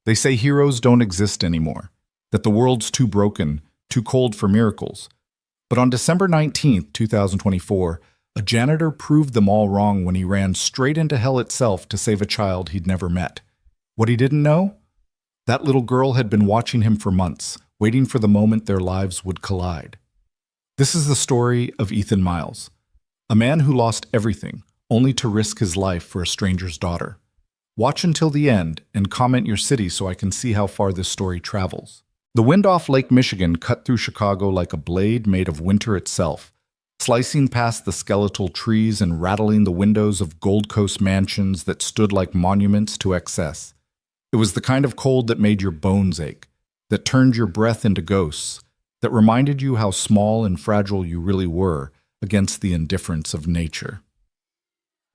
They say heroes don't exist anymore, that the world's too broken, too cold for miracles. But on December 19th, 2024, a janitor proved them all wrong when he ran straight into hell itself to save a child he'd never met. What he didn't know? That little girl had been watching him for months, waiting for the moment their lives would collide. This is the story of Ethan Miles, a man who lost everything, only to risk his life for a stranger's daughter. Watch until the end and comment your city so I can see how far this story travels. The wind off Lake Michigan cut through Chicago like a blade made of winter itself, slicing past the skeletal trees and rattling the windows of Gold Coast mansions that stood like monuments to excess. It was the kind of cold that made your bones ache, that turned your breath into ghosts, that reminded you how small and fragile you really were against the indifference of nature.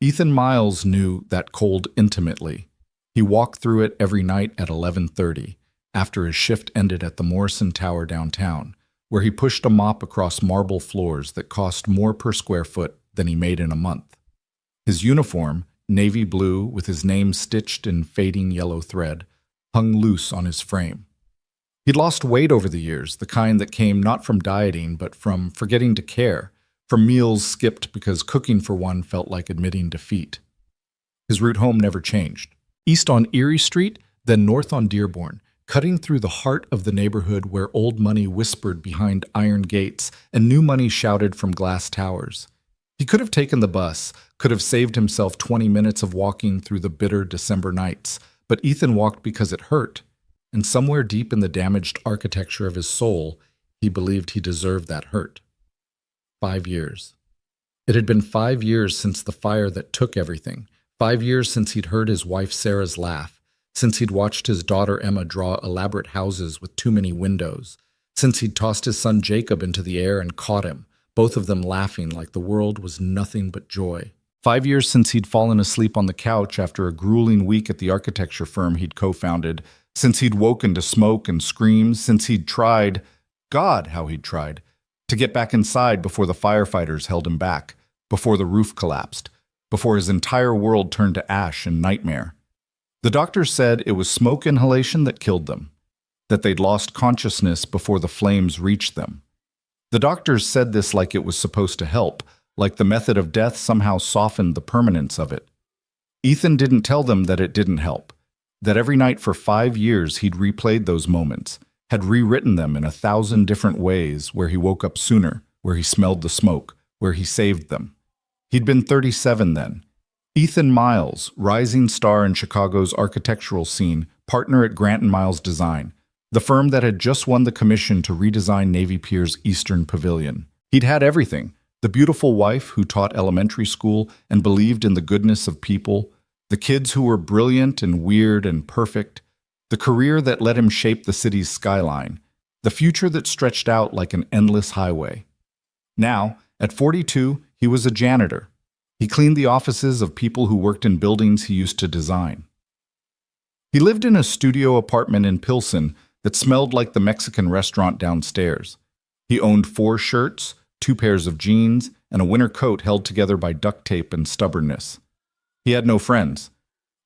Ethan Miles knew that cold intimately. He walked through it every night at 11:30, after his shift ended at the Morrison Tower downtown, where he pushed a mop across marble floors that cost more per square foot than he made in a month. His uniform, navy blue with his name stitched in fading yellow thread, hung loose on his frame. He'd lost weight over the years, the kind that came not from dieting but from forgetting to care, from meals skipped because cooking for one felt like admitting defeat. His route home never changed. East on Erie Street, then north on Dearborn, cutting through the heart of the neighborhood where old money whispered behind iron gates and new money shouted from glass towers. He could have taken the bus, could have saved himself 20 minutes of walking through the bitter December nights, but Ethan walked because it hurt, and somewhere deep in the damaged architecture of his soul, he believed he deserved that hurt. 5 years. It had been 5 years since the fire that took everything, 5 years since he'd heard his wife Sarah's laugh, since he'd watched his daughter Emma draw elaborate houses with too many windows, since he'd tossed his son Jacob into the air and caught him, both of them laughing like the world was nothing but joy. 5 years since he'd fallen asleep on the couch after a grueling week at the architecture firm he'd co-founded, since he'd woken to smoke and screams, since he'd tried, God, how he'd tried, to get back inside before the firefighters held him back, before the roof collapsed, before his entire world turned to ash and nightmare. The doctors said it was smoke inhalation that killed them, that they'd lost consciousness before the flames reached them. The doctors said this like it was supposed to help, like the method of death somehow softened the permanence of it. Ethan didn't tell them that it didn't help, that every night for 5 years he'd replayed those moments, had rewritten them in 1,000 different ways, where he woke up sooner, where he smelled the smoke, where he saved them. He'd been 37 then. Ethan Miles, rising star in Chicago's architectural scene, partner at Grant & Miles Design, the firm that had just won the commission to redesign Navy Pier's Eastern Pavilion. He'd had everything: the beautiful wife who taught elementary school and believed in the goodness of people, the kids who were brilliant and weird and perfect, the career that let him shape the city's skyline, the future that stretched out like an endless highway. Now, at 42, he was a janitor. He cleaned the offices of people who worked in buildings he used to design. He lived in a studio apartment in Pilsen that smelled like the Mexican restaurant downstairs. He owned 4 shirts, 2 pairs of jeans, and a winter coat held together by duct tape and stubbornness. He had no friends.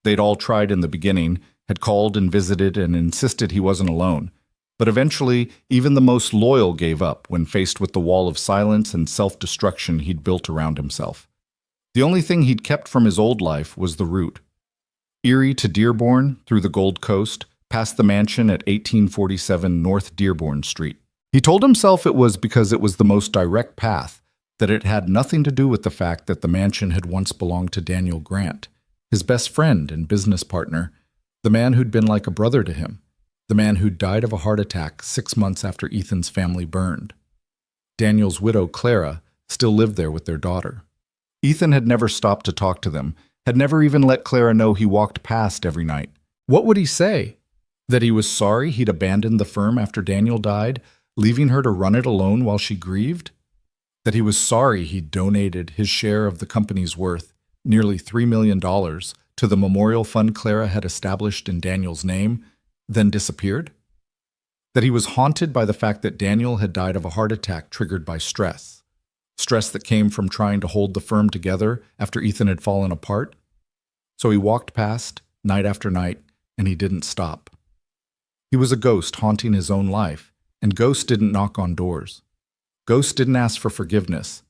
They'd all tried in the beginning, had called and visited and insisted he wasn't alone. But eventually, even the most loyal gave up when faced with the wall of silence and self-destruction he'd built around himself. The only thing he'd kept from his old life was the route. Erie to Dearborn, through the Gold Coast, past the mansion at 1847 North Dearborn Street. He told himself it was because it was the most direct path, that it had nothing to do with the fact that the mansion had once belonged to Daniel Grant, his best friend and business partner, the man who'd been like a brother to him, the man who'd died of a heart attack 6 months after Ethan's family burned. Daniel's widow, Clara, still lived there with their daughter. Ethan had never stopped to talk to them, had never even let Clara know he walked past every night. What would he say? That he was sorry he'd abandoned the firm after Daniel died, leaving her to run it alone while she grieved? That he was sorry he'd donated his share of the company's worth, nearly $3 million, to the memorial fund Clara had established in Daniel's name, then disappeared? That he was haunted by the fact that Daniel had died of a heart attack triggered by stress that came from trying to hold the firm together after Ethan had fallen apart? So he walked past, night after night, and he didn't stop. He was a ghost haunting his own life, and ghosts didn't knock on doors. Ghosts didn't ask for forgiveness.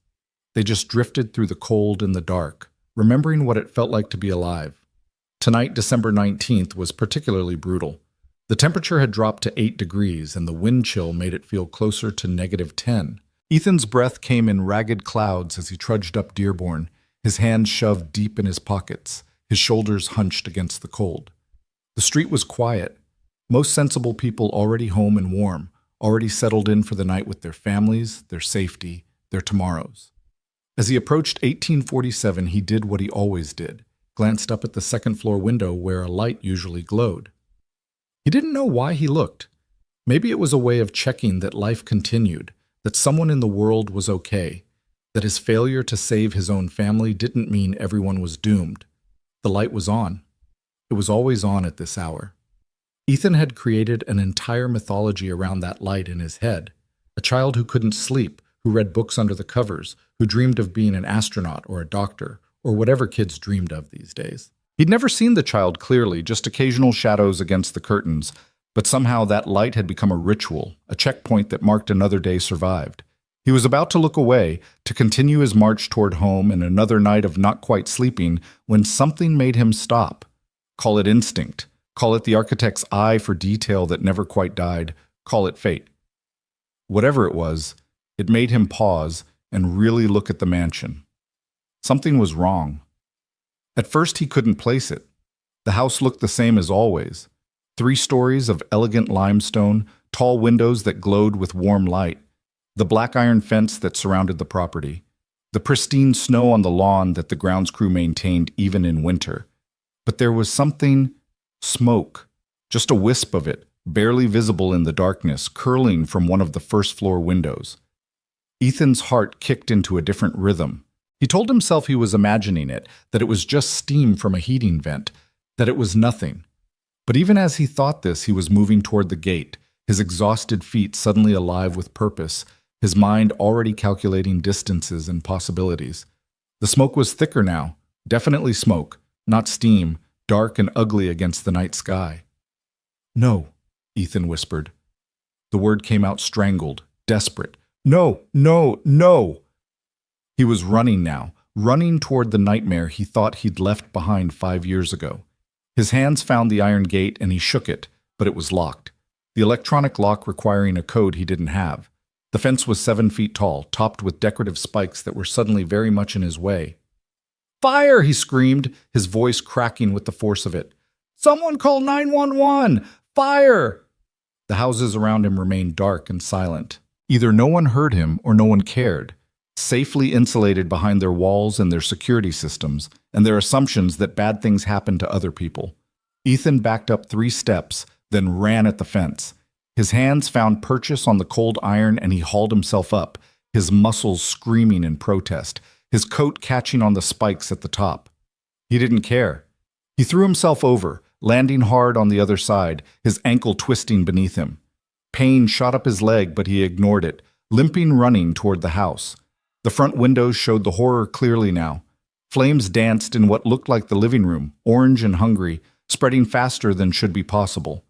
They just drifted through the cold and the dark, remembering what it felt like to be alive. Tonight, December 19th, was particularly brutal. The temperature had dropped to 8 degrees, and the wind chill made it feel closer to -10. Ethan's breath came in ragged clouds as he trudged up Dearborn, his hands shoved deep in his pockets, his shoulders hunched against the cold. The street was quiet. Most sensible people already home and warm, already settled in for the night with their families, their safety, their tomorrows. As he approached 1847, he did what he always did, glanced up at the second-floor window where a light usually glowed. He didn't know why he looked. Maybe it was a way of checking that life continued, that someone in the world was okay, that his failure to save his own family didn't mean everyone was doomed. The light was on. It was always on at this hour. Ethan had created an entire mythology around that light in his head. A child who couldn't sleep, who read books under the covers, who dreamed of being an astronaut or a doctor, or whatever kids dreamed of these days. He'd never seen the child clearly, just occasional shadows against the curtains, but somehow that light had become a ritual, a checkpoint that marked another day survived. He was about to look away, to continue his march toward home and another night of not quite sleeping, when something made him stop. Call it instinct. Call it the architect's eye for detail that never quite died. Call it fate. Whatever it was, it made him pause and really look at the mansion. Something was wrong. At first he couldn't place it. The house looked the same as always. 3 stories of elegant limestone, tall windows that glowed with warm light, the black iron fence that surrounded the property, the pristine snow on the lawn that the grounds crew maintained even in winter. But there was something, smoke, just a wisp of it, barely visible in the darkness, curling from one of the first-floor windows. Ethan's heart kicked into a different rhythm. He told himself he was imagining it, that it was just steam from a heating vent, that it was nothing. But even as he thought this, he was moving toward the gate, his exhausted feet suddenly alive with purpose, his mind already calculating distances and possibilities. The smoke was thicker now, definitely smoke, not steam, dark and ugly against the night sky. "No," Ethan whispered. The word came out strangled, desperate. "No, no, no!" He was running now, running toward the nightmare he thought he'd left behind 5 years ago. His hands found the iron gate and he shook it, but it was locked. The electronic lock requiring a code he didn't have. The fence was 7 feet tall, topped with decorative spikes that were suddenly very much in his way. "Fire!" he screamed, his voice cracking with the force of it. "Someone call 911! Fire!" The houses around him remained dark and silent. Either no one heard him or no one cared, safely insulated behind their walls and their security systems, and their assumptions that bad things happen to other people. Ethan backed up 3 steps, then ran at the fence. His hands found purchase on the cold iron and he hauled himself up, his muscles screaming in protest, his coat catching on the spikes at the top. He didn't care. He threw himself over, landing hard on the other side, his ankle twisting beneath him. Pain shot up his leg, but he ignored it, limping running toward the house. The front windows showed the horror clearly now. Flames danced in what looked like the living room, orange and hungry, spreading faster than should be possible.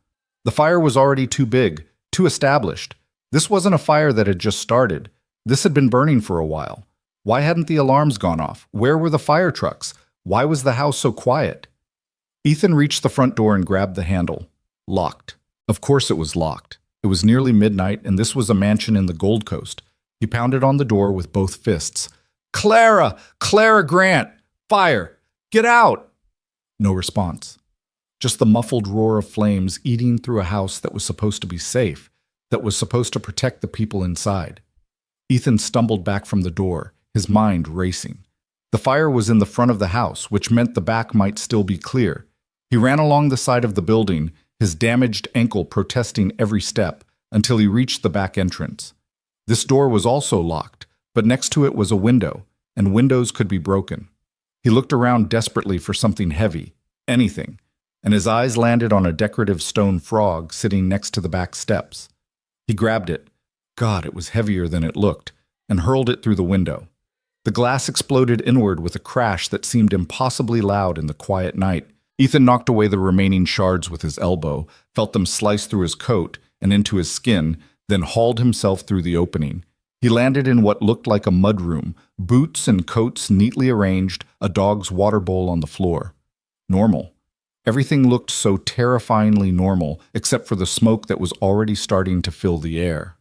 The fire was already too big, too established. This wasn't a fire that had just started. This had been burning for a while. Why hadn't the alarms gone off? Where were the fire trucks? Why was the house so quiet? Ethan reached the front door and grabbed the handle. Locked. Of course it was locked. It was nearly midnight, and this was a mansion in the Gold Coast. He pounded on the door with both fists. "Clara! Clara Grant! Fire! Get out!" No response. Just the muffled roar of flames eating through a house that was supposed to be safe, that was supposed to protect the people inside. Ethan stumbled back from the door, his mind racing. The fire was in the front of the house, which meant the back might still be clear. He ran along the side of the building, his damaged ankle protesting every step, until he reached the back entrance. This door was also locked, but next to it was a window, and windows could be broken. He looked around desperately for something heavy, anything, and his eyes landed on a decorative stone frog sitting next to the back steps. He grabbed it. God, it was heavier than it looked, and hurled it through the window. The glass exploded inward with a crash that seemed impossibly loud in the quiet night, Ethan knocked away the remaining shards with his elbow, felt them slice through his coat and into his skin, then hauled himself through the opening. He landed in what looked like a mudroom, boots and coats neatly arranged, a dog's water bowl on the floor. Normal. Everything looked so terrifyingly normal, except for the smoke that was already starting to fill the air.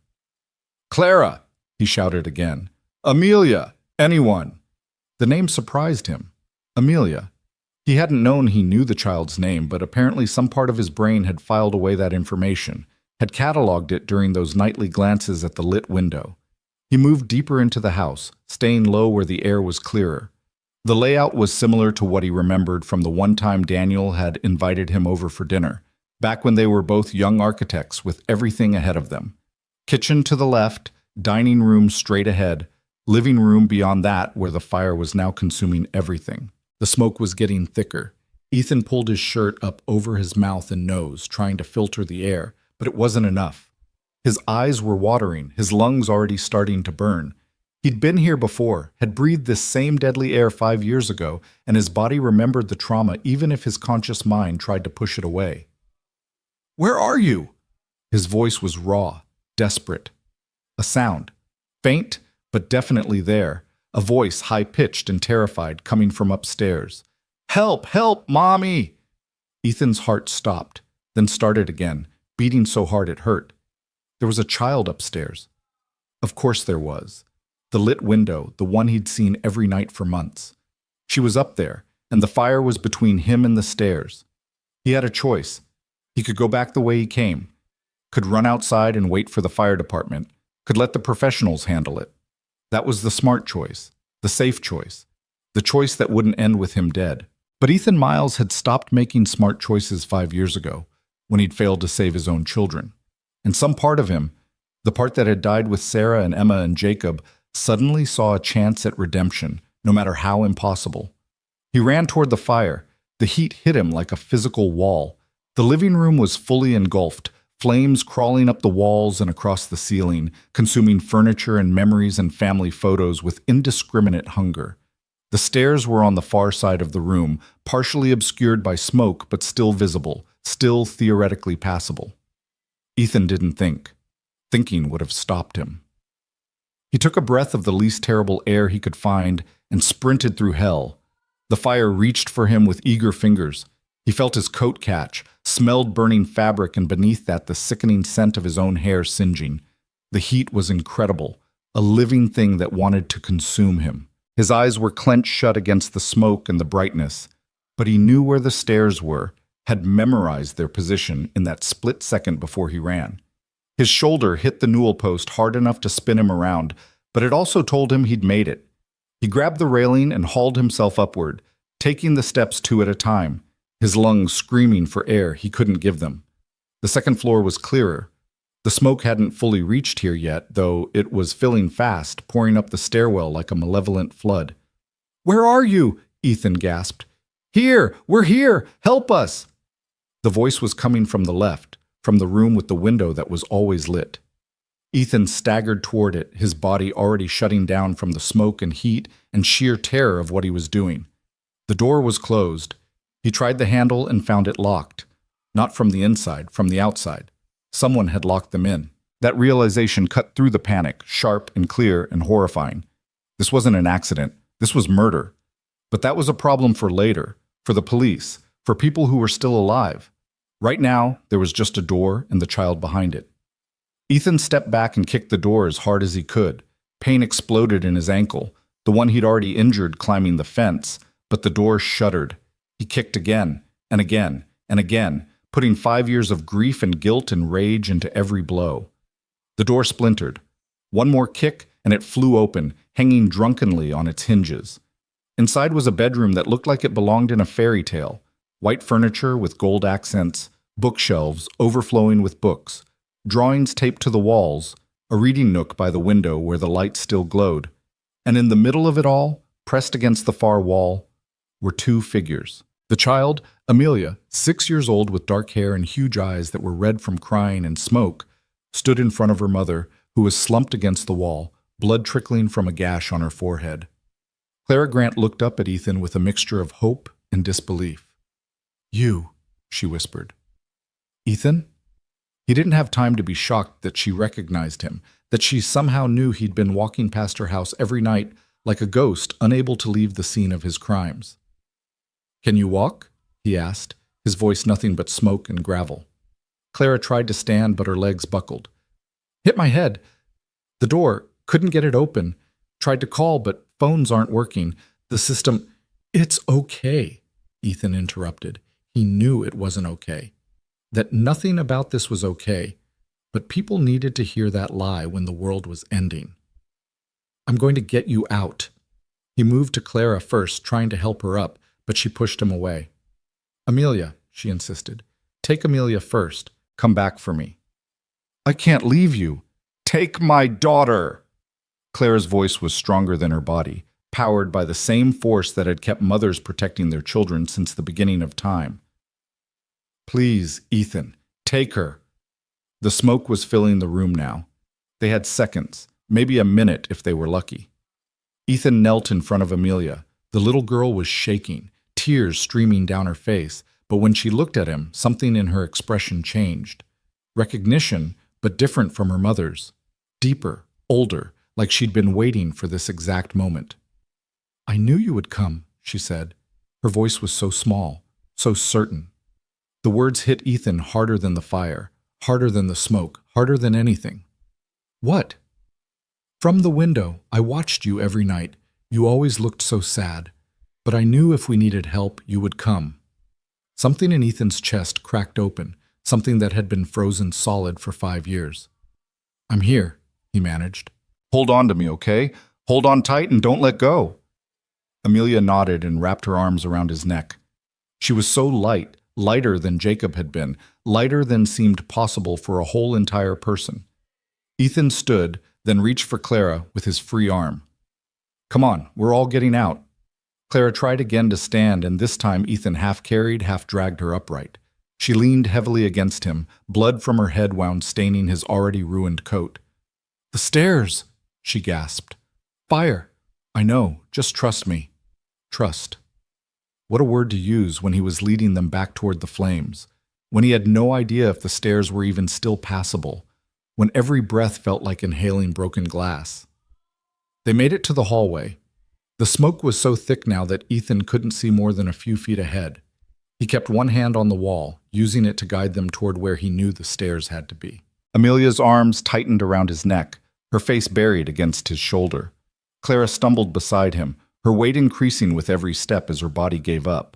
"Clara!" he shouted again. "Amelia! Anyone!" The name surprised him. Amelia. He hadn't known he knew the child's name, but apparently some part of his brain had filed away that information, had cataloged it during those nightly glances at the lit window. He moved deeper into the house, staying low where the air was clearer. The layout was similar to what he remembered from the one time Daniel had invited him over for dinner, back when they were both young architects with everything ahead of them. Kitchen to the left, dining room straight ahead, living room beyond that where the fire was now consuming everything. The smoke was getting thicker. Ethan pulled his shirt up over his mouth and nose, trying to filter the air, but it wasn't enough. His eyes were watering, his lungs already starting to burn. He'd been here before, had breathed this same deadly air 5 years ago, and his body remembered the trauma even if his conscious mind tried to push it away. "Where are you?" His voice was raw, desperate. A sound, faint but definitely there, a voice high-pitched and terrified coming from upstairs. "Help! Help! Mommy!" Ethan's heart stopped, then started again, beating so hard it hurt. There was a child upstairs. Of course there was. The lit window, the one he'd seen every night for months. She was up there, and the fire was between him and the stairs. He had a choice. He could go back the way he came, could run outside and wait for the fire department, could let the professionals handle it. That was the smart choice, the safe choice, the choice that wouldn't end with him dead. But Ethan Miles had stopped making smart choices 5 years ago, when he'd failed to save his own children. And some part of him, the part that had died with Sarah and Emma and Jacob, suddenly saw a chance at redemption, no matter how impossible. He ran toward the fire. The heat hit him like a physical wall. The living room was fully engulfed, flames crawling up the walls and across the ceiling, consuming furniture and memories and family photos with indiscriminate hunger. The stairs were on the far side of the room, partially obscured by smoke but still visible, still theoretically passable. Ethan didn't think. Thinking would have stopped him. He took a breath of the least terrible air he could find and sprinted through hell. The fire reached for him with eager fingers. He felt his coat catch, smelled burning fabric, and beneath that the sickening scent of his own hair singeing. The heat was incredible, a living thing that wanted to consume him. His eyes were clenched shut against the smoke and the brightness, but he knew where the stairs were, had memorized their position in that split second before he ran. His shoulder hit the newel post hard enough to spin him around, but it also told him he'd made it. He grabbed the railing and hauled himself upward, taking the steps 2 at a time, his lungs screaming for air he couldn't give them. The second floor was clearer. The smoke hadn't fully reached here yet, though it was filling fast, pouring up the stairwell like a malevolent flood. "Where are you?" Ethan gasped. "Here! We're here! Help us!" The voice was coming from the left, from the room with the window that was always lit. Ethan staggered toward it, his body already shutting down from the smoke and heat and sheer terror of what he was doing. The door was closed. He tried the handle and found it locked. Not from the inside, from the outside. Someone had locked them in. That realization cut through the panic, sharp and clear and horrifying. This wasn't an accident. This was murder. But that was a problem for later, for the police, for people who were still alive. Right now, there was just a door and the child behind it. Ethan stepped back and kicked the door as hard as he could. Pain exploded in his ankle, the one he'd already injured climbing the fence, but the door shuddered. He kicked again, and again, and again, putting 5 years of grief and guilt and rage into every blow. The door splintered. One more kick, and it flew open, hanging drunkenly on its hinges. Inside was a bedroom that looked like it belonged in a fairy tale. White furniture with gold accents, bookshelves overflowing with books, drawings taped to the walls, a reading nook by the window where the light still glowed. And in the middle of it all, pressed against the far wall, were 2 figures. The child, Amelia, 6 years old with dark hair and huge eyes that were red from crying and smoke, stood in front of her mother, who was slumped against the wall, blood trickling from a gash on her forehead. Clara Grant looked up at Ethan with a mixture of hope and disbelief. You, she whispered. Ethan? He didn't have time to be shocked that she recognized him, that she somehow knew he'd been walking past her house every night like a ghost, unable to leave the scene of his crimes. Can you walk? He asked, his voice nothing but smoke and gravel. Clara tried to stand, but her legs buckled. Hit my head. The door, couldn't get it open. Tried to call, but phones aren't working. The system... It's okay, Ethan interrupted. He knew it wasn't okay. That nothing about this was okay, but people needed to hear that lie when the world was ending. I'm going to get you out. He moved to Clara first, trying to help her up, but she pushed him away. Amelia, she insisted. Take Amelia first. Come back for me. I can't leave you. Take my daughter. Clara's voice was stronger than her body, powered by the same force that had kept mothers protecting their children since the beginning of time. Please, Ethan, take her. The smoke was filling the room now. They had seconds, maybe a minute if they were lucky. Ethan knelt in front of Amelia. The little girl was shaking, tears streaming down her face, but when she looked at him, something in her expression changed. Recognition, but different from her mother's. Deeper, older, like she'd been waiting for this exact moment. I knew you would come, she said. Her voice was so small, so certain. The words hit Ethan harder than the fire, harder than the smoke, harder than anything. What? From the window, I watched you every night. You always looked so sad. But I knew if we needed help, you would come. Something in Ethan's chest cracked open, something that had been frozen solid for 5 years. I'm here, he managed. Hold on to me, okay? Hold on tight and don't let go. Amelia nodded and wrapped her arms around his neck. She was so light, lighter than Jacob had been, lighter than seemed possible for a whole entire person. Ethan stood, then reached for Clara with his free arm. Come on, we're all getting out. Clara tried again to stand, and this time Ethan half carried, half dragged her upright. She leaned heavily against him, blood from her head wound staining his already ruined coat. The stairs, she gasped. Fire. I know, just trust me. Trust. What a word to use when he was leading them back toward the flames, when he had no idea if the stairs were even still passable, when every breath felt like inhaling broken glass. They made it to the hallway. The smoke was so thick now that Ethan couldn't see more than a few feet ahead. He kept one hand on the wall, using it to guide them toward where he knew the stairs had to be. Amelia's arms tightened around his neck, her face buried against his shoulder. Clara stumbled beside him, her weight increasing with every step as her body gave up.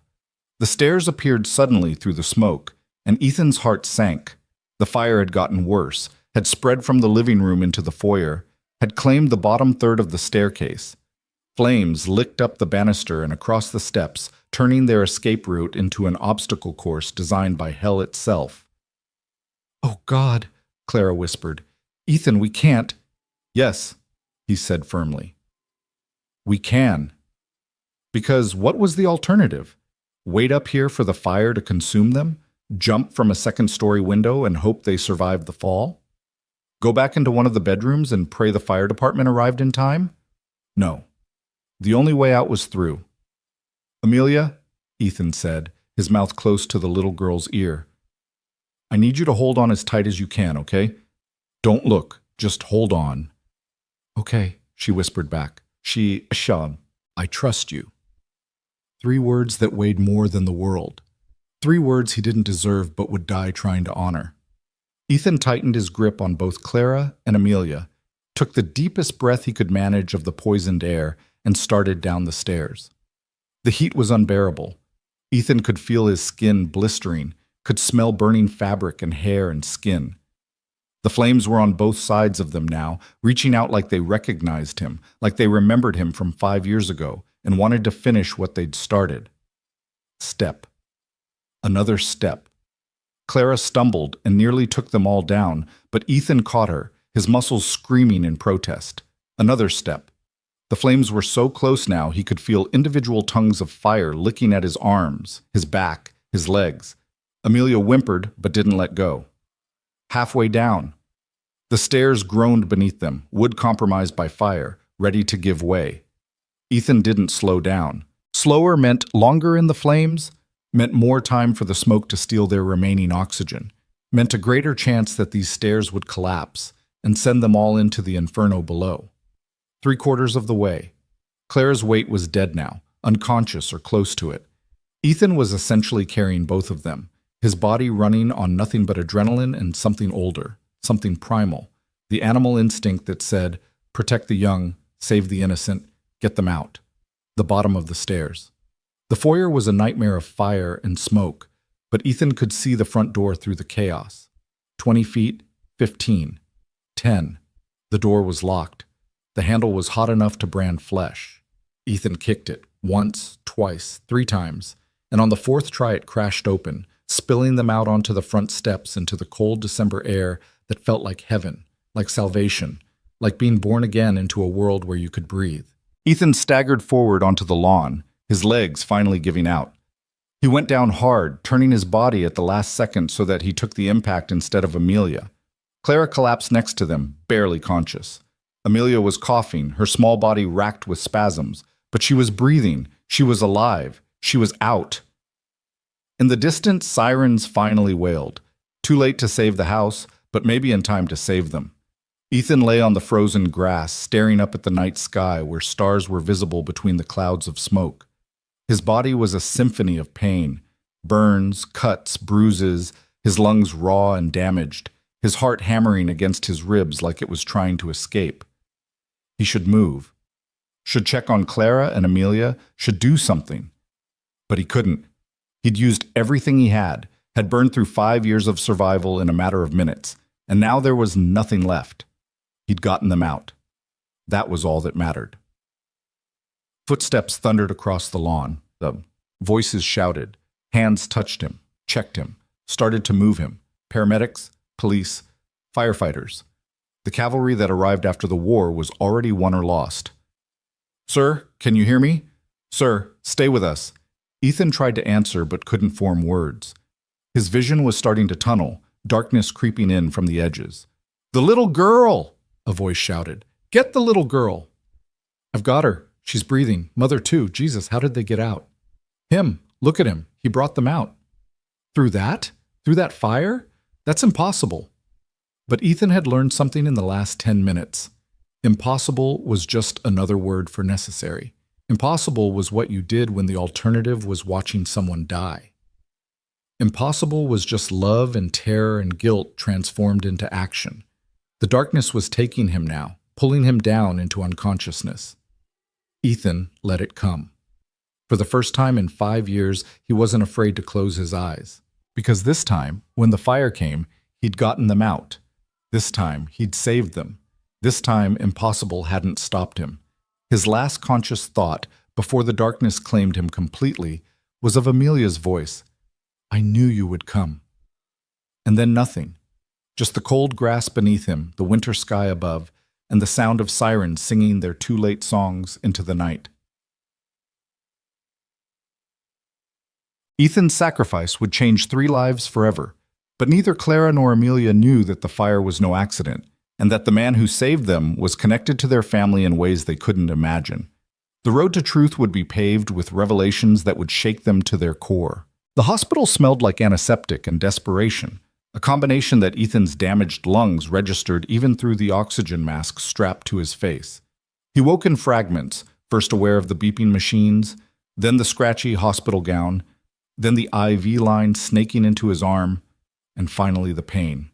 The stairs appeared suddenly through the smoke, and Ethan's heart sank. The fire had gotten worse, had spread from the living room into the foyer, had claimed the bottom third of the staircase. Flames licked up the banister and across the steps, turning their escape route into an obstacle course designed by hell itself. Oh, God, Clara whispered. Ethan, we can't. Yes, he said firmly. We can. Because what was the alternative? Wait up here for the fire to consume them? Jump from a second-story window and hope they survived the fall? Go back into one of the bedrooms and pray the fire department arrived in time? No. The only way out was through. Amelia, Ethan said, his mouth close to the little girl's ear. I need you to hold on as tight as you can, okay? Don't look, just hold on. Okay, she whispered back. Sean, I trust you. 3 words that weighed more than the world. 3 words he didn't deserve but would die trying to honor. Ethan tightened his grip on both Clara and Amelia, took the deepest breath he could manage of the poisoned air, and started down the stairs. The heat was unbearable. Ethan could feel his skin blistering, could smell burning fabric and hair and skin. The flames were on both sides of them now, reaching out like they recognized him, like they remembered him from 5 years ago, and wanted to finish what they'd started. Step. Another step. Clara stumbled and nearly took them all down, but Ethan caught her, his muscles screaming in protest. Another step. The flames were so close now he could feel individual tongues of fire licking at his arms, his back, his legs. Amelia whimpered but didn't let go. Halfway down. The stairs groaned beneath them, wood compromised by fire, ready to give way. Ethan didn't slow down. Slower meant longer in the flames, meant more time for the smoke to steal their remaining oxygen, meant a greater chance that these stairs would collapse and send them all into the inferno below. 3/4 of the way. Clara's weight was dead now, unconscious or close to it. Ethan was essentially carrying both of them, his body running on nothing but adrenaline and something older, something primal, the animal instinct that said, protect the young, save the innocent, get them out. The bottom of the stairs. The foyer was a nightmare of fire and smoke, but Ethan could see the front door through the chaos. 20 feet, 15, 10. The door was locked. The handle was hot enough to brand flesh. Ethan kicked it, once, twice, 3 times, and on the 4th try it crashed open, spilling them out onto the front steps into the cold December air that felt like heaven, like salvation, like being born again into a world where you could breathe. Ethan staggered forward onto the lawn, his legs finally giving out. He went down hard, turning his body at the last second so that he took the impact instead of Amelia. Clara collapsed next to them, barely conscious. Amelia was coughing, her small body racked with spasms, but she was breathing, she was alive, she was out. In the distance, sirens finally wailed. Too late to save the house, but maybe in time to save them. Ethan lay on the frozen grass, staring up at the night sky where stars were visible between the clouds of smoke. His body was a symphony of pain, burns, cuts, bruises, his lungs raw and damaged, his heart hammering against his ribs like it was trying to escape. He should move, should check on Clara and Amelia, should do something. But he couldn't. He'd used everything he had burned through 5 years of survival in a matter of minutes, and now there was nothing left. He'd gotten them out. That was all that mattered. Footsteps thundered across the lawn. The voices shouted. Hands touched him, checked him, started to move him. Paramedics, police, firefighters. The cavalry that arrived after the war was already won or lost. Sir, can you hear me? Sir, stay with us. Ethan tried to answer but couldn't form words. His vision was starting to tunnel, darkness creeping in from the edges. The little girl! A voice shouted. Get the little girl! I've got her. She's breathing. Mother too. Jesus, how did they get out? Him. Look at him. He brought them out. Through that? Through that fire? That's impossible. But Ethan had learned something in the last 10 minutes. Impossible was just another word for necessary. Impossible was what you did when the alternative was watching someone die. Impossible was just love and terror and guilt transformed into action. The darkness was taking him now, pulling him down into unconsciousness. Ethan let it come. For the first time in 5 years, he wasn't afraid to close his eyes. Because this time, when the fire came, he'd gotten them out. This time, he'd saved them. This time, impossible hadn't stopped him. His last conscious thought, before the darkness claimed him completely, was of Amelia's voice. I knew you would come. And then nothing. Just the cold grass beneath him, the winter sky above, and the sound of sirens singing their too-late songs into the night. Ethan's sacrifice would change 3 lives forever, but neither Clara nor Amelia knew that the fire was no accident, and that the man who saved them was connected to their family in ways they couldn't imagine. The road to truth would be paved with revelations that would shake them to their core. The hospital smelled like antiseptic and desperation, a combination that Ethan's damaged lungs registered even through the oxygen mask strapped to his face. He woke in fragments, first aware of the beeping machines, then the scratchy hospital gown, then the IV line snaking into his arm, and finally the pain.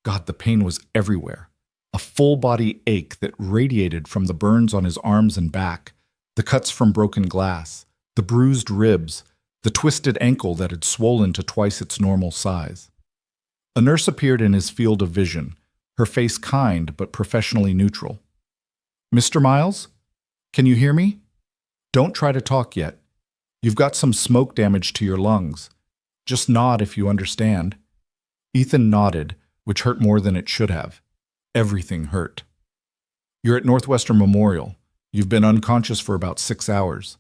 God, the pain was everywhere. A full-body ache that radiated from the burns on his arms and back, the cuts from broken glass, the bruised ribs, the twisted ankle that had swollen to twice its normal size. A nurse appeared in his field of vision, her face kind but professionally neutral. Mr. Miles? Can you hear me? Don't try to talk yet. You've got some smoke damage to your lungs. Just nod if you understand. Ethan nodded, which hurt more than it should have. Everything hurt. You're at Northwestern Memorial. You've been unconscious for about 6 hours.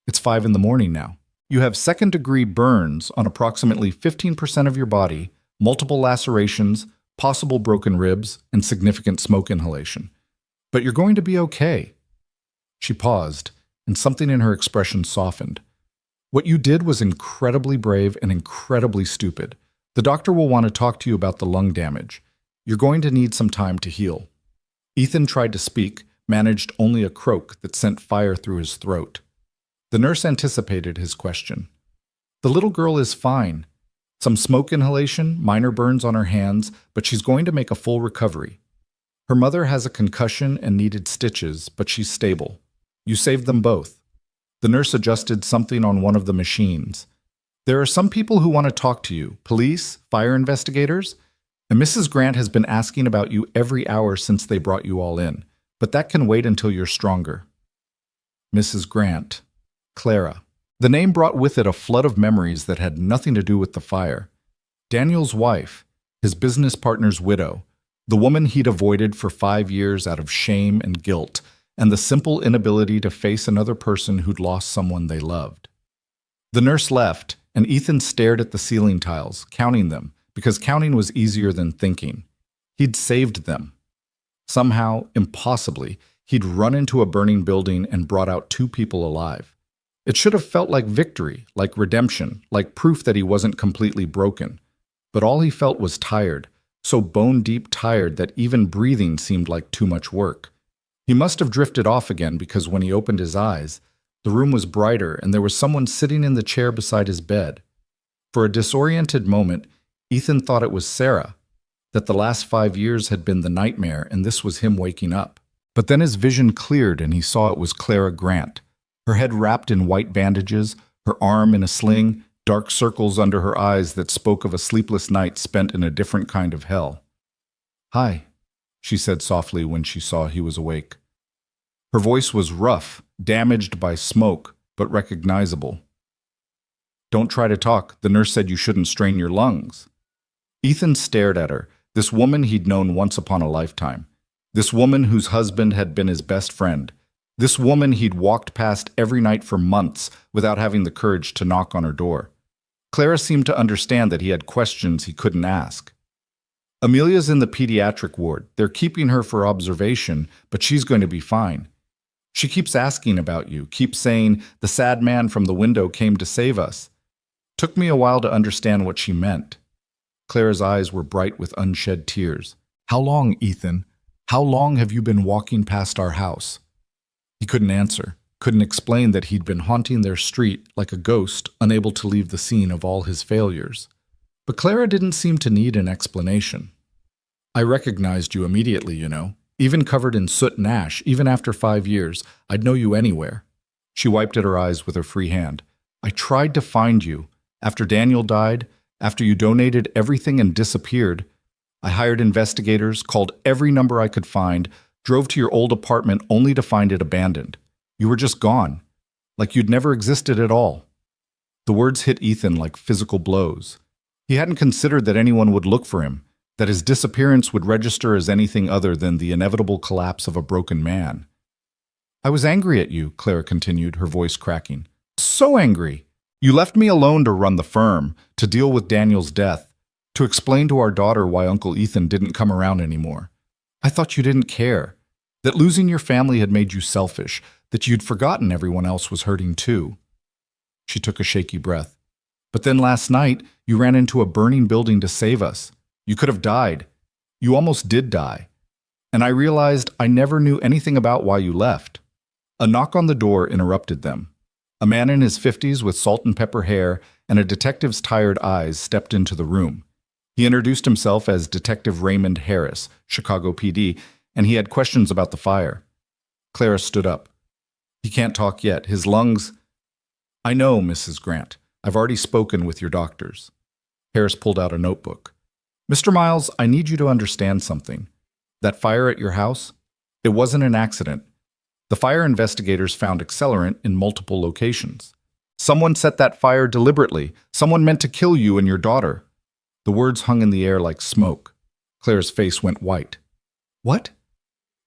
It's 5 in the morning now. You have second-degree burns on approximately 15% of your body, multiple lacerations, possible broken ribs, and significant smoke inhalation. But you're going to be okay. She paused, and something in her expression softened. What you did was incredibly brave and incredibly stupid. The doctor will want to talk to you about the lung damage. You're going to need some time to heal." Ethan tried to speak, managed only a croak that sent fire through his throat. The nurse anticipated his question. "The little girl is fine. Some smoke inhalation, minor burns on her hands, but she's going to make a full recovery. Her mother has a concussion and needed stitches, but she's stable. You saved them both." The nurse adjusted something on one of the machines. "There are some people who want to talk to you, police, fire investigators, and Mrs. Grant has been asking about you every hour since they brought you all in, but that can wait until you're stronger." Mrs. Grant. Clara. The name brought with it a flood of memories that had nothing to do with the fire. Daniel's wife, his business partner's widow, the woman he'd avoided for 5 years out of shame and guilt, and the simple inability to face another person who'd lost someone they loved. The nurse left, and Ethan stared at the ceiling tiles, counting them, because counting was easier than thinking. He'd saved them. Somehow, impossibly, he'd run into a burning building and brought out 2 people alive. It should have felt like victory, like redemption, like proof that he wasn't completely broken. But all he felt was tired, so bone-deep tired that even breathing seemed like too much work. He must have drifted off again because when he opened his eyes, the room was brighter and there was someone sitting in the chair beside his bed. For a disoriented moment, Ethan thought it was Sarah, that the last 5 years had been the nightmare and this was him waking up. But then his vision cleared and he saw it was Clara Grant, her head wrapped in white bandages, her arm in a sling, dark circles under her eyes that spoke of a sleepless night spent in a different kind of hell. "Hi," she said softly when she saw he was awake. Her voice was rough, damaged by smoke, but recognizable. "Don't try to talk. The nurse said you shouldn't strain your lungs." Ethan stared at her, this woman he'd known once upon a lifetime. This woman whose husband had been his best friend. This woman he'd walked past every night for months without having the courage to knock on her door. Clara seemed to understand that he had questions he couldn't ask. "Amelia's in the pediatric ward. They're keeping her for observation, but she's going to be fine. She keeps asking about you, keeps saying, 'The sad man from the window came to save us.' Took me a while to understand what she meant." Clara's eyes were bright with unshed tears. "How long, Ethan? How long have you been walking past our house?" He couldn't answer, couldn't explain that he'd been haunting their street like a ghost, unable to leave the scene of all his failures. But Clara didn't seem to need an explanation. "I recognized you immediately, you know. Even covered in soot and ash, even after 5 years, I'd know you anywhere." She wiped at her eyes with her free hand. "I tried to find you. After Daniel died, after you donated everything and disappeared, I hired investigators, called every number I could find, drove to your old apartment only to find it abandoned. You were just gone, like you'd never existed at all." The words hit Ethan like physical blows. He hadn't considered that anyone would look for him, that his disappearance would register as anything other than the inevitable collapse of a broken man. "I was angry at you," Clara continued, her voice cracking. "So angry. You left me alone to run the firm, to deal with Daniel's death, to explain to our daughter why Uncle Ethan didn't come around anymore. I thought you didn't care, that losing your family had made you selfish, that you'd forgotten everyone else was hurting too." She took a shaky breath. "But then last night, you ran into a burning building to save us. You could have died. You almost did die. And I realized I never knew anything about why you left." A knock on the door interrupted them. A man in his 50s with salt and pepper hair and a detective's tired eyes stepped into the room. He introduced himself as Detective Raymond Harris, Chicago PD, and he had questions about the fire. Clara stood up. "He can't talk yet. His lungs—" "I know, Mrs. Grant. I've already spoken with your doctors." Harris pulled out a notebook. "Mr. Miles, I need you to understand something. That fire at your house, it wasn't an accident. The fire investigators found accelerant in multiple locations. Someone set that fire deliberately. Someone meant to kill you and your daughter." The words hung in the air like smoke. Clara's face went white. "What?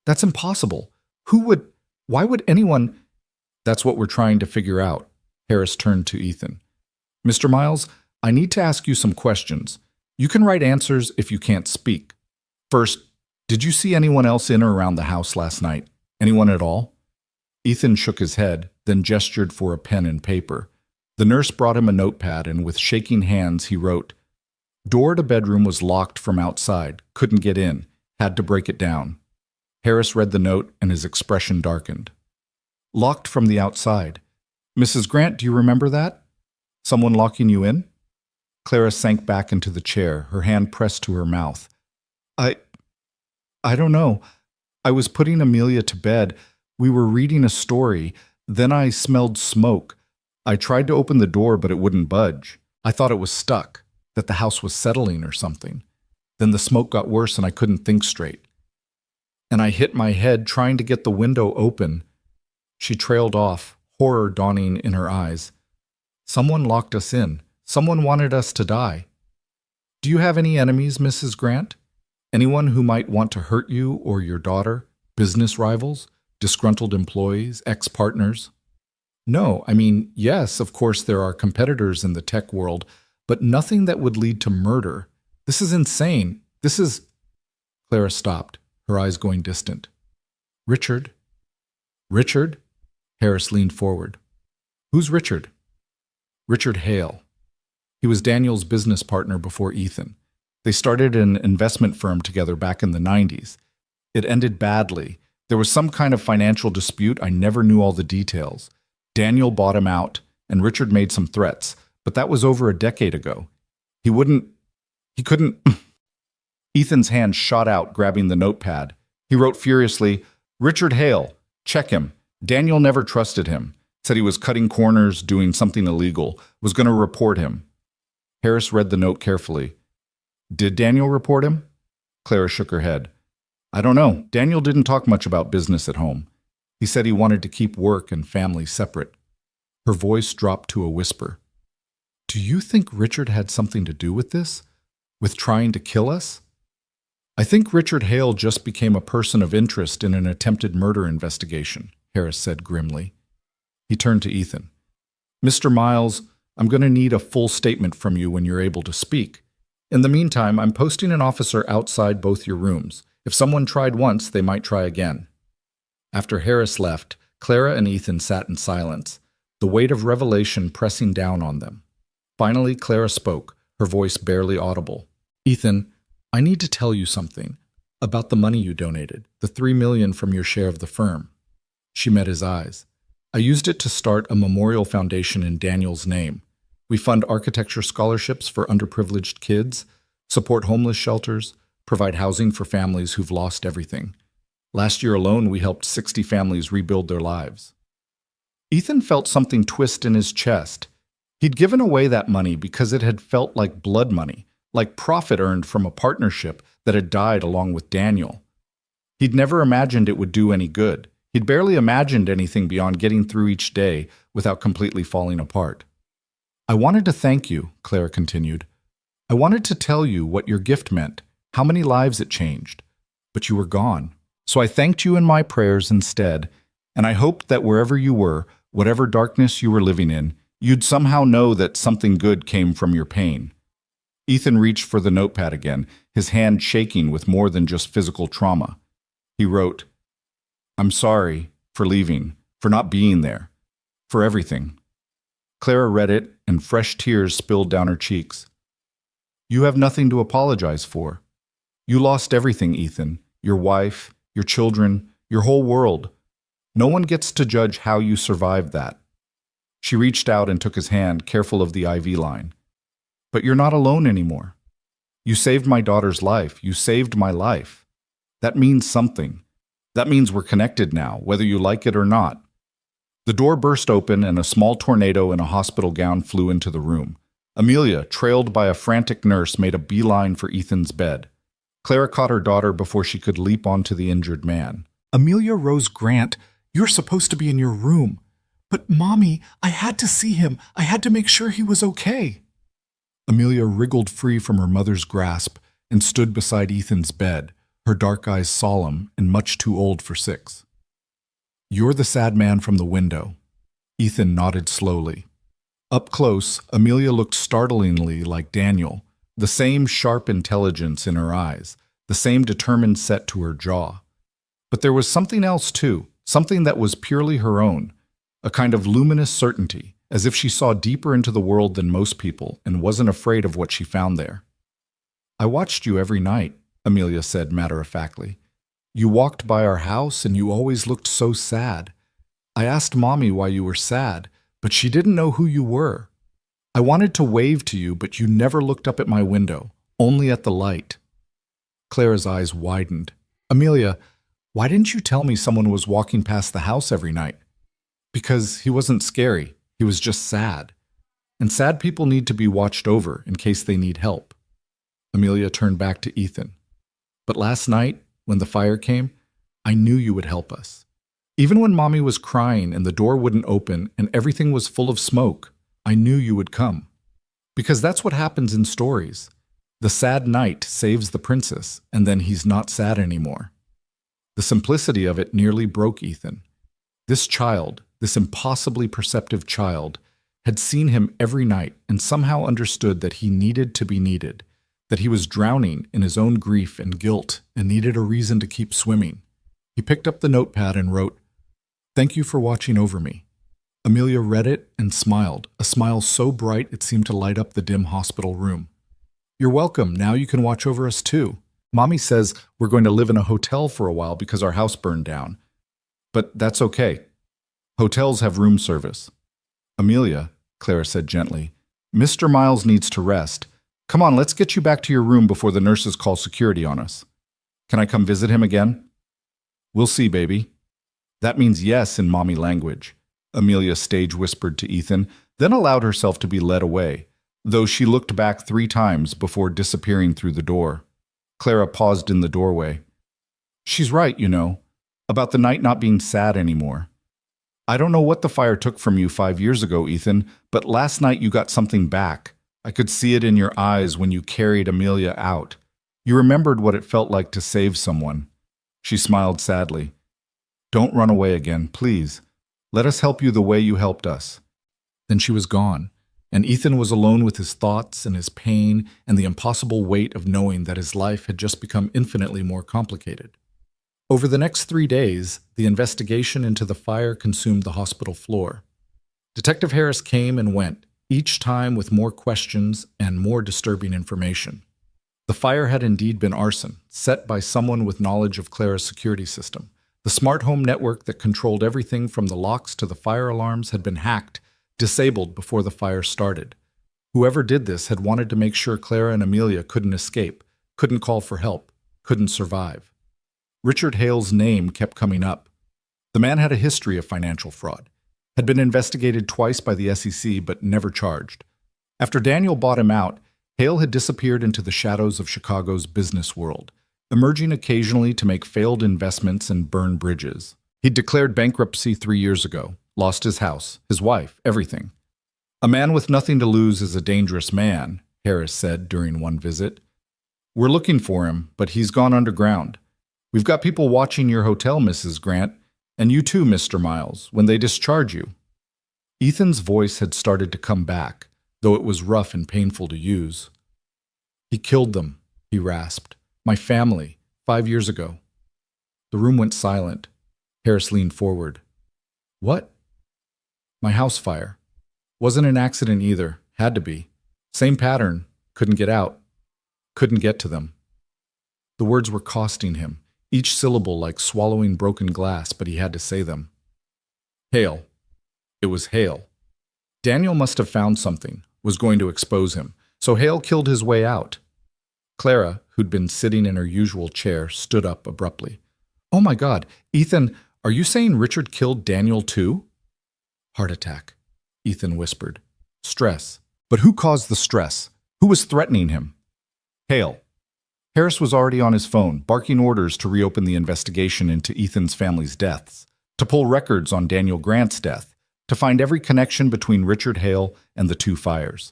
That's impossible. Why would anyone—" "That's what we're trying to figure out." Harris turned to Ethan. "Mr. Miles, I need to ask you some questions. You can write answers if you can't speak. First, did you see anyone else in or around the house last night? Anyone at all?" Ethan shook his head, then gestured for a pen and paper. The nurse brought him a notepad, and with shaking hands he wrote, "Door to bedroom was locked from outside. Couldn't get in. Had to break it down." Harris read the note, and his expression darkened. "Locked from the outside. Mrs. Grant, do you remember that? Someone locking you in?" Clara sank back into the chair, her hand pressed to her mouth. I don't know. I was putting Amelia to bed. We were reading a story. Then I smelled smoke. I tried to open the door, but it wouldn't budge. I thought it was stuck, that the house was settling or something. Then the smoke got worse and I couldn't think straight. And I hit my head trying to get the window open." She trailed off, horror dawning in her eyes. "Someone locked us in. Someone wanted us to die. Do you have any enemies, Mrs. Grant? Anyone who might want to hurt you or your daughter? Business rivals? Disgruntled employees? Ex-partners?" "No, I mean, yes, of course there are competitors in the tech world, but nothing that would lead to murder. This is insane. This is—" Clara stopped, her eyes going distant. "Richard?" "Richard?" Harris leaned forward. "Who's Richard?" "Richard Hale. He was Daniel's business partner before Ethan. They started an investment firm together back in the 90s. It ended badly. There was some kind of financial dispute. I never knew all the details. Daniel bought him out, and Richard made some threats, but that was over a decade ago. He couldn't. Ethan's hand shot out, grabbing the notepad. He wrote furiously, "Richard Hale, check him. Daniel never trusted him. Said he was cutting corners, doing something illegal, was going to report him." Harris read the note carefully. "Did Daniel report him?" Clara shook her head. "I don't know. Daniel didn't talk much about business at home. He said he wanted to keep work and family separate." Her voice dropped to a whisper. "Do you think Richard had something to do with this? With trying to kill us?" "I think Richard Hale just became a person of interest in an attempted murder investigation," Harris said grimly. He turned to Ethan. "Mr. Miles, I'm going to need a full statement from you when you're able to speak. In the meantime, I'm posting an officer outside both your rooms. If someone tried once, they might try again." After Harris left, Clara and Ethan sat in silence, the weight of revelation pressing down on them. Finally, Clara spoke, her voice barely audible. "Ethan, I need to tell you something about the money you donated, the $3 million from your share of the firm." She met his eyes. "I used it to start a memorial foundation in Daniel's name. We fund architecture scholarships for underprivileged kids, support homeless shelters, provide housing for families who've lost everything. Last year alone, we helped 60 families rebuild their lives." Ethan felt something twist in his chest. He'd given away that money because it had felt like blood money, like profit earned from a partnership that had died along with Daniel. He'd never imagined it would do any good. He'd barely imagined anything beyond getting through each day without completely falling apart. "I wanted to thank you," Claire continued. "I wanted to tell you what your gift meant, how many lives it changed. But you were gone. So I thanked you in my prayers instead, and I hoped that wherever you were, whatever darkness you were living in, you'd somehow know that something good came from your pain." Ethan reached for the notepad again, his hand shaking with more than just physical trauma. He wrote, "I'm sorry for leaving, for not being there, for everything." Clara read it, and fresh tears spilled down her cheeks. "You have nothing to apologize for. You lost everything, Ethan. Your wife, your children, your whole world. No one gets to judge how you survived that." She reached out and took his hand, careful of the IV line. "But you're not alone anymore. You saved my daughter's life. You saved my life. That means something. That means we're connected now, whether you like it or not." The door burst open and a small tornado in a hospital gown flew into the room. Amelia, trailed by a frantic nurse, made a beeline for Ethan's bed. Clara caught her daughter before she could leap onto the injured man. "Amelia Rose Grant, you're supposed to be in your room." "But, Mommy, I had to see him. I had to make sure he was okay." Amelia wriggled free from her mother's grasp and stood beside Ethan's bed, her dark eyes solemn and much too old for 6. "You're the sad man from the window." Ethan nodded slowly. Up close, Amelia looked startlingly like Daniel, the same sharp intelligence in her eyes, the same determined set to her jaw. But there was something else too, something that was purely her own, a kind of luminous certainty, as if she saw deeper into the world than most people and wasn't afraid of what she found there. "I watched you every night," Amelia said matter-of-factly. "You walked by our house and you always looked so sad. I asked Mommy why you were sad, but she didn't know who you were. I wanted to wave to you, but you never looked up at my window, only at the light." Clara's eyes widened. "Amelia, why didn't you tell me someone was walking past the house every night?" "Because he wasn't scary. He was just sad. And sad people need to be watched over in case they need help." Amelia turned back to Ethan. "But last night, when the fire came, I knew you would help us. Even when Mommy was crying and the door wouldn't open and everything was full of smoke, I knew you would come. Because that's what happens in stories. The sad knight saves the princess, and then he's not sad anymore." The simplicity of it nearly broke Ethan. This child, this impossibly perceptive child, had seen him every night and somehow understood that he needed to be needed, that he was drowning in his own grief and guilt and needed a reason to keep swimming. He picked up the notepad and wrote, "Thank you for watching over me." Amelia read it and smiled, a smile so bright it seemed to light up the dim hospital room. "You're welcome. Now you can watch over us too. Mommy says we're going to live in a hotel for a while because our house burned down. But that's okay. Hotels have room service." "Amelia," Clara said gently, "Mr. Miles needs to rest. Come on, let's get you back to your room before the nurses call security on us. Can I come visit him again?" "We'll see, baby." "That means yes in Mommy language," Amelia stage whispered to Ethan, then allowed herself to be led away, though she looked back 3 times before disappearing through the door. Clara paused in the doorway. "She's right, you know, about the night not being sad anymore. I don't know what the fire took from you 5 years ago, Ethan, but last night you got something back. I could see it in your eyes when you carried Amelia out. You remembered what it felt like to save someone." She smiled sadly. "Don't run away again, please. Let us help you the way you helped us." Then she was gone, and Ethan was alone with his thoughts and his pain and the impossible weight of knowing that his life had just become infinitely more complicated. Over the next 3 days, the investigation into the fire consumed the hospital floor. Detective Harris came and went, each time with more questions and more disturbing information. The fire had indeed been arson, set by someone with knowledge of Clara's security system. The smart home network that controlled everything from the locks to the fire alarms had been hacked, disabled before the fire started. Whoever did this had wanted to make sure Clara and Amelia couldn't escape, couldn't call for help, couldn't survive. Richard Hale's name kept coming up. The man had a history of financial fraud, had been investigated twice by the SEC but never charged. After Daniel bought him out, Hale had disappeared into the shadows of Chicago's business world, emerging occasionally to make failed investments and burn bridges. He'd declared bankruptcy 3 years ago, lost his house, his wife, everything. "A man with nothing to lose is a dangerous man," Harris said during one visit. "We're looking for him, but he's gone underground. We've got people watching your hotel, Mrs. Grant, and you too, Mr. Miles, when they discharge you." Ethan's voice had started to come back, though it was rough and painful to use. "He killed them," he rasped. "My family, 5 years ago." The room went silent. Harris leaned forward. "What?" "My house fire. Wasn't an accident either. Had to be. Same pattern. Couldn't get out. Couldn't get to them." The words were costing him, each syllable like swallowing broken glass, but he had to say them. Hale. It was Hale. Daniel must have found something, was going to expose him, so Hale killed his way out. Clara, who'd been sitting in her usual chair, stood up abruptly. "Oh my God, Ethan, are you saying Richard killed Daniel too?" "Heart attack," Ethan whispered. "Stress. But who caused the stress? Who was threatening him?" "Hale." Harris was already on his phone, barking orders to reopen the investigation into Ethan's family's deaths, to pull records on Daniel Grant's death, to find every connection between Richard Hale and the 2 fires.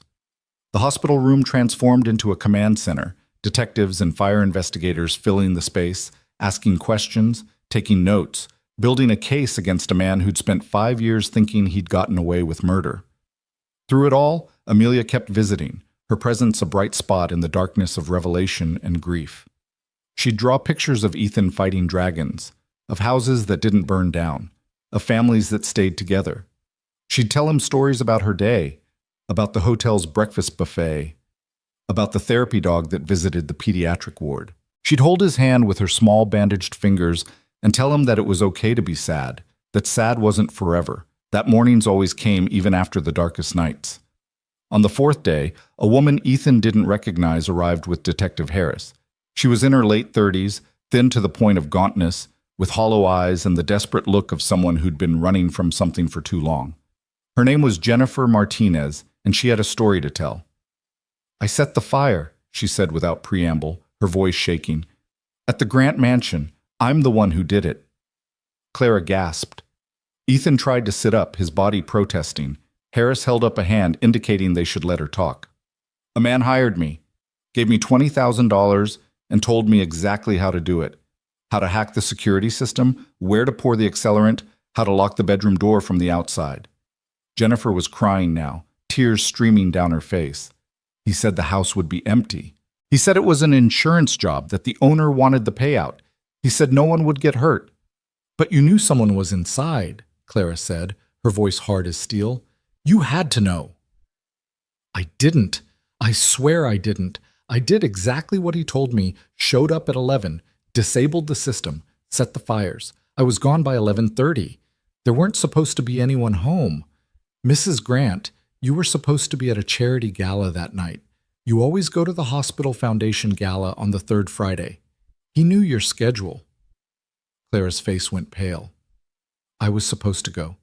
The hospital room transformed into a command center, detectives and fire investigators filling the space, asking questions, taking notes, building a case against a man who'd spent 5 years thinking he'd gotten away with murder. Through it all, Amelia kept visiting, her presence a bright spot in the darkness of revelation and grief. She'd draw pictures of Ethan fighting dragons, of houses that didn't burn down, of families that stayed together. She'd tell him stories about her day, about the hotel's breakfast buffet, about the therapy dog that visited the pediatric ward. She'd hold his hand with her small bandaged fingers and tell him that it was okay to be sad, that sad wasn't forever, that mornings always came even after the darkest nights. On the fourth day, a woman Ethan didn't recognize arrived with Detective Harris. She was in her late 30s, thin to the point of gauntness, with hollow eyes and the desperate look of someone who'd been running from something for too long. Her name was Jennifer Martinez, and she had a story to tell. "I set the fire," she said without preamble, her voice shaking. "At the Grant Mansion. I'm the one who did it." Clara gasped. Ethan tried to sit up, his body protesting. Harris held up a hand, indicating they should let her talk. "A man hired me, gave me $20,000, and told me exactly how to do it. How to hack the security system, where to pour the accelerant, how to lock the bedroom door from the outside." Jennifer was crying now, tears streaming down her face. "He said the house would be empty. He said it was an insurance job, that the owner wanted the payout. He said no one would get hurt." "But you knew someone was inside," Clara said, her voice hard as steel. "You had to know." "I didn't. I swear I didn't. I did exactly what he told me, showed up at 11, disabled the system, set the fires. I was gone by 11:30. There weren't supposed to be anyone home. Mrs. Grant, you were supposed to be at a charity gala that night. You always go to the Hospital Foundation gala on the third Friday. He knew your schedule." Clara's face went pale. "I was supposed to go.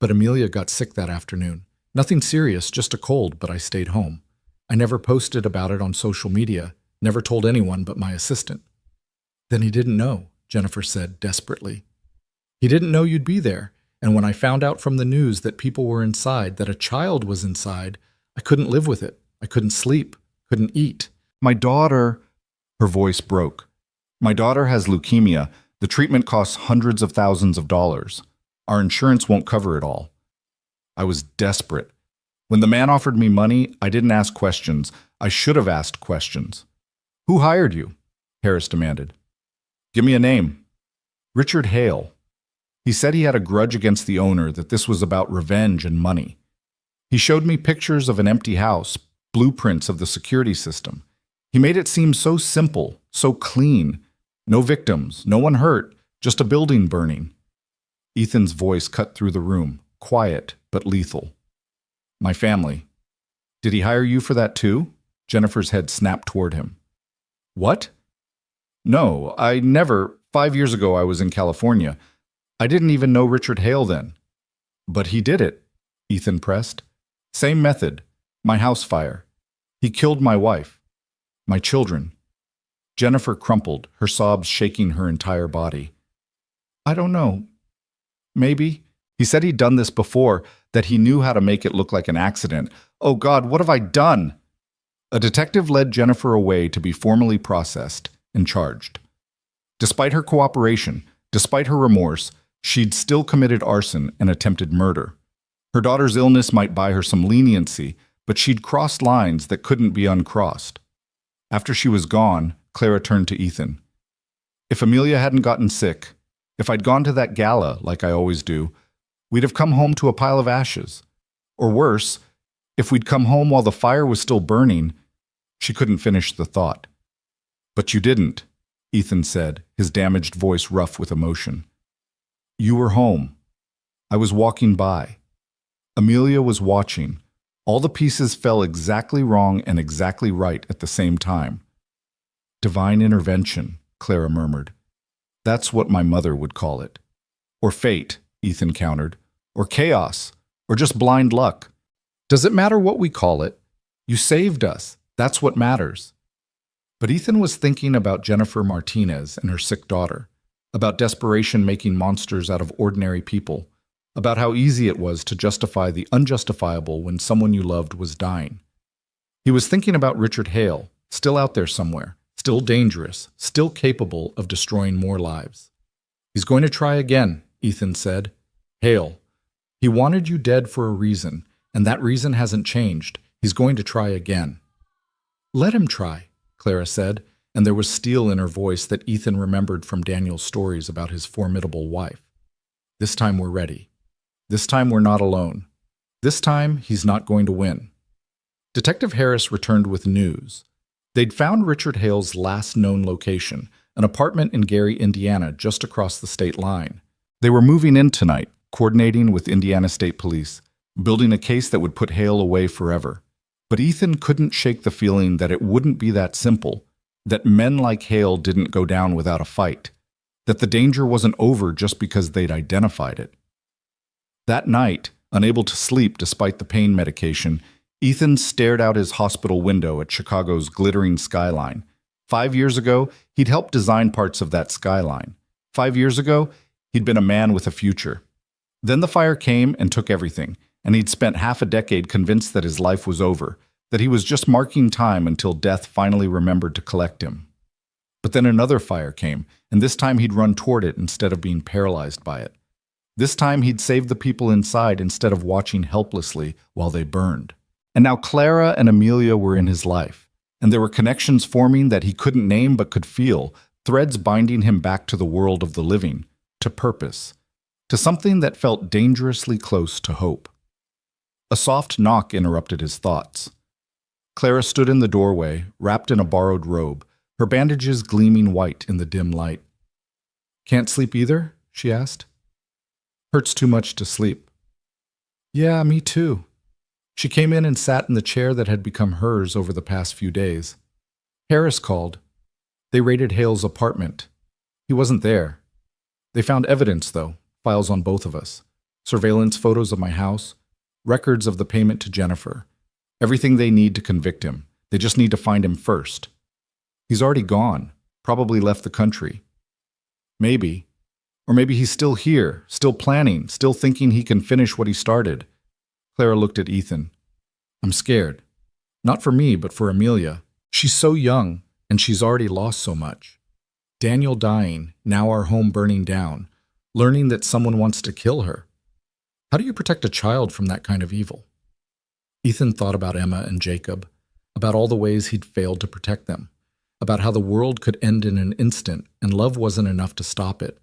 But Amelia got sick that afternoon. Nothing serious, just a cold, but I stayed home. I never posted about it on social media, never told anyone but my assistant." "Then he didn't know," Jennifer said desperately. "He didn't know you'd be there, and when I found out from the news that people were inside, that a child was inside, I couldn't live with it. I couldn't sleep, couldn't eat. My daughter—" Her voice broke. "My daughter has leukemia. The treatment costs hundreds of thousands of dollars. Our insurance won't cover it all." I was desperate. When the man offered me money, I didn't ask questions. I should have asked questions. "Who hired you?" Harris demanded. "Give me a name." "Richard Hale. He said he had a grudge against the owner, that this was about revenge and money. He showed me pictures of an empty house, blueprints of the security system. He made it seem so simple, so clean. No victims, no one hurt, just a building burning." Ethan's voice cut through the room, quiet but lethal. "My family. Did he hire you for that too?" Jennifer's head snapped toward him. "What?" "No, I never. 5 years ago I was in California. I didn't even know Richard Hale then." "But he did it," Ethan pressed. "Same method. My house fire. He killed my wife. My children." Jennifer crumpled, her sobs shaking her entire body. "I don't know. Maybe. He said he'd done this before, that he knew how to make it look like an accident. Oh God, what have I done?" A detective led Jennifer away to be formally processed and charged. Despite her cooperation, despite her remorse, she'd still committed arson and attempted murder. Her daughter's illness might buy her some leniency, but she'd crossed lines that couldn't be uncrossed. After she was gone, Clara turned to Ethan. "If Amelia hadn't gotten sick, if I'd gone to that gala, like I always do, we'd have come home to a pile of ashes. Or worse, if we'd come home while the fire was still burning." She couldn't finish the thought. "But you didn't," Ethan said, his damaged voice rough with emotion. "You were home. I was walking by. Amelia was watching. All the pieces fell exactly wrong and exactly right at the same time." "Divine intervention," Clara murmured. "That's what my mother would call it." "Or fate," Ethan countered. "Or chaos. Or just blind luck. Does it matter what we call it? You saved us. That's what matters." But Ethan was thinking about Jennifer Martinez and her sick daughter, about desperation making monsters out of ordinary people, about how easy it was to justify the unjustifiable when someone you loved was dying. He was thinking about Richard Hale, still out there somewhere, still dangerous, still capable of destroying more lives. "He's going to try again," Ethan said. "Hale. He wanted you dead for a reason, and that reason hasn't changed. He's going to try again." "Let him try," Clara said, and there was steel in her voice that Ethan remembered from Daniel's stories about his formidable wife. "This time we're ready. This time we're not alone. This time, he's not going to win. Detective Harris returned with news. They'd found Richard Hale's last known location, an apartment in Gary, Indiana, just across the state line. They were moving in tonight, coordinating with Indiana State Police, building a case that would put Hale away forever. But Ethan couldn't shake the feeling that it wouldn't be that simple, that men like Hale didn't go down without a fight, that the danger wasn't over just because they'd identified it. That night, unable to sleep despite the pain medication, Ethan stared out his hospital window at Chicago's glittering skyline. 5 years ago, he'd helped design parts of that skyline. 5 years ago, he'd been a man with a future. Then the fire came and took everything, and he'd spent half a decade convinced that his life was over, that he was just marking time until death finally remembered to collect him. But then another fire came, and this time he'd run toward it instead of being paralyzed by it. This time he'd save the people inside instead of watching helplessly while they burned. And now Clara and Amelia were in his life, and there were connections forming that he couldn't name but could feel, threads binding him back to the world of the living, to purpose, to something that felt dangerously close to hope. A soft knock interrupted his thoughts. Clara stood in the doorway, wrapped in a borrowed robe, her bandages gleaming white in the dim light. "Can't sleep either?" she asked. "Hurts too much to sleep." "Yeah, me too." She came in and sat in the chair that had become hers over the past few days. Harris called. They raided Hale's apartment. He wasn't there. They found evidence, though, files on both of us, surveillance photos of my house, records of the payment to Jennifer, everything they need to convict him. They just need to find him first. He's already gone, probably left the country. Maybe. Or maybe he's still here, still planning, still thinking he can finish what he started. Clara looked at Ethan. "I'm scared. Not for me, but for Amelia. She's so young, and she's already lost so much. Daniel dying, now our home burning down, learning that someone wants to kill her. How do you protect a child from that kind of evil?" Ethan thought about Emma and Jacob, about all the ways he'd failed to protect them, about how the world could end in an instant and love wasn't enough to stop it.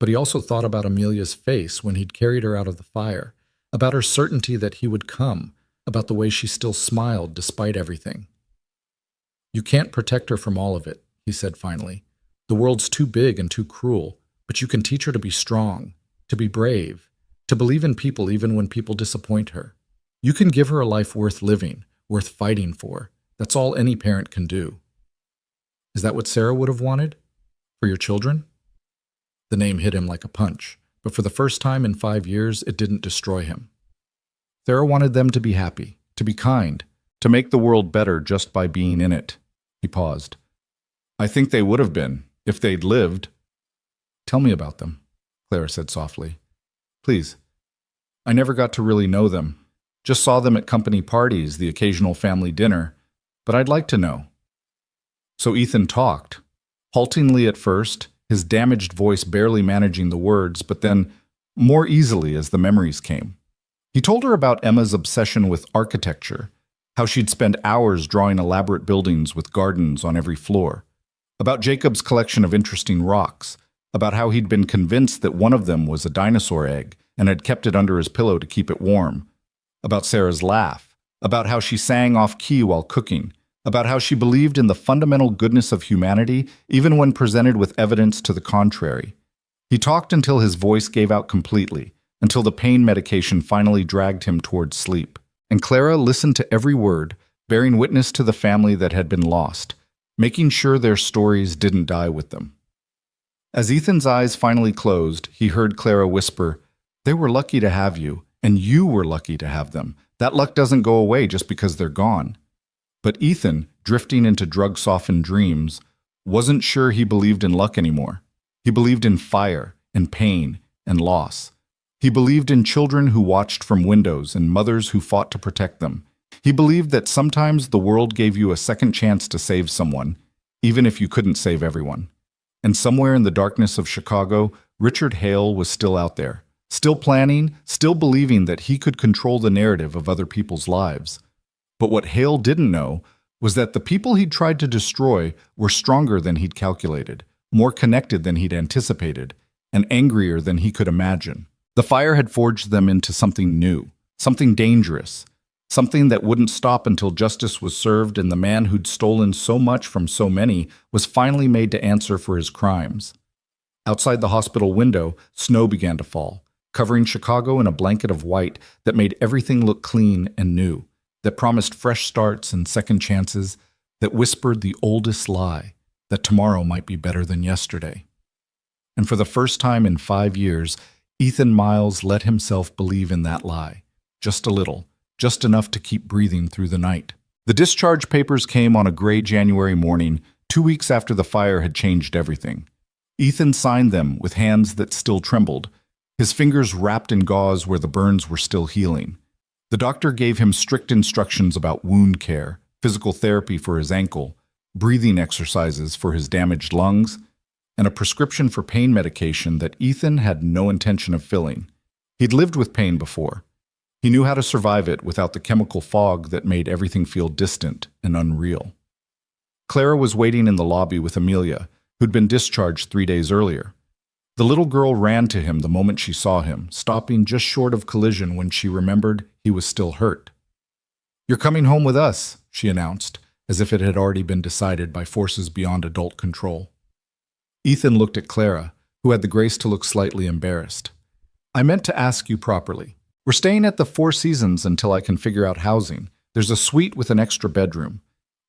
But he also thought about Amelia's face when he'd carried her out of the fire, about her certainty that he would come, about the way she still smiled despite everything. "You can't protect her from all of it," he said finally. "The world's too big and too cruel, but you can teach her to be strong, to be brave, to believe in people even when people disappoint her. You can give her a life worth living, worth fighting for. That's all any parent can do." "Is that what Sarah would have wanted? For your children?" The name hit him like a punch, but for the first time in 5 years, it didn't destroy him. Sarah wanted them to be happy, to be kind, to make the world better just by being in it. He paused. "I think they would have been, if they'd lived." "Tell me about them," Clara said softly. "Please. I never got to really know them. Just saw them at company parties, the occasional family dinner, but I'd like to know." So Ethan talked, haltingly at first, his damaged voice barely managing the words, but then more easily as the memories came. He told her about Emma's obsession with architecture, how she'd spend hours drawing elaborate buildings with gardens on every floor, about Jacob's collection of interesting rocks, about how he'd been convinced that one of them was a dinosaur egg and had kept it under his pillow to keep it warm, about Sarah's laugh, about how she sang off-key while cooking, about how she believed in the fundamental goodness of humanity even when presented with evidence to the contrary. He talked until his voice gave out completely, until the pain medication finally dragged him towards sleep. And Clara listened to every word, bearing witness to the family that had been lost, making sure their stories didn't die with them. As Ethan's eyes finally closed, he heard Clara whisper, "They were lucky to have you, and you were lucky to have them. That luck doesn't go away just because they're gone." But Ethan, drifting into drug-softened dreams, wasn't sure he believed in luck anymore. He believed in fire, and pain, and loss. He believed in children who watched from windows and mothers who fought to protect them. He believed that sometimes the world gave you a second chance to save someone, even if you couldn't save everyone. And somewhere in the darkness of Chicago, Richard Hale was still out there, still planning, still believing that he could control the narrative of other people's lives. But what Hale didn't know was that the people he'd tried to destroy were stronger than he'd calculated, more connected than he'd anticipated, and angrier than he could imagine. The fire had forged them into something new, something dangerous, something that wouldn't stop until justice was served and the man who'd stolen so much from so many was finally made to answer for his crimes. Outside the hospital window, snow began to fall, covering Chicago in a blanket of white that made everything look clean and new, that promised fresh starts and second chances, that whispered the oldest lie, that tomorrow might be better than yesterday. And for the first time in 5 years, Ethan Miles let himself believe in that lie, just a little, just enough to keep breathing through the night. The discharge papers came on a gray January morning, 2 weeks after the fire had changed everything. Ethan signed them with hands that still trembled, his fingers wrapped in gauze where the burns were still healing. The doctor gave him strict instructions about wound care, physical therapy for his ankle, breathing exercises for his damaged lungs, and a prescription for pain medication that Ethan had no intention of filling. He'd lived with pain before. He knew how to survive it without the chemical fog that made everything feel distant and unreal. Clara was waiting in the lobby with Amelia, who'd been discharged 3 days earlier. The little girl ran to him the moment she saw him, stopping just short of collision when she remembered he was still hurt. "You're coming home with us," she announced, as if it had already been decided by forces beyond adult control. Ethan looked at Clara, who had the grace to look slightly embarrassed. "I meant to ask you properly. We're staying at the Four Seasons until I can figure out housing. There's a suite with an extra bedroom.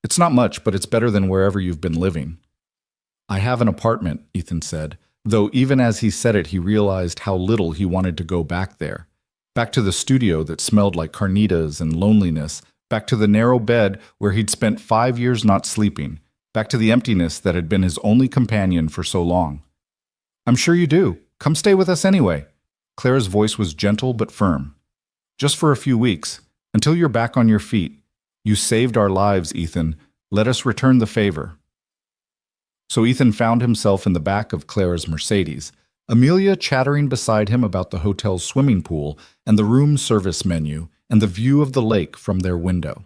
It's not much, but it's better than wherever you've been living." "I have an apartment," Ethan said, though even as he said it he realized how little he wanted to go back there. Back to the studio that smelled like carnitas and loneliness, back to the narrow bed where he'd spent 5 years not sleeping, back to the emptiness that had been his only companion for so long. "I'm sure you do. Come stay with us anyway." Clara's voice was gentle but firm. "Just for a few weeks, until you're back on your feet. You saved our lives, Ethan. Let us return the favor." So Ethan found himself in the back of Clara's Mercedes, Amelia chattering beside him about the hotel's swimming pool and the room service menu and the view of the lake from their window.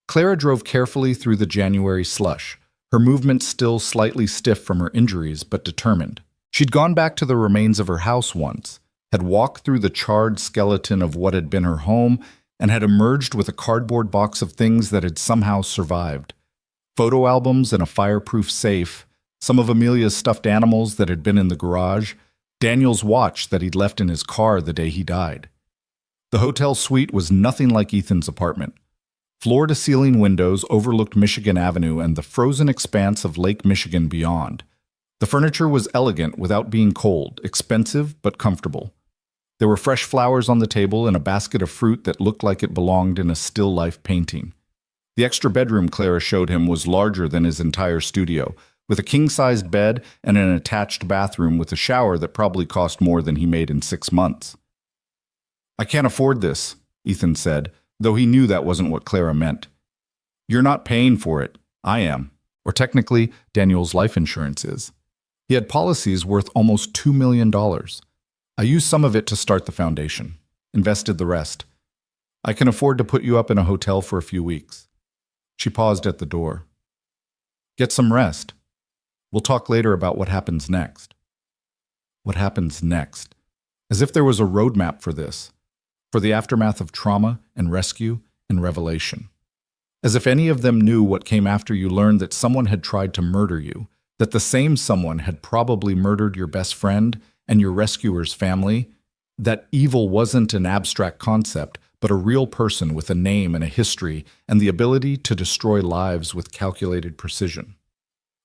Clara drove carefully through the January slush, her movements still slightly stiff from her injuries but determined. She'd gone back to the remains of her house once, had walked through the charred skeleton of what had been her home, and had emerged with a cardboard box of things that had somehow survived. Photo albums in a fireproof safe, some of Amelia's stuffed animals that had been in the garage, Daniel's watch that he'd left in his car the day he died. The hotel suite was nothing like Ethan's apartment. Floor-to-ceiling windows overlooked Michigan Avenue and the frozen expanse of Lake Michigan beyond. The furniture was elegant without being cold, expensive but comfortable. There were fresh flowers on the table and a basket of fruit that looked like it belonged in a still life painting. The extra bedroom Clara showed him was larger than his entire studio, with a king-sized bed and an attached bathroom with a shower that probably cost more than he made in 6 months. "I can't afford this," Ethan said, though he knew that wasn't what Clara meant. "You're not paying for it. I am. Or technically, Daniel's life insurance is. He had policies worth almost $2 million. I used some of it to start the foundation, invested the rest. I can afford to put you up in a hotel for a few weeks." She paused at the door. "Get some rest. We'll talk later about what happens next." What happens next? As if there was a roadmap for this, for the aftermath of trauma and rescue and revelation. As if any of them knew what came after you learned that someone had tried to murder you, that the same someone had probably murdered your best friend and your rescuer's family, that evil wasn't an abstract concept, but a real person with a name and a history and the ability to destroy lives with calculated precision.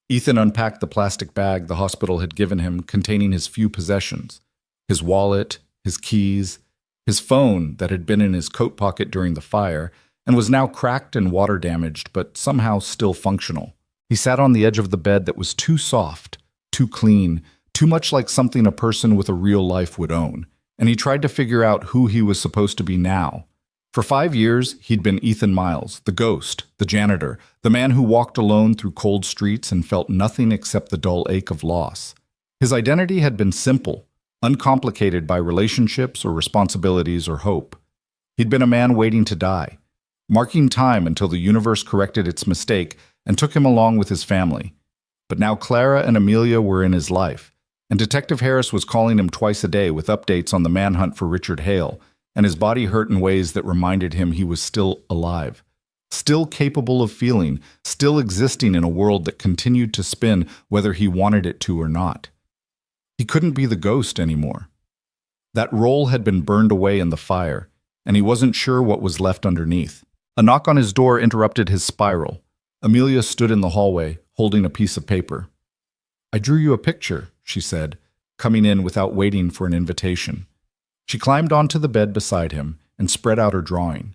Ethan unpacked the plastic bag the hospital had given him containing his few possessions, his wallet, his keys, his phone that had been in his coat pocket during the fire and was now cracked and water damaged but somehow still functional. He sat on the edge of the bed that was too soft, too clean, too much like something a person with a real life would own, and he tried to figure out who he was supposed to be now. For 5 years, he'd been Ethan Miles, the ghost, the janitor, the man who walked alone through cold streets and felt nothing except the dull ache of loss. His identity had been simple, uncomplicated by relationships or responsibilities or hope. He'd been a man waiting to die, marking time until the universe corrected its mistake and took him along with his family. But now Clara and Amelia were in his life, and Detective Harris was calling him twice a day with updates on the manhunt for Richard Hale, and his body hurt in ways that reminded him he was still alive, still capable of feeling, still existing in a world that continued to spin whether he wanted it to or not. He couldn't be the ghost anymore. That role had been burned away in the fire, and he wasn't sure what was left underneath. A knock on his door interrupted his spiral. Amelia stood in the hallway, holding a piece of paper. "I drew you a picture," she said, coming in without waiting for an invitation. She climbed onto the bed beside him and spread out her drawing.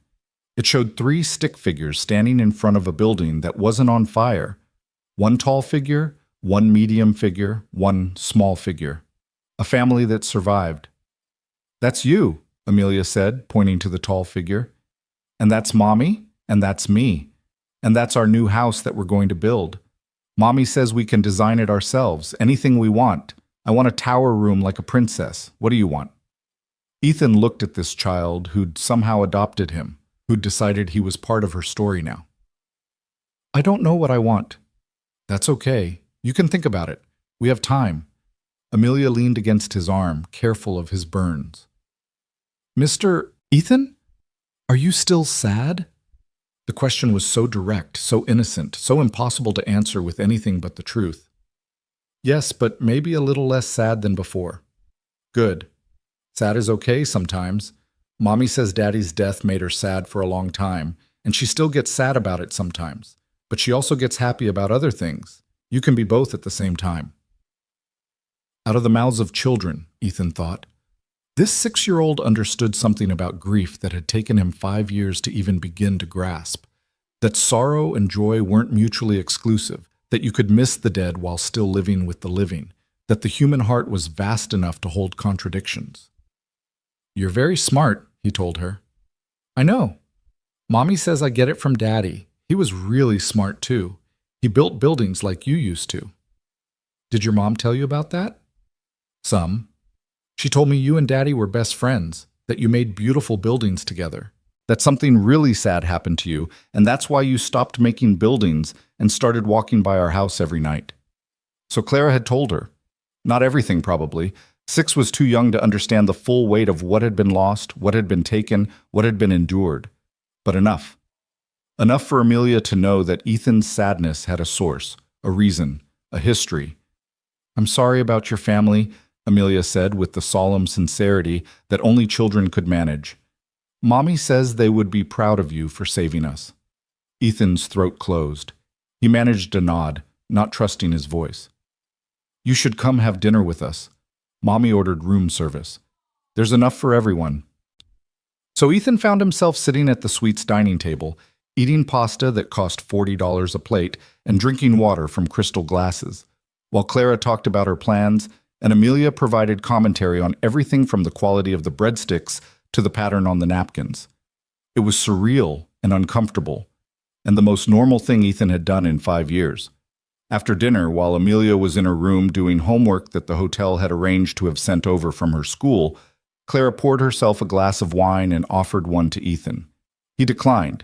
It showed 3 stick figures standing in front of a building that wasn't on fire. 1 tall figure, 1 medium figure, 1 small figure. A family that survived. "That's you," Amelia said, pointing to the tall figure. "And that's Mommy, and that's me. And that's our new house that we're going to build. Mommy says we can design it ourselves, anything we want. I want a tower room like a princess. What do you want?" Ethan looked at this child who'd somehow adopted him, who'd decided he was part of her story now. "I don't know what I want." "That's okay. You can think about it. We have time." Amelia leaned against his arm, careful of his burns. "Mr. Ethan? Are you still sad?" The question was so direct, so innocent, so impossible to answer with anything but the truth. "Yes, but maybe a little less sad than before." "Good. Sad is okay sometimes. Mommy says Daddy's death made her sad for a long time, and she still gets sad about it sometimes. But she also gets happy about other things. You can be both at the same time." Out of the mouths of children, Ethan thought. This 6-year-old understood something about grief that had taken him 5 years to even begin to grasp. That sorrow and joy weren't mutually exclusive, that you could miss the dead while still living with the living, that the human heart was vast enough to hold contradictions. "You're very smart," he told her. "I know. Mommy says I get it from Daddy. He was really smart too. He built buildings like you used to." "Did your mom tell you about that?" "Some. She told me you and Daddy were best friends, that you made beautiful buildings together, that something really sad happened to you, and that's why you stopped making buildings and started walking by our house every night." So Clara had told her. Not everything, probably. 6 was too young to understand the full weight of what had been lost, what had been taken, what had been endured. But enough. Enough for Amelia to know that Ethan's sadness had a source, a reason, a history. "I'm sorry about your family," Amelia said with the solemn sincerity that only children could manage. "Mommy says they would be proud of you for saving us." Ethan's throat closed. He managed a nod, not trusting his voice. "You should come have dinner with us. Mommy ordered room service. There's enough for everyone." So Ethan found himself sitting at the suite's dining table, eating pasta that cost $40 a plate and drinking water from crystal glasses, while Clara talked about her plans and Amelia provided commentary on everything from the quality of the breadsticks to the pattern on the napkins. It was surreal and uncomfortable, and the most normal thing Ethan had done in 5 years. After dinner, while Amelia was in her room doing homework that the hotel had arranged to have sent over from her school, Clara poured herself a glass of wine and offered one to Ethan. He declined.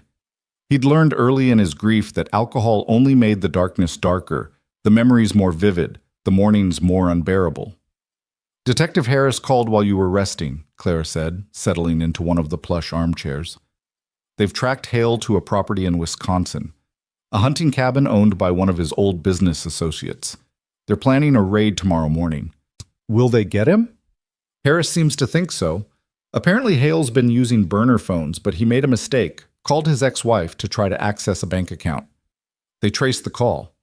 He'd learned early in his grief that alcohol only made the darkness darker, the memories more vivid, the mornings more unbearable. "Detective Harris called while you were resting," Clara said, settling into one of the plush armchairs. "They've tracked Hale to a property in Wisconsin, a hunting cabin owned by one of his old business associates. They're planning a raid tomorrow morning." "Will they get him?" "Harris seems to think so. Apparently Hale's been using burner phones, but he made a mistake, called his ex-wife to try to access a bank account. They traced the call."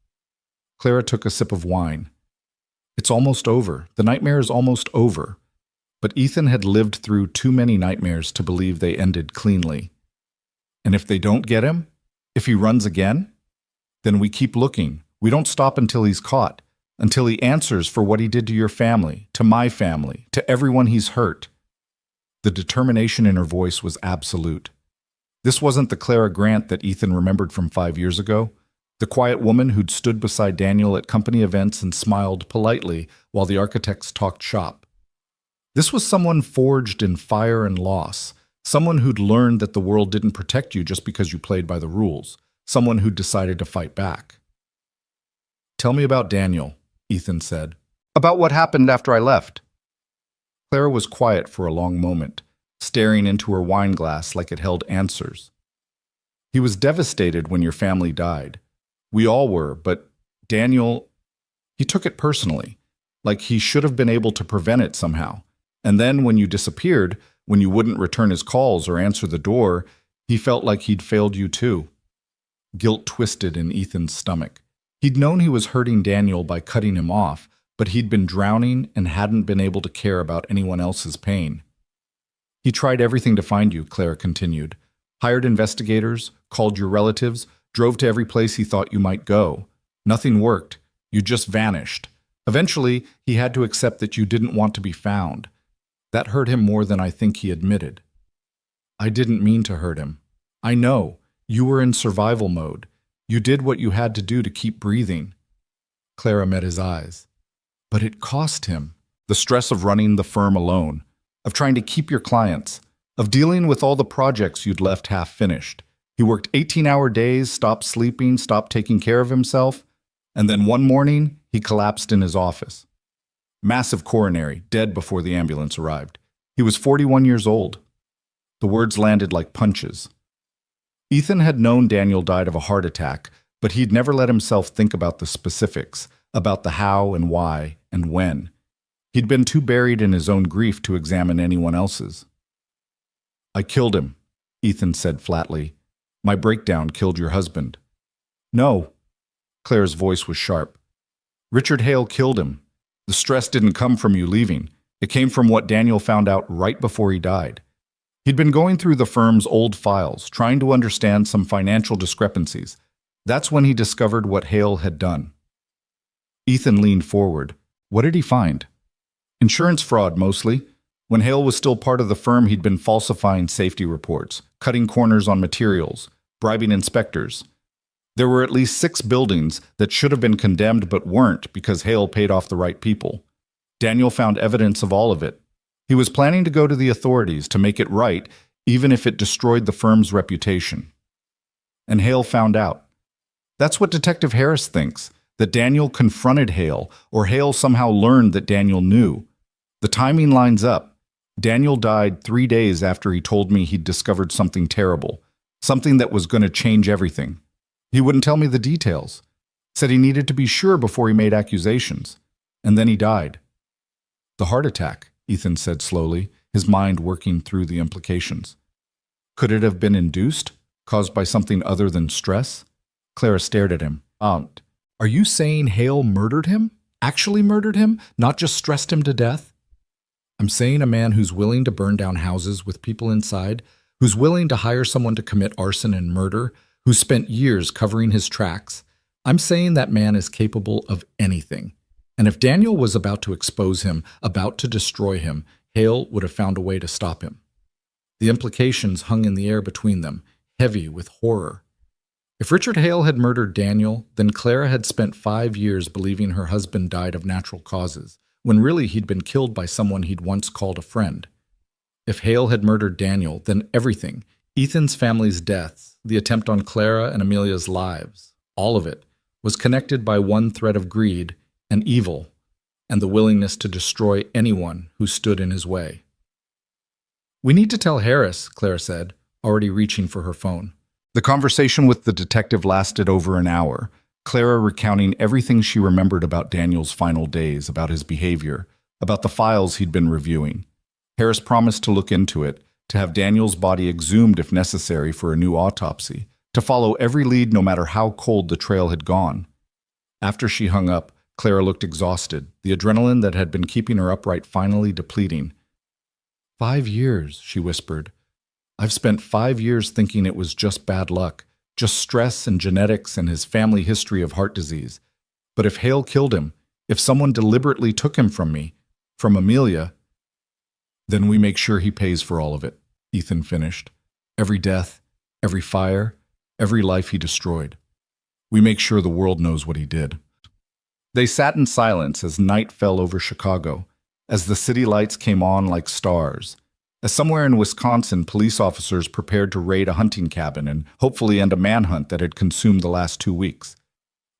Clara took a sip of wine. It's almost over. The nightmare is almost over. But Ethan had lived through too many nightmares to believe they ended cleanly. And if they don't get him? If he runs again? Then we keep looking. We don't stop until he's caught, until he answers for what he did to your family, to my family, to everyone he's hurt. The determination in her voice was absolute. This wasn't the Clara Grant that Ethan remembered from 5 years ago. The quiet woman who'd stood beside Daniel at company events and smiled politely while the architects talked shop. This was someone forged in fire and loss, someone who'd learned that the world didn't protect you just because you played by the rules, someone who'd decided to fight back. "Tell me about Daniel," Ethan said. "About what happened after I left." Clara was quiet for a long moment, staring into her wine glass like it held answers. He was devastated when your family died. We all were, but Daniel, he took it personally, like he should have been able to prevent it somehow. And then when you disappeared, when you wouldn't return his calls or answer the door, he felt like he'd failed you too. Guilt twisted in Ethan's stomach. He'd known he was hurting Daniel by cutting him off, but he'd been drowning and hadn't been able to care about anyone else's pain. He tried everything to find you, Clara continued. Hired investigators, called your relatives, drove to every place he thought you might go. Nothing worked. You just vanished. Eventually, he had to accept that you didn't want to be found. That hurt him more than I think he admitted. I didn't mean to hurt him. I know. You were in survival mode. You did what you had to do to keep breathing. Clara met his eyes. But it cost him. The stress of running the firm alone, of trying to keep your clients, of dealing with all the projects you'd left half finished. He worked 18-hour days, stopped sleeping, stopped taking care of himself, and then one morning, he collapsed in his office. Massive coronary, dead before the ambulance arrived. He was 41 years old. The words landed like punches. Ethan had known Daniel died of a heart attack, but he'd never let himself think about the specifics, about the how and why and when. He'd been too buried in his own grief to examine anyone else's. I killed him, Ethan said flatly. My breakdown killed your husband. No. Claire's voice was sharp. Richard Hale killed him. The stress didn't come from you leaving. It came from what Daniel found out right before he died. He'd been going through the firm's old files, trying to understand some financial discrepancies. That's when he discovered what Hale had done. Ethan leaned forward. What did he find? Insurance fraud, mostly. When Hale was still part of the firm, he'd been falsifying safety reports, cutting corners on materials, bribing inspectors. There were at least 6 buildings that should have been condemned but weren't because Hale paid off the right people. Daniel found evidence of all of it. He was planning to go to the authorities to make it right, even if it destroyed the firm's reputation. And Hale found out. That's what Detective Harris thinks, that Daniel confronted Hale, or Hale somehow learned that Daniel knew. The timing lines up. Daniel died 3 days after he told me he'd discovered something terrible, something that was going to change everything. He wouldn't tell me the details. Said he needed to be sure before he made accusations. And then he died. The heart attack, Ethan said slowly, his mind working through the implications. Could it have been induced, caused by something other than stress? Clara stared at him. Are you saying Hale murdered him? Actually murdered him? Not just stressed him to death? I'm saying a man who's willing to burn down houses with people inside, who's willing to hire someone to commit arson and murder, who spent years covering his tracks. I'm saying that man is capable of anything. And if Daniel was about to expose him, about to destroy him, Hale would have found a way to stop him. The implications hung in the air between them, heavy with horror. If Richard Hale had murdered Daniel, then Clara had spent 5 years believing her husband died of natural causes, when really he'd been killed by someone he'd once called a friend. If Hale had murdered Daniel, then everything, Ethan's family's deaths, the attempt on Clara and Amelia's lives, all of it, was connected by one thread of greed and evil, and the willingness to destroy anyone who stood in his way. We need to tell Harris, Clara said, already reaching for her phone. The conversation with the detective lasted over an hour, Clara recounting everything she remembered about Daniel's final days, about his behavior, about the files he'd been reviewing. Harris promised to look into it, to have Daniel's body exhumed if necessary for a new autopsy, to follow every lead no matter how cold the trail had gone. After she hung up, Clara looked exhausted, the adrenaline that had been keeping her upright finally depleting. 5 years, she whispered. I've spent 5 years thinking it was just bad luck, just stress and genetics and his family history of heart disease. But if Hale killed him, if someone deliberately took him from me, from Amelia, then we make sure he pays for all of it, Ethan finished. Every death, every fire, every life he destroyed. We make sure the world knows what he did. They sat in silence as night fell over Chicago, as the city lights came on like stars, as somewhere in Wisconsin police officers prepared to raid a hunting cabin and hopefully end a manhunt that had consumed the last 2 weeks.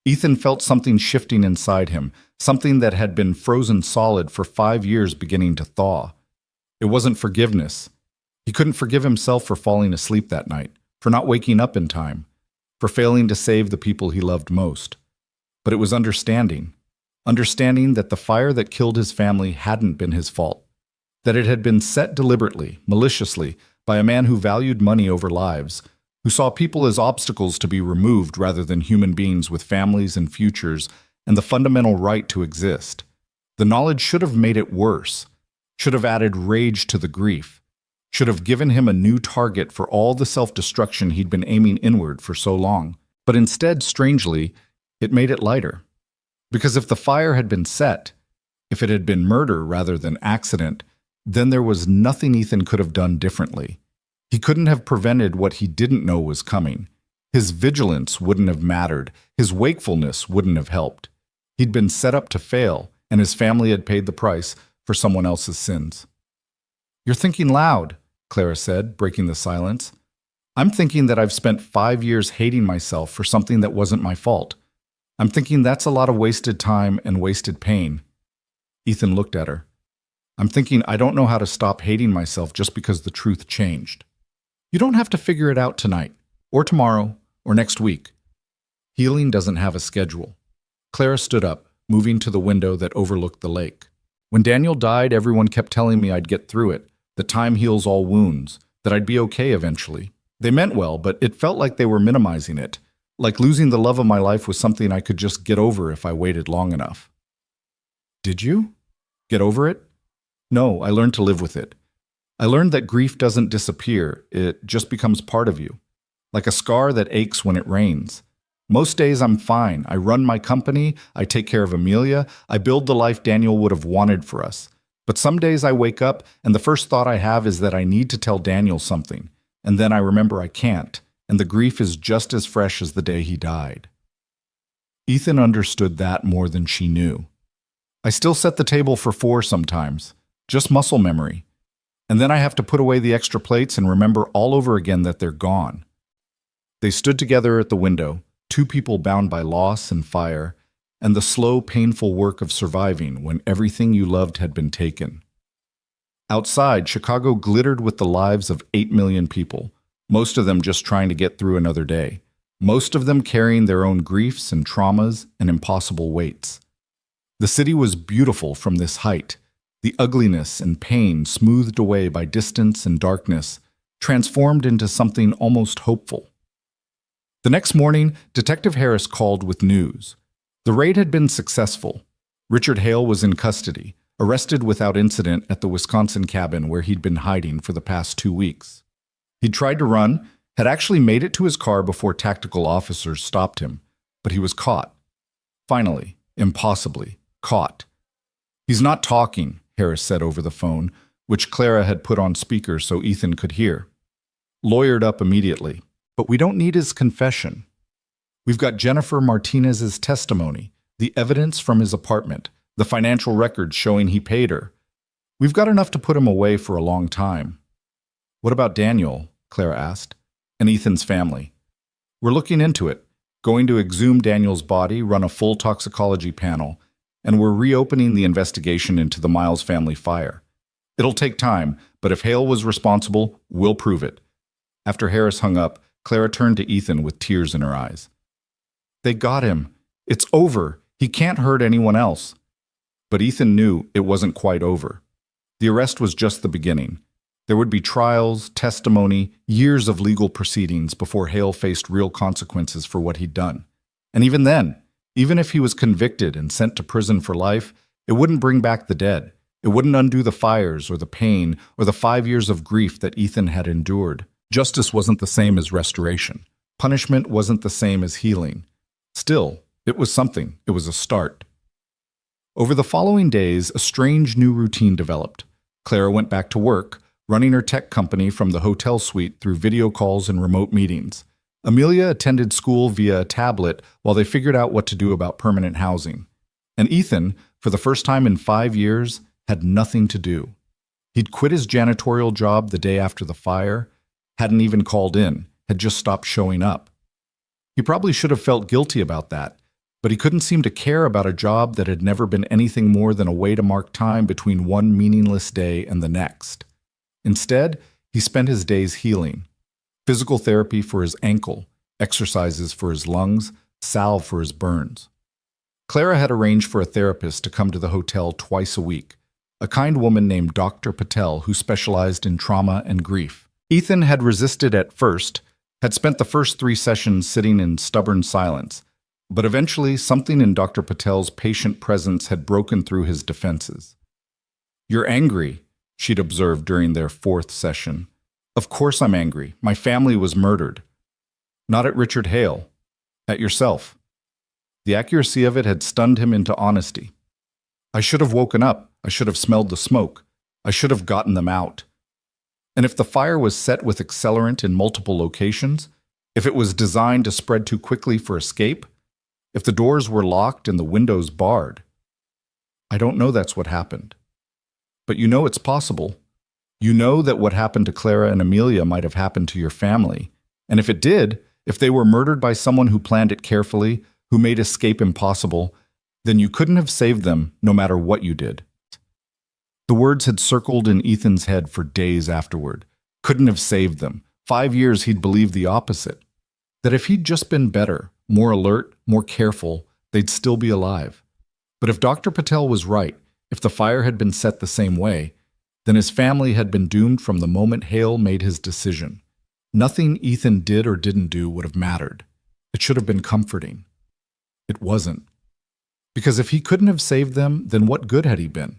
Ethan felt something shifting inside him, something that had been frozen solid for 5 years beginning to thaw. It wasn't forgiveness. He couldn't forgive himself for falling asleep that night, for not waking up in time, for failing to save the people he loved most. But it was understanding that the fire that killed his family hadn't been his fault, that it had been set deliberately, maliciously, by a man who valued money over lives, who saw people as obstacles to be removed rather than human beings with families and futures and the fundamental right to exist. The knowledge should have made it worse, should have added rage to the grief, should have given him a new target for all the self-destruction he'd been aiming inward for so long. But instead, strangely, it made it lighter. Because if the fire had been set, if it had been murder rather than accident, then there was nothing Ethan could have done differently. He couldn't have prevented what he didn't know was coming. His vigilance wouldn't have mattered. His wakefulness wouldn't have helped. He'd been set up to fail, and his family had paid the price for someone else's sins. "You're thinking loud," Clara said, breaking the silence. "I'm thinking that I've spent 5 years hating myself for something that wasn't my fault. I'm thinking that's a lot of wasted time and wasted pain." Ethan looked at her. "I'm thinking I don't know how to stop hating myself just because the truth changed." "You don't have to figure it out tonight, or tomorrow, or next week. Healing doesn't have a schedule." Clara stood up, moving to the window that overlooked the lake. "When Daniel died, everyone kept telling me I'd get through it, that time heals all wounds, that I'd be okay eventually. They meant well, but it felt like they were minimizing it, like losing the love of my life was something I could just get over if I waited long enough." "Did you? Get over it?" "No, I learned to live with it. I learned that grief doesn't disappear, it just becomes part of you, like a scar that aches when it rains. Most days I'm fine. I run my company, I take care of Amelia, I build the life Daniel would have wanted for us. But some days I wake up and the first thought I have is that I need to tell Daniel something, and then I remember I can't, and the grief is just as fresh as the day he died." Ethan understood that more than she knew. "I still set the table for 4 sometimes, just muscle memory. And then I have to put away the extra plates and remember all over again that they're gone." They stood together at the window, 2 people bound by loss and fire, and the slow, painful work of surviving when everything you loved had been taken. Outside, Chicago glittered with the lives of 8 million people, most of them just trying to get through another day, most of them carrying their own griefs and traumas and impossible weights. The city was beautiful from this height, the ugliness and pain smoothed away by distance and darkness, transformed into something almost hopeful. The next morning, Detective Harris called with news. The raid had been successful. Richard Hale was in custody, arrested without incident at the Wisconsin cabin where he'd been hiding for the past 2 weeks. He'd tried to run, had actually made it to his car before tactical officers stopped him, but he was caught. Finally, impossibly, caught. "He's not talking," Harris said over the phone, which Clara had put on speaker so Ethan could hear. Lawyered up immediately. "But we don't need his confession. We've got Jennifer Martinez's testimony, the evidence from his apartment, the financial records showing he paid her. We've got enough to put him away for a long time." "What about Daniel?" Clara asked. "And Ethan's family?" "We're looking into it, going to exhume Daniel's body, run a full toxicology panel, and we're reopening the investigation into the Miles family fire. It'll take time, but if Hale was responsible, we'll prove it." After Harris hung up, Clara turned to Ethan with tears in her eyes. "They got him. It's over. He can't hurt anyone else." But Ethan knew it wasn't quite over. The arrest was just the beginning. There would be trials, testimony, years of legal proceedings before Hale faced real consequences for what he'd done. And even then, even if he was convicted and sent to prison for life, it wouldn't bring back the dead. It wouldn't undo the fires or the pain or the 5 years of grief that Ethan had endured. Justice wasn't the same as restoration. Punishment wasn't the same as healing. Still, it was something. It was a start. Over the following days, a strange new routine developed. Clara went back to work, running her tech company from the hotel suite through video calls and remote meetings. Amelia attended school via a tablet while they figured out what to do about permanent housing. And Ethan, for the first time in 5 years, had nothing to do. He'd quit his janitorial job the day after the fire, hadn't even called in, had just stopped showing up. He probably should have felt guilty about that, but he couldn't seem to care about a job that had never been anything more than a way to mark time between one meaningless day and the next. Instead, He spent his days healing. Physical therapy for his ankle, exercises for his lungs, salve for his burns. Clara had arranged for a therapist to come to the hotel twice a week, a kind woman named Dr. Patel who specialized in trauma and grief. Ethan had resisted at first, had spent the first 3 sessions sitting in stubborn silence, but eventually something in Dr. Patel's patient presence had broken through his defenses. "You're angry," she'd observed during their 4th session. "Of course I'm angry. My family was murdered." "Not at Richard Hale. At yourself." The accuracy of it had stunned him into honesty. "I should have woken up. I should have smelled the smoke. I should have gotten them out." And if the fire was set with accelerant in multiple locations, if it was designed to spread too quickly for escape, if the doors were locked and the windows barred, I don't know that's what happened. But you know it's possible. You know that what happened to Clara and Amelia might have happened to your family. And if it did, if they were murdered by someone who planned it carefully, who made escape impossible, then you couldn't have saved them no matter what you did. The words had circled in Ethan's head for days afterward. Couldn't have saved them. 5 years he'd believed the opposite. That if he'd just been better, more alert, more careful, they'd still be alive. But if Dr. Patel was right, if the fire had been set the same way, then his family had been doomed from the moment Hale made his decision. Nothing Ethan did or didn't do would have mattered. It should have been comforting. It wasn't. Because if he couldn't have saved them, then what good had he been?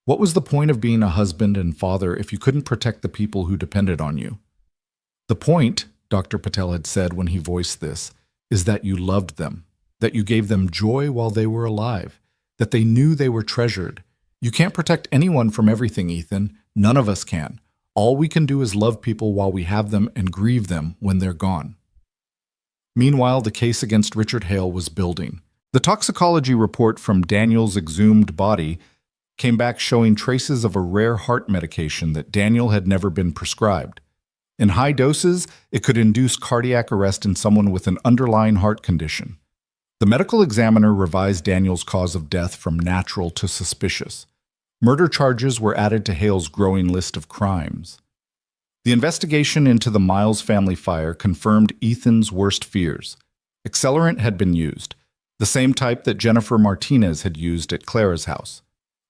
What was the point of being a husband and father if you couldn't protect the people who depended on you? The point, Dr. Patel had said when he voiced this, is that you loved them, that you gave them joy while they were alive, that they knew they were treasured. You can't protect anyone from everything, Ethan. None of us can. All we can do is love people while we have them and grieve them when they're gone. Meanwhile, the case against Richard Hale was building. The toxicology report from Daniel's exhumed body came back showing traces of a rare heart medication that Daniel had never been prescribed. In high doses, it could induce cardiac arrest in someone with an underlying heart condition. The medical examiner revised Daniel's cause of death from natural to suspicious. Murder charges were added to Hale's growing list of crimes. The investigation into the Miles family fire confirmed Ethan's worst fears. Accelerant had been used, the same type that Jennifer Martinez had used at Clara's house.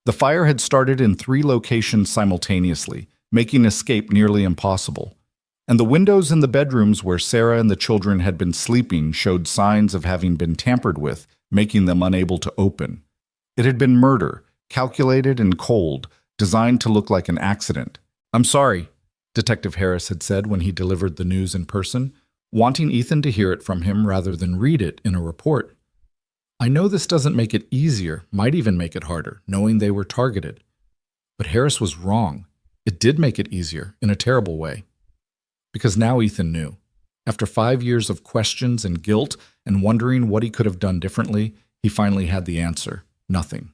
The fire had started in 3 locations simultaneously, making escape nearly impossible. And the windows in the bedrooms where Sarah and the children had been sleeping showed signs of having been tampered with, making them unable to open. It had been murder, calculated and cold, designed to look like an accident. "I'm sorry," Detective Harris had said when he delivered the news in person, wanting Ethan to hear it from him rather than read it in a report. "I know this doesn't make it easier, might even make it harder, knowing they were targeted. But Harris was wrong. It did make it easier, in a terrible way. Because now Ethan knew. After 5 years of questions and guilt and wondering what he could have done differently, he finally had the answer. Nothing.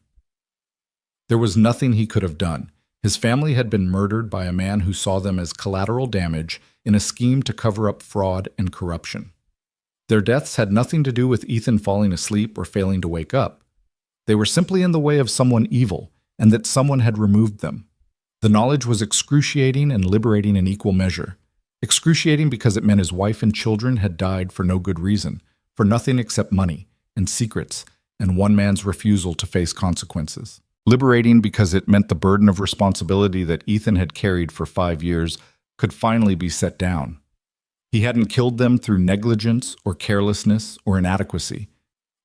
There was nothing he could have done. His family had been murdered by a man who saw them as collateral damage in a scheme to cover up fraud and corruption. Their deaths had nothing to do with Ethan falling asleep or failing to wake up. They were simply in the way of someone evil, and that someone had removed them. The knowledge was excruciating and liberating in equal measure. Excruciating because it meant his wife and children had died for no good reason, for nothing except money and secrets and one man's refusal to face consequences. Liberating because it meant the burden of responsibility that Ethan had carried for 5 years could finally be set down. He hadn't killed them through negligence or carelessness or inadequacy.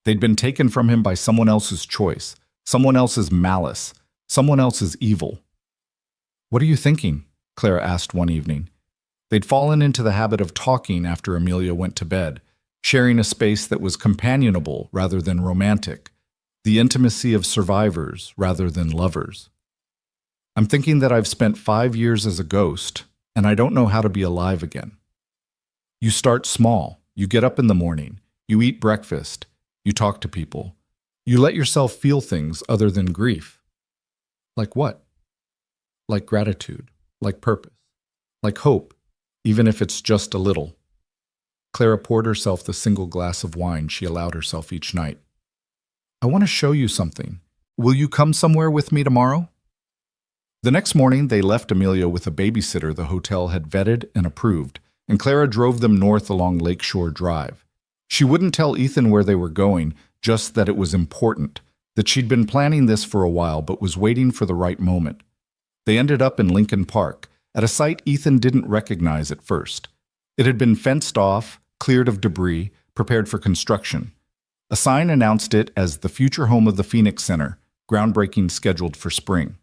They'd been taken from him by someone else's choice, someone else's malice, someone else's evil. "What are you thinking?" Clara asked one evening. They'd fallen into the habit of talking after Amelia went to bed, sharing a space that was companionable rather than romantic, the intimacy of survivors rather than lovers. "I'm thinking that I've spent 5 years as a ghost, and I don't know how to be alive again." You start small. You get up in the morning. You eat breakfast. You talk to people. You let yourself feel things other than grief. Like what? Like gratitude, like purpose, like hope, even if it's just a little. Clara poured herself the single glass of wine she allowed herself each night. "I want to show you something. Will you come somewhere with me tomorrow?" The next morning, they left Amelia with a babysitter the hotel had vetted and approved, and Clara drove them north along Lakeshore Drive. She wouldn't tell Ethan where they were going, just that it was important, that she'd been planning this for a while but was waiting for the right moment. They ended up in Lincoln Park, at a site Ethan didn't recognize at first. It had been fenced off, cleared of debris, prepared for construction. A sign announced it as the future home of the Phoenix Center, groundbreaking scheduled for spring.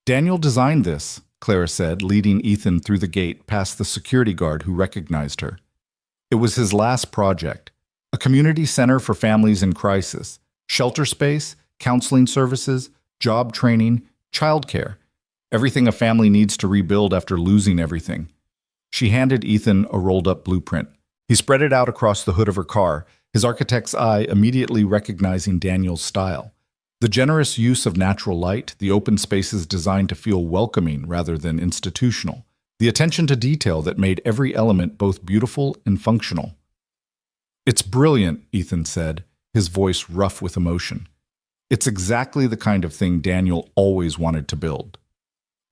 Daniel designed this, Clara said, leading Ethan through the gate past the security guard who recognized her. It was his last project, a community center for families in crisis, shelter space, counseling services, job training, childcare, everything a family needs to rebuild after losing everything. She handed Ethan a rolled-up blueprint. He spread it out across the hood of her car, his architect's eye immediately recognizing Daniel's style. The generous use of natural light, the open spaces designed to feel welcoming rather than institutional, the attention to detail that made every element both beautiful and functional. "It's brilliant," Ethan said, his voice rough with emotion. "It's exactly the kind of thing Daniel always wanted to build."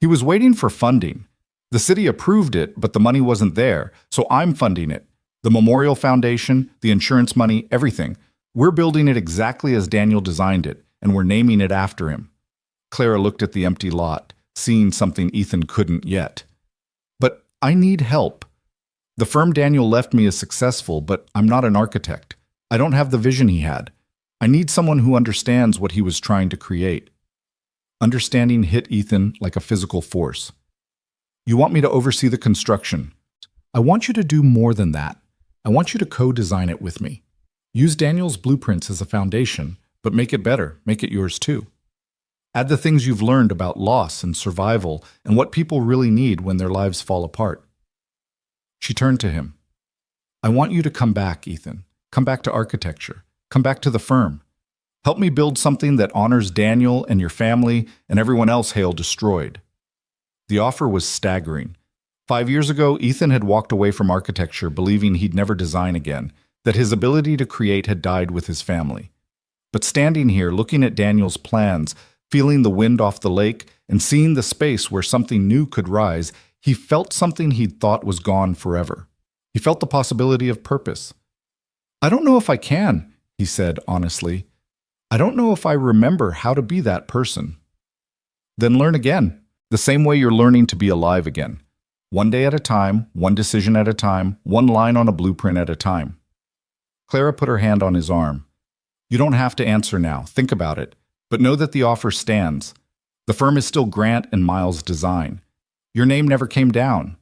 He was waiting for funding. The city approved it, but the money wasn't there, so I'm funding it. The Memorial Foundation, the insurance money, everything. We're building it exactly as Daniel designed it, and we're naming it after him. Clara looked at the empty lot, seeing something Ethan couldn't yet. "But I need help. The firm Daniel left me is successful, but I'm not an architect. I don't have the vision he had. I need someone who understands what he was trying to create." Understanding hit Ethan like a physical force. "You want me to oversee the construction? I want you to do more than that. I want you to co-design it with me. Use Daniel's blueprints as a foundation, but make it better, make it yours too. Add the things you've learned about loss and survival and what people really need when their lives fall apart." She turned to him. "I want you to come back, Ethan. Come back to architecture. Come back to the firm. Help me build something that honors Daniel and your family and everyone else Hale destroyed." The offer was staggering. 5 years ago, Ethan had walked away from architecture believing he'd never design again, that his ability to create had died with his family. But standing here, looking at Daniel's plans, feeling the wind off the lake, and seeing the space where something new could rise, he felt something he'd thought was gone forever. He felt the possibility of purpose. "I don't know if I can," he said honestly. "I don't know if I remember how to be that person." "Then learn again, the same way you're learning to be alive again. One day at a time, one decision at a time, one line on a blueprint at a time." Clara put her hand on his arm. "You don't have to answer now. Think about it. But know that the offer stands. The firm is still Grant and Miles Design. Your name never came down.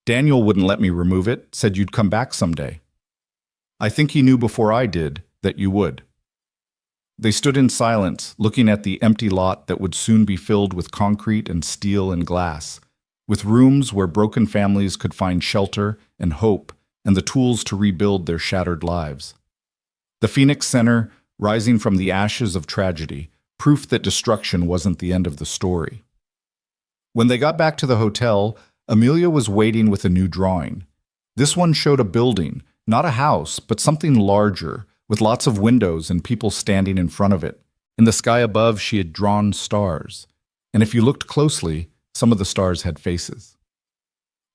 Daniel wouldn't let me remove it, said you'd come back someday. I think he knew before I did that you would." They stood in silence, looking at the empty lot that would soon be filled with concrete and steel and glass, with rooms where broken families could find shelter and hope and the tools to rebuild their shattered lives. The Phoenix Center, rising from the ashes of tragedy, proof that destruction wasn't the end of the story. When they got back to the hotel, Amelia was waiting with a new drawing. This one showed a building, not a house, but something larger, with lots of windows and people standing in front of it. In the sky above, she had drawn stars. And if you looked closely, some of the stars had faces.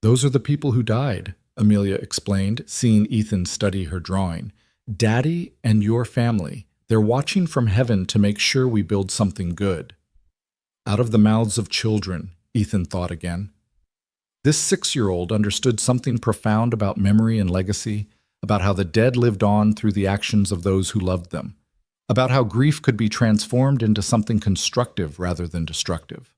"Those are the people who died," Amelia explained, seeing Ethan study her drawing. "Daddy and your family. They're watching from heaven to make sure we build something good." Out of the mouths of children, Ethan thought again. This 6-year-old understood something profound about memory and legacy, about how the dead lived on through the actions of those who loved them, about how grief could be transformed into something constructive rather than destructive.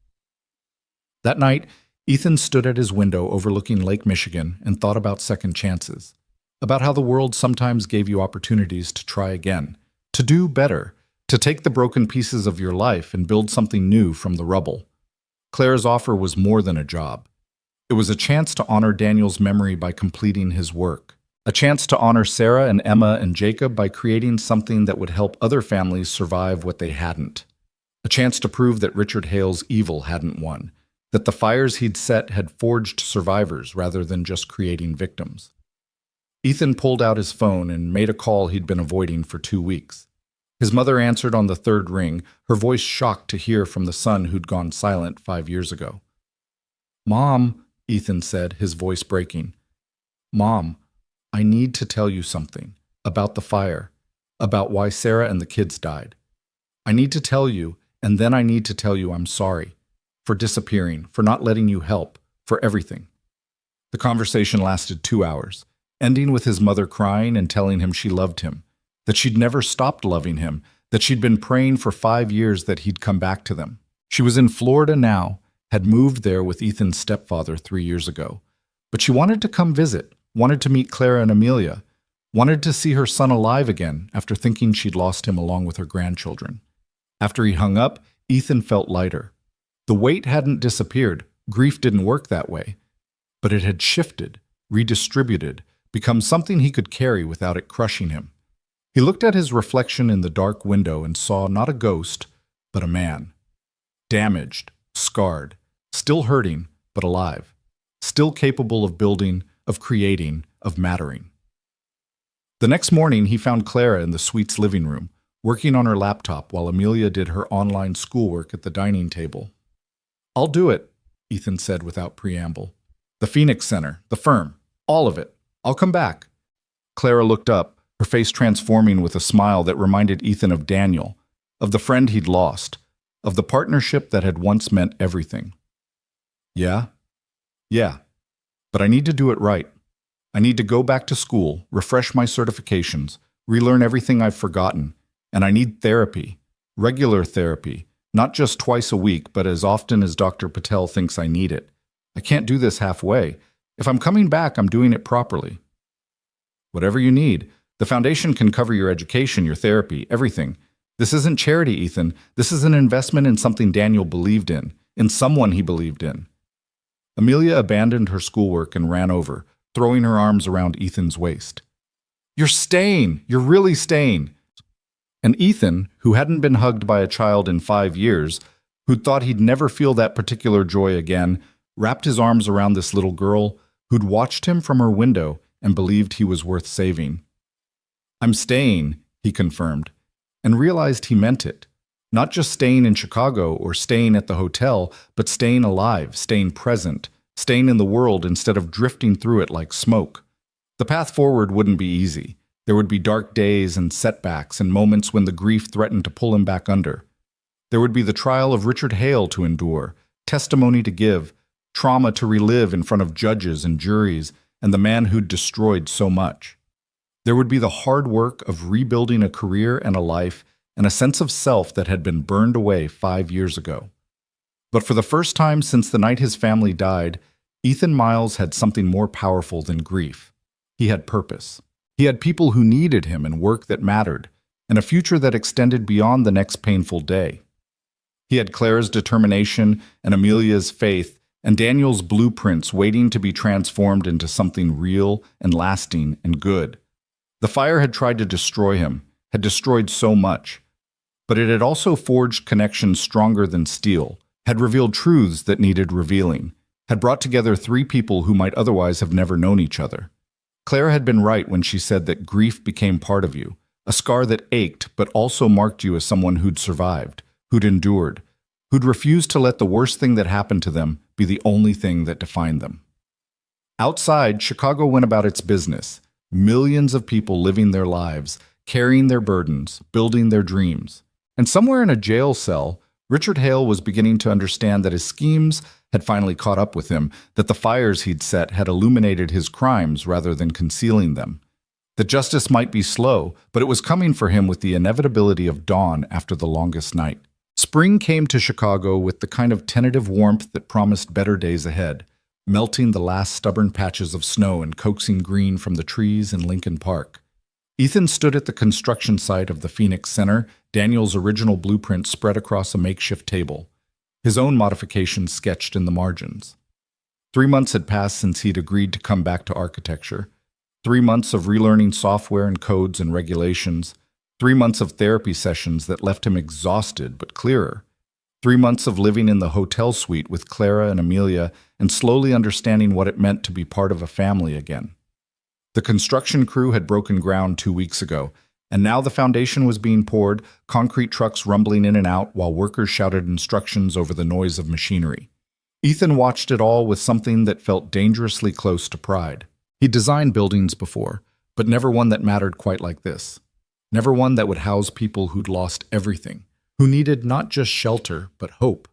That night, Ethan stood at his window overlooking Lake Michigan and thought about second chances, about how the world sometimes gave you opportunities to try again, to do better, to take the broken pieces of your life and build something new from the rubble. Claire's offer was more than a job. It was a chance to honor Daniel's memory by completing his work, a chance to honor Sarah and Emma and Jacob by creating something that would help other families survive what they hadn't, a chance to prove that Richard Hale's evil hadn't won, that the fires he'd set had forged survivors rather than just creating victims. Ethan pulled out his phone and made a call he'd been avoiding for 2 weeks. His mother answered on the third ring, her voice shocked to hear from the son who'd gone silent 5 years ago. "Mom," Ethan said, his voice breaking. "Mom, I need to tell you something. About the fire. About why Sarah and the kids died. I need to tell you, and then I need to tell you I'm sorry. For disappearing, for not letting you help, for everything." The conversation lasted 2 hours, ending with his mother crying and telling him she loved him, that she'd never stopped loving him, that she'd been praying for 5 years that he'd come back to them. She was in Florida now, had moved there with Ethan's stepfather 3 years ago. But she wanted to come visit, wanted to meet Clara and Amelia, wanted to see her son alive again after thinking she'd lost him along with her grandchildren. After he hung up, Ethan felt lighter. The weight hadn't disappeared, grief didn't work that way, but it had shifted, redistributed, become something he could carry without it crushing him. He looked at his reflection in the dark window and saw not a ghost, but a man. Damaged, scarred, still hurting, but alive. Still capable of building, of creating, of mattering. The next morning, he found Clara in the suite's living room, working on her laptop while Amelia did her online schoolwork at the dining table. "I'll do it," Ethan said without preamble. "The Phoenix Center, the firm, all of it. I'll come back." Clara looked up, her face transforming with a smile that reminded Ethan of Daniel, of the friend he'd lost, of the partnership that had once meant everything. "Yeah? Yeah. But I need to do it right. I need to go back to school, refresh my certifications, relearn everything I've forgotten, and I need therapy, regular therapy, not just twice a week, but as often as Dr. Patel thinks I need it. I can't do this halfway. If I'm coming back, I'm doing it properly." "Whatever you need. The foundation can cover your education, your therapy, everything. This isn't charity, Ethan. This is an investment in something Daniel believed in someone he believed in." Amelia abandoned her schoolwork and ran over, throwing her arms around Ethan's waist. "You're staying! You're really staying!" And Ethan, who hadn't been hugged by a child in 5 years, who'd thought he'd never feel that particular joy again, wrapped his arms around this little girl who'd watched him from her window and believed he was worth saving. "I'm staying," he confirmed, and realized he meant it. Not just staying in Chicago or staying at the hotel, but staying alive, staying present, staying in the world instead of drifting through it like smoke. The path forward wouldn't be easy. There would be dark days and setbacks and moments when the grief threatened to pull him back under. There would be the trial of Richard Hale to endure, testimony to give, trauma to relive in front of judges and juries, and the man who'd destroyed so much. There would be the hard work of rebuilding a career and a life and a sense of self that had been burned away 5 years ago. But for the first time since the night his family died, Ethan Miles had something more powerful than grief. He had purpose. He had people who needed him and work that mattered, and a future that extended beyond the next painful day. He had Clara's determination and Amelia's faith and Daniel's blueprints waiting to be transformed into something real and lasting and good. The fire had tried to destroy him, had destroyed so much, but it had also forged connections stronger than steel, had revealed truths that needed revealing, had brought together 3 people who might otherwise have never known each other. Clara had been right when she said that grief became part of you, a scar that ached but also marked you as someone who'd survived, who'd endured, who'd refused to let the worst thing that happened to them be the only thing that defined them. Outside, Chicago went about its business, millions of people living their lives, carrying their burdens, building their dreams. And somewhere in a jail cell, Richard Hale was beginning to understand that his schemes had finally caught up with him, that the fires he'd set had illuminated his crimes rather than concealing them. That justice might be slow, but it was coming for him with the inevitability of dawn after the longest night. Spring came to Chicago with the kind of tentative warmth that promised better days ahead, melting the last stubborn patches of snow and coaxing green from the trees in Lincoln Park. Ethan stood at the construction site of the Phoenix Center, Daniel's original blueprint spread across a makeshift table, his own modifications sketched in the margins. 3 months had passed since he'd agreed to come back to architecture. 3 months of relearning software and codes and regulations. 3 months of therapy sessions that left him exhausted but clearer. 3 months of living in the hotel suite with Clara and Amelia and slowly understanding what it meant to be part of a family again. The construction crew had broken ground 2 weeks ago, And now the foundation was being poured, concrete trucks rumbling in and out while workers shouted instructions over the noise of machinery. Ethan watched it all with something that felt dangerously close to pride. He'd designed buildings before, but never one that mattered quite like this. Never one that would house people who'd lost everything, who needed not just shelter, but hope,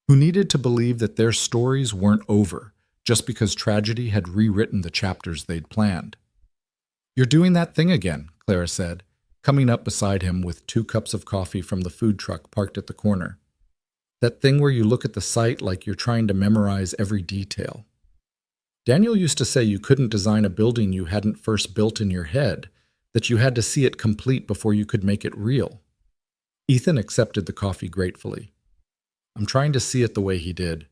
who needed to believe that their stories weren't over just because tragedy had rewritten the chapters they'd planned. "You're doing that thing again," Clara said, coming up beside him with 2 cups of coffee from the food truck parked at the corner. "That thing where you look at the site like you're trying to memorize every detail. Daniel used to say you couldn't design a building you hadn't first built in your head, that you had to see it complete before you could make it real." Ethan accepted the coffee gratefully. "I'm trying to see it the way he did.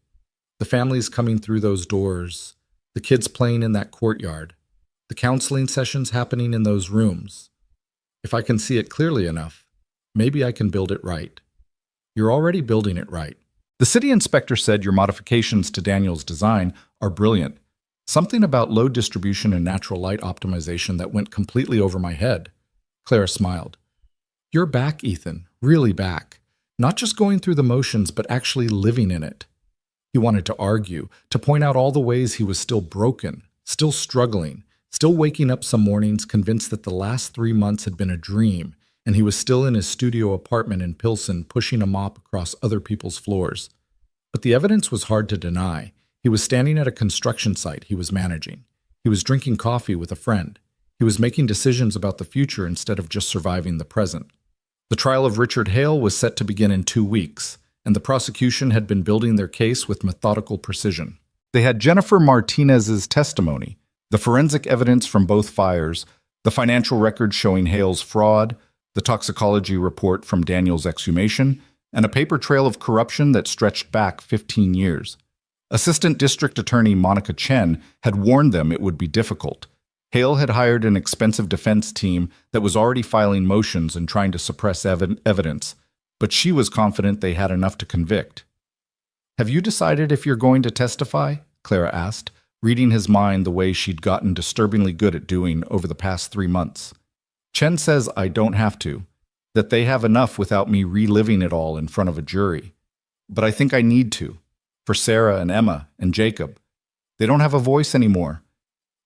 The families coming through those doors, the kids playing in that courtyard, the counseling sessions happening in those rooms. If I can see it clearly enough, maybe I can build it right." "You're already building it right." The city inspector said your modifications to Daniel's design are brilliant. Something about load distribution and natural light optimization that went completely over my head. Clara smiled. "You're back, Ethan, really back. Not just going through the motions, but actually living in it." He wanted to argue, to point out all the ways he was still broken, still struggling, still waking up some mornings convinced that the last 3 months had been a dream, and he was still in his studio apartment in Pilsen pushing a mop across other people's floors. But the evidence was hard to deny. He was standing at a construction site he was managing. He was drinking coffee with a friend. He was making decisions about the future instead of just surviving the present. The trial of Richard Hale was set to begin in 2 weeks, and the prosecution had been building their case with methodical precision. They had Jennifer Martinez's testimony, the forensic evidence from both fires, the financial records showing Hale's fraud, the toxicology report from Daniel's exhumation, and a paper trail of corruption that stretched back 15 years. Assistant District Attorney Monica Chen had warned them it would be difficult. Hale had hired an expensive defense team that was already filing motions and trying to suppress evidence, but she was confident they had enough to convict. "Have you decided if you're going to testify?" Clara asked, reading his mind the way she'd gotten disturbingly good at doing over the past 3 months. "Chen says I don't have to, that they have enough without me reliving it all in front of a jury. But I think I need to, for Sarah and Emma and Jacob. They don't have a voice anymore.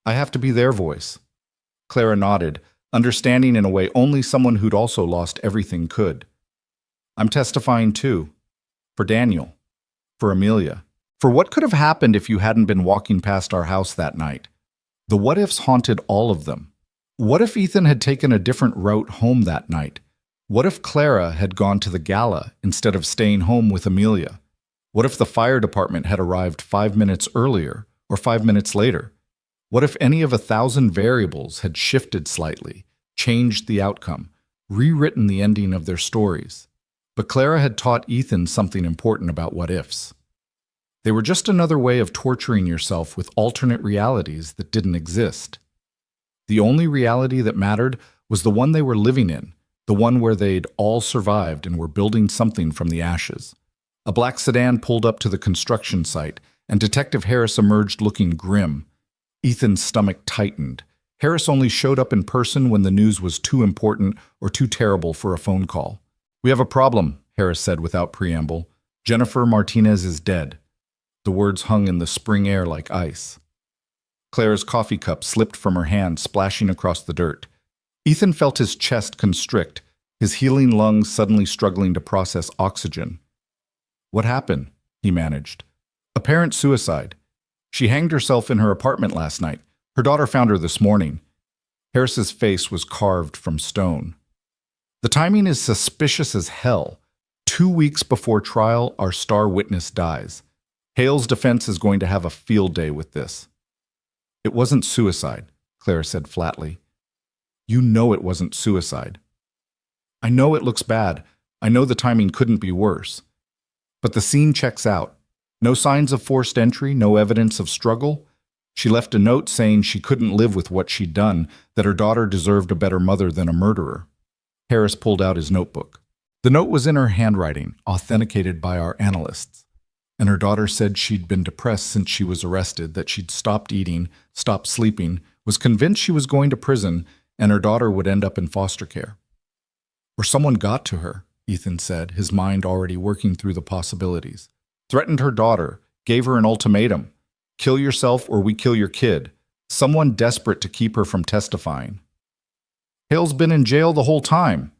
I have to be their voice." Clara nodded, understanding in a way only someone who'd also lost everything could. "I'm testifying too. For Daniel. For Amelia. For what could have happened if you hadn't been walking past our house that night. The what-ifs haunted all of them. What if Ethan had taken a different route home that night? What if Clara had gone to the gala instead of staying home with Amelia? What if the fire department had arrived 5 minutes earlier or 5 minutes later? What if any of 1,000 variables had shifted slightly, changed the outcome, rewritten the ending of their stories? But Clara had taught Ethan something important about what-ifs. They were just another way of torturing yourself with alternate realities that didn't exist. The only reality that mattered was the one they were living in, the one where they'd all survived and were building something from the ashes. A black sedan pulled up to the construction site, and Detective Harris emerged looking grim. Ethan's stomach tightened. Harris only showed up in person when the news was too important or too terrible for a phone call. "We have a problem," Harris said without preamble. "Jennifer Martinez is dead." The words hung in the spring air like ice. Clara's coffee cup slipped from her hand, splashing across the dirt. Ethan felt his chest constrict, his healing lungs suddenly struggling to process oxygen. "What happened?" he managed. "Apparent suicide. She hanged herself in her apartment last night. Her daughter found her this morning." Harris's face was carved from stone. "The timing is suspicious as hell. 2 weeks before trial, our star witness dies. Hale's defense is going to have a field day with this." "It wasn't suicide," Clara said flatly. "You know it wasn't suicide." "I know it looks bad. I know the timing couldn't be worse. But the scene checks out. No signs of forced entry, no evidence of struggle. She left a note saying she couldn't live with what she'd done, that her daughter deserved a better mother than a murderer." Harris pulled out his notebook. The note was in her handwriting, authenticated by our analysts. And her daughter said she'd been depressed since she was arrested, that she'd stopped eating, stopped sleeping, was convinced she was going to prison, and her daughter would end up in foster care. Or someone got to her, Ethan said, his mind already working through the possibilities. Threatened her daughter, gave her an ultimatum. Kill yourself or we kill your kid. Someone desperate to keep her from testifying. Hale's been in jail the whole time.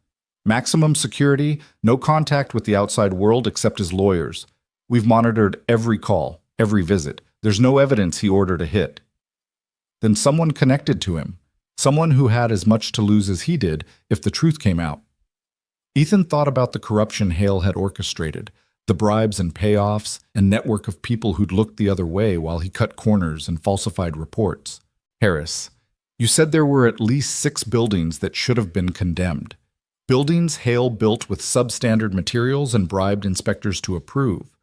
Maximum security, no contact with the outside world except his lawyers. We've monitored every call, every visit. There's no evidence he ordered a hit. Then someone connected to him. Someone who had as much to lose as he did if the truth came out. Ethan thought about the corruption Hale had orchestrated, the bribes and payoffs, and network of people who'd looked the other way while he cut corners and falsified reports. Harris, you said there were at least 6 buildings that should have been condemned. Buildings Hale built with substandard materials and bribed inspectors to approve.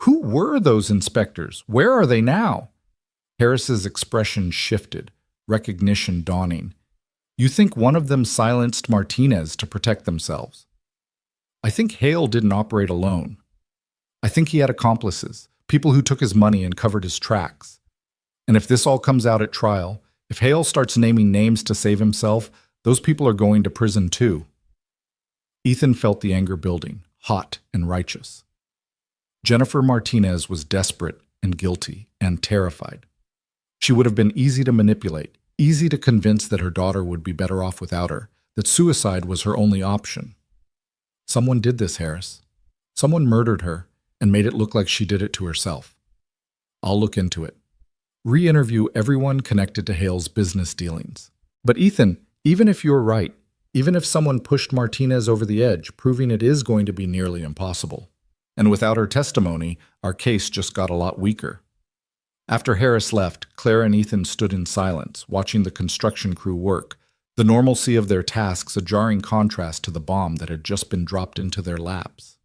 Who were those inspectors? Where are they now? Harris's expression shifted, recognition dawning. You think one of them silenced Martinez to protect themselves? I think Hale didn't operate alone. I think he had accomplices, people who took his money and covered his tracks. And if this all comes out at trial, if Hale starts naming names to save himself, those people are going to prison too. Ethan felt the anger building, hot and righteous. Jennifer Martinez was desperate and guilty and terrified. She would have been easy to manipulate, easy to convince that her daughter would be better off without her, that suicide was her only option. Someone did this, Harris. Someone murdered her and made it look like she did it to herself. I'll look into it. Re-interview everyone connected to Hale's business dealings. But Ethan, even if you're right, even if someone pushed Martinez over the edge, proving it is going to be nearly impossible. And without her testimony, our case just got a lot weaker. After Harris left, Clara and Ethan stood in silence, watching the construction crew work, the normalcy of their tasks a jarring contrast to the bomb that had just been dropped into their laps.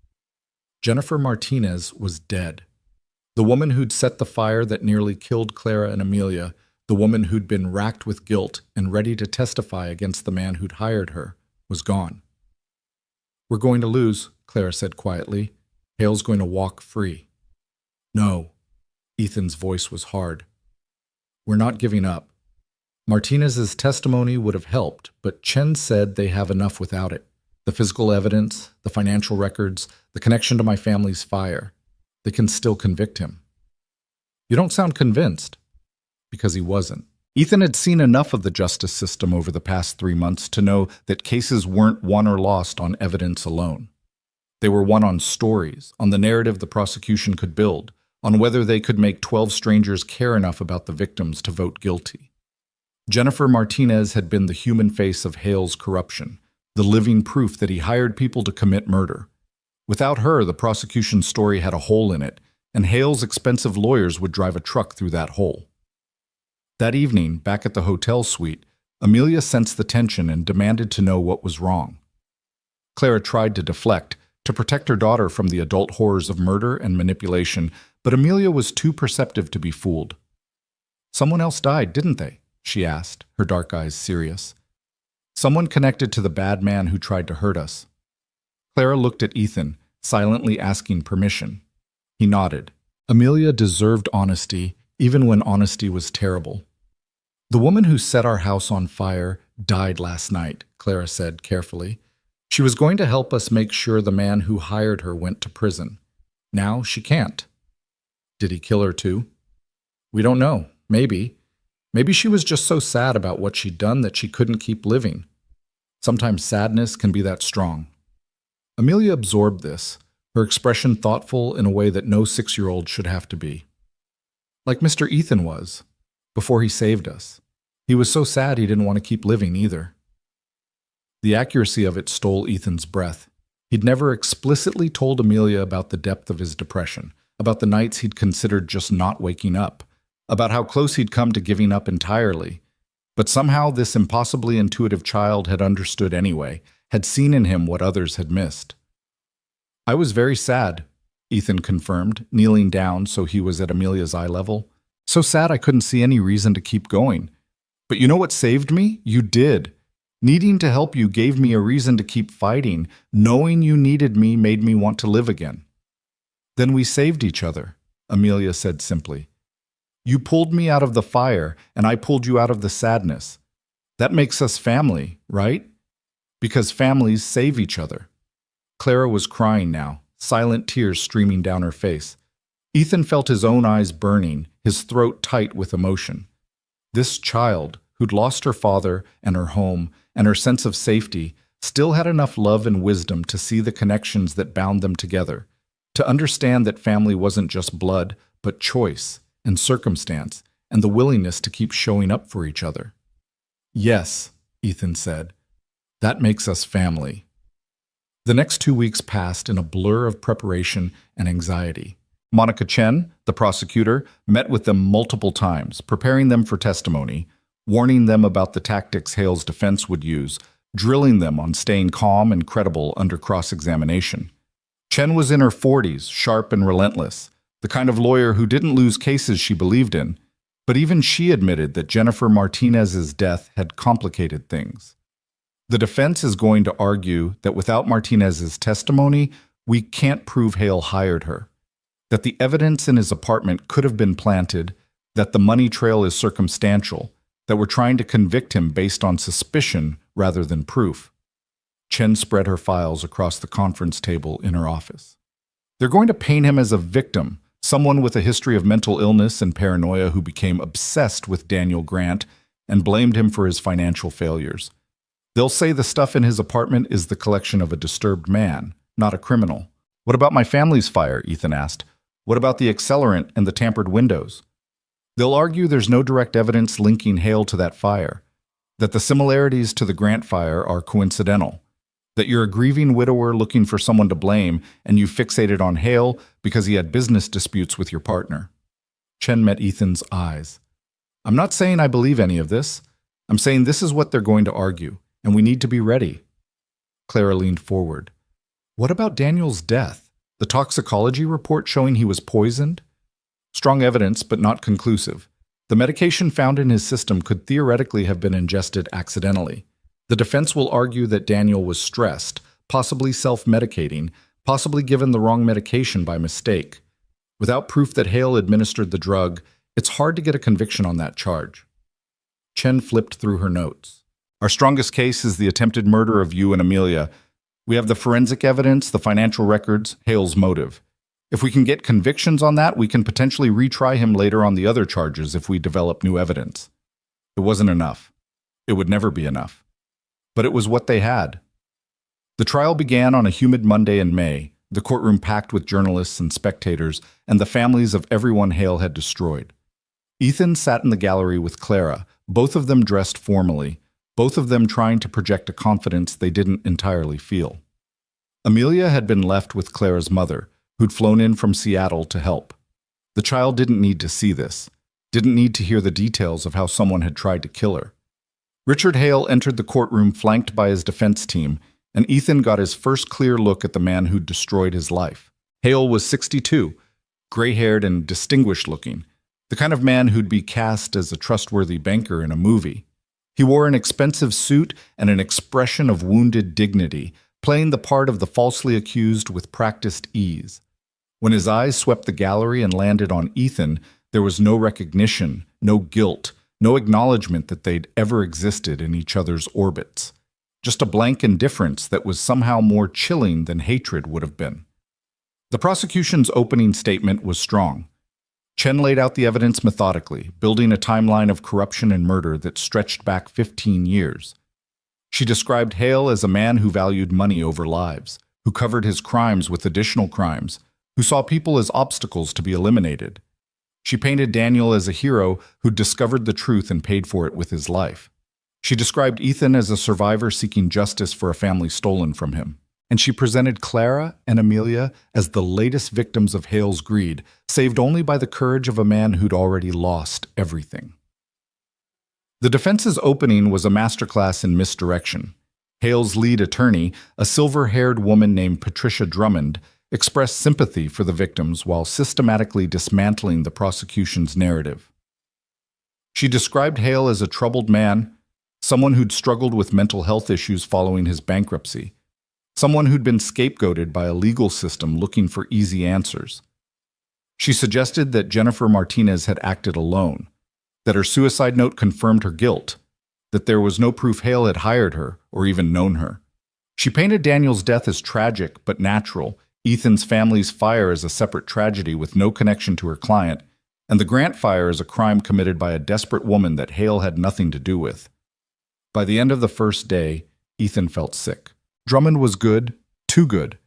Jennifer Martinez was dead. The woman who'd set the fire that nearly killed Clara and Amelia, the woman who'd been racked with guilt and ready to testify against the man who'd hired her, was gone. We're going to lose, Clara said quietly. Hale's going to walk free. No. Ethan's voice was hard. We're not giving up. Martinez's testimony would have helped, but Chen said they have enough without it. The physical evidence, the financial records, the connection to my family's fire. They can still convict him. You don't sound convinced. Because he wasn't. Ethan had seen enough of the justice system over the past 3 months to know that cases weren't won or lost on evidence alone. They were won on stories, on the narrative the prosecution could build, on whether they could make 12 strangers care enough about the victims to vote guilty. Jennifer Martinez had been the human face of Hale's corruption, the living proof that he hired people to commit murder. Without her, the prosecution's story had a hole in it, and Hale's expensive lawyers would drive a truck through that hole. That evening, back at the hotel suite, Amelia sensed the tension and demanded to know what was wrong. Clara tried to deflect, to protect her daughter from the adult horrors of murder and manipulation, but Amelia was too perceptive to be fooled. Someone else died, didn't they? She asked, her dark eyes serious. Someone connected to the bad man who tried to hurt us. Clara looked at Ethan, silently asking permission. He nodded. Amelia deserved honesty, even when honesty was terrible. The woman who set our house on fire died last night, Clara said carefully. She was going to help us make sure the man who hired her went to prison. Now she can't. Did he kill her too? We don't know. Maybe. Maybe she was just so sad about what she'd done that she couldn't keep living. Sometimes sadness can be that strong. Amelia absorbed this, her expression thoughtful in a way that no 6-year-old should have to be. Like Mr. Ethan was, before he saved us. He was so sad he didn't want to keep living either. The accuracy of it stole Ethan's breath. He'd never explicitly told Amelia about the depth of his depression, about the nights he'd considered just not waking up, about how close he'd come to giving up entirely. But somehow this impossibly intuitive child had understood anyway, had seen in him what others had missed. I was very sad, Ethan confirmed, kneeling down so he was at Amelia's eye level. So sad I couldn't see any reason to keep going. But you know what saved me? You did. Needing to help you gave me a reason to keep fighting. Knowing you needed me made me want to live again. Then we saved each other, Amelia said simply. You pulled me out of the fire, and I pulled you out of the sadness. That makes us family, right? Because families save each other. Clara was crying now, silent tears streaming down her face. Ethan felt his own eyes burning, his throat tight with emotion. This child, who'd lost her father and her home and her sense of safety, still had enough love and wisdom to see the connections that bound them together, to understand that family wasn't just blood, but choice and circumstance and the willingness to keep showing up for each other. "Yes," Ethan said, "that makes us family." The next 2 weeks passed in a blur of preparation and anxiety. Monica Chen, the prosecutor, met with them multiple times, preparing them for testimony, warning them about the tactics Hale's defense would use, drilling them on staying calm and credible under cross-examination. Chen was in her 40s, sharp and relentless, the kind of lawyer who didn't lose cases she believed in, but even she admitted that Jennifer Martinez's death had complicated things. The defense is going to argue that without Martinez's testimony, we can't prove Hale hired her, that the evidence in his apartment could have been planted, that the money trail is circumstantial, that we're trying to convict him based on suspicion rather than proof. Chen spread her files across the conference table in her office. They're going to paint him as a victim, someone with a history of mental illness and paranoia who became obsessed with Daniel Grant and blamed him for his financial failures. They'll say the stuff in his apartment is the collection of a disturbed man, not a criminal. "What about my family's fire?" Ethan asked. "What about the accelerant and the tampered windows?" They'll argue there's no direct evidence linking Hale to that fire, that the similarities to the Grant fire are coincidental, that you're a grieving widower looking for someone to blame and you fixated on Hale because he had business disputes with your partner. Chen met Ethan's eyes. "I'm not saying I believe any of this. I'm saying this is what they're going to argue, and we need to be ready." Clara leaned forward. "What about Daniel's death? The toxicology report showing he was poisoned?" "Strong evidence, but not conclusive. The medication found in his system could theoretically have been ingested accidentally. The defense will argue that Daniel was stressed, possibly self-medicating, possibly given the wrong medication by mistake. Without proof that Hale administered the drug, it's hard to get a conviction on that charge." Chen flipped through her notes. "Our strongest case is the attempted murder of you and Amelia. We have the forensic evidence, the financial records, Hale's motive. If we can get convictions on that, we can potentially retry him later on the other charges if we develop new evidence." It wasn't enough. It would never be enough. But it was what they had. The trial began on a humid Monday in May, the courtroom packed with journalists and spectators and the families of everyone Hale had destroyed. Ethan sat in the gallery with Clara, both of them dressed formally, both of them trying to project a confidence they didn't entirely feel. Amelia had been left with Clara's mother, who'd flown in from Seattle to help. The child didn't need to see this, didn't need to hear the details of how someone had tried to kill her. Richard Hale entered the courtroom flanked by his defense team, and Ethan got his first clear look at the man who'd destroyed his life. Hale was 62, gray-haired and distinguished-looking, the kind of man who'd be cast as a trustworthy banker in a movie. He wore an expensive suit and an expression of wounded dignity, playing the part of the falsely accused with practiced ease. When his eyes swept the gallery and landed on Ethan, there was no recognition, no guilt, no acknowledgement that they'd ever existed in each other's orbits. Just a blank indifference that was somehow more chilling than hatred would have been. The prosecution's opening statement was strong. Chen laid out the evidence methodically, building a timeline of corruption and murder that stretched back 15 years. She described Hale as a man who valued money over lives, who covered his crimes with additional crimes, who saw people as obstacles to be eliminated. She painted Daniel as a hero who discovered the truth and paid for it with his life. She described Ethan as a survivor seeking justice for a family stolen from him. And she presented Clara and Amelia as the latest victims of Hale's greed, saved only by the courage of a man who'd already lost everything. The defense's opening was a masterclass in misdirection. Hale's lead attorney, a silver-haired woman named Patricia Drummond, expressed sympathy for the victims while systematically dismantling the prosecution's narrative. She described Hale as a troubled man, someone who'd struggled with mental health issues following his bankruptcy, someone who'd been scapegoated by a legal system looking for easy answers. She suggested that Jennifer Martinez had acted alone, that her suicide note confirmed her guilt, that there was no proof Hale had hired her or even known her. She painted Daniel's death as tragic but natural, Ethan's family's fire as a separate tragedy with no connection to her client, and the Grant fire as a crime committed by a desperate woman that Hale had nothing to do with. By the end of the first day, Ethan felt sick. Drummond was good, too good,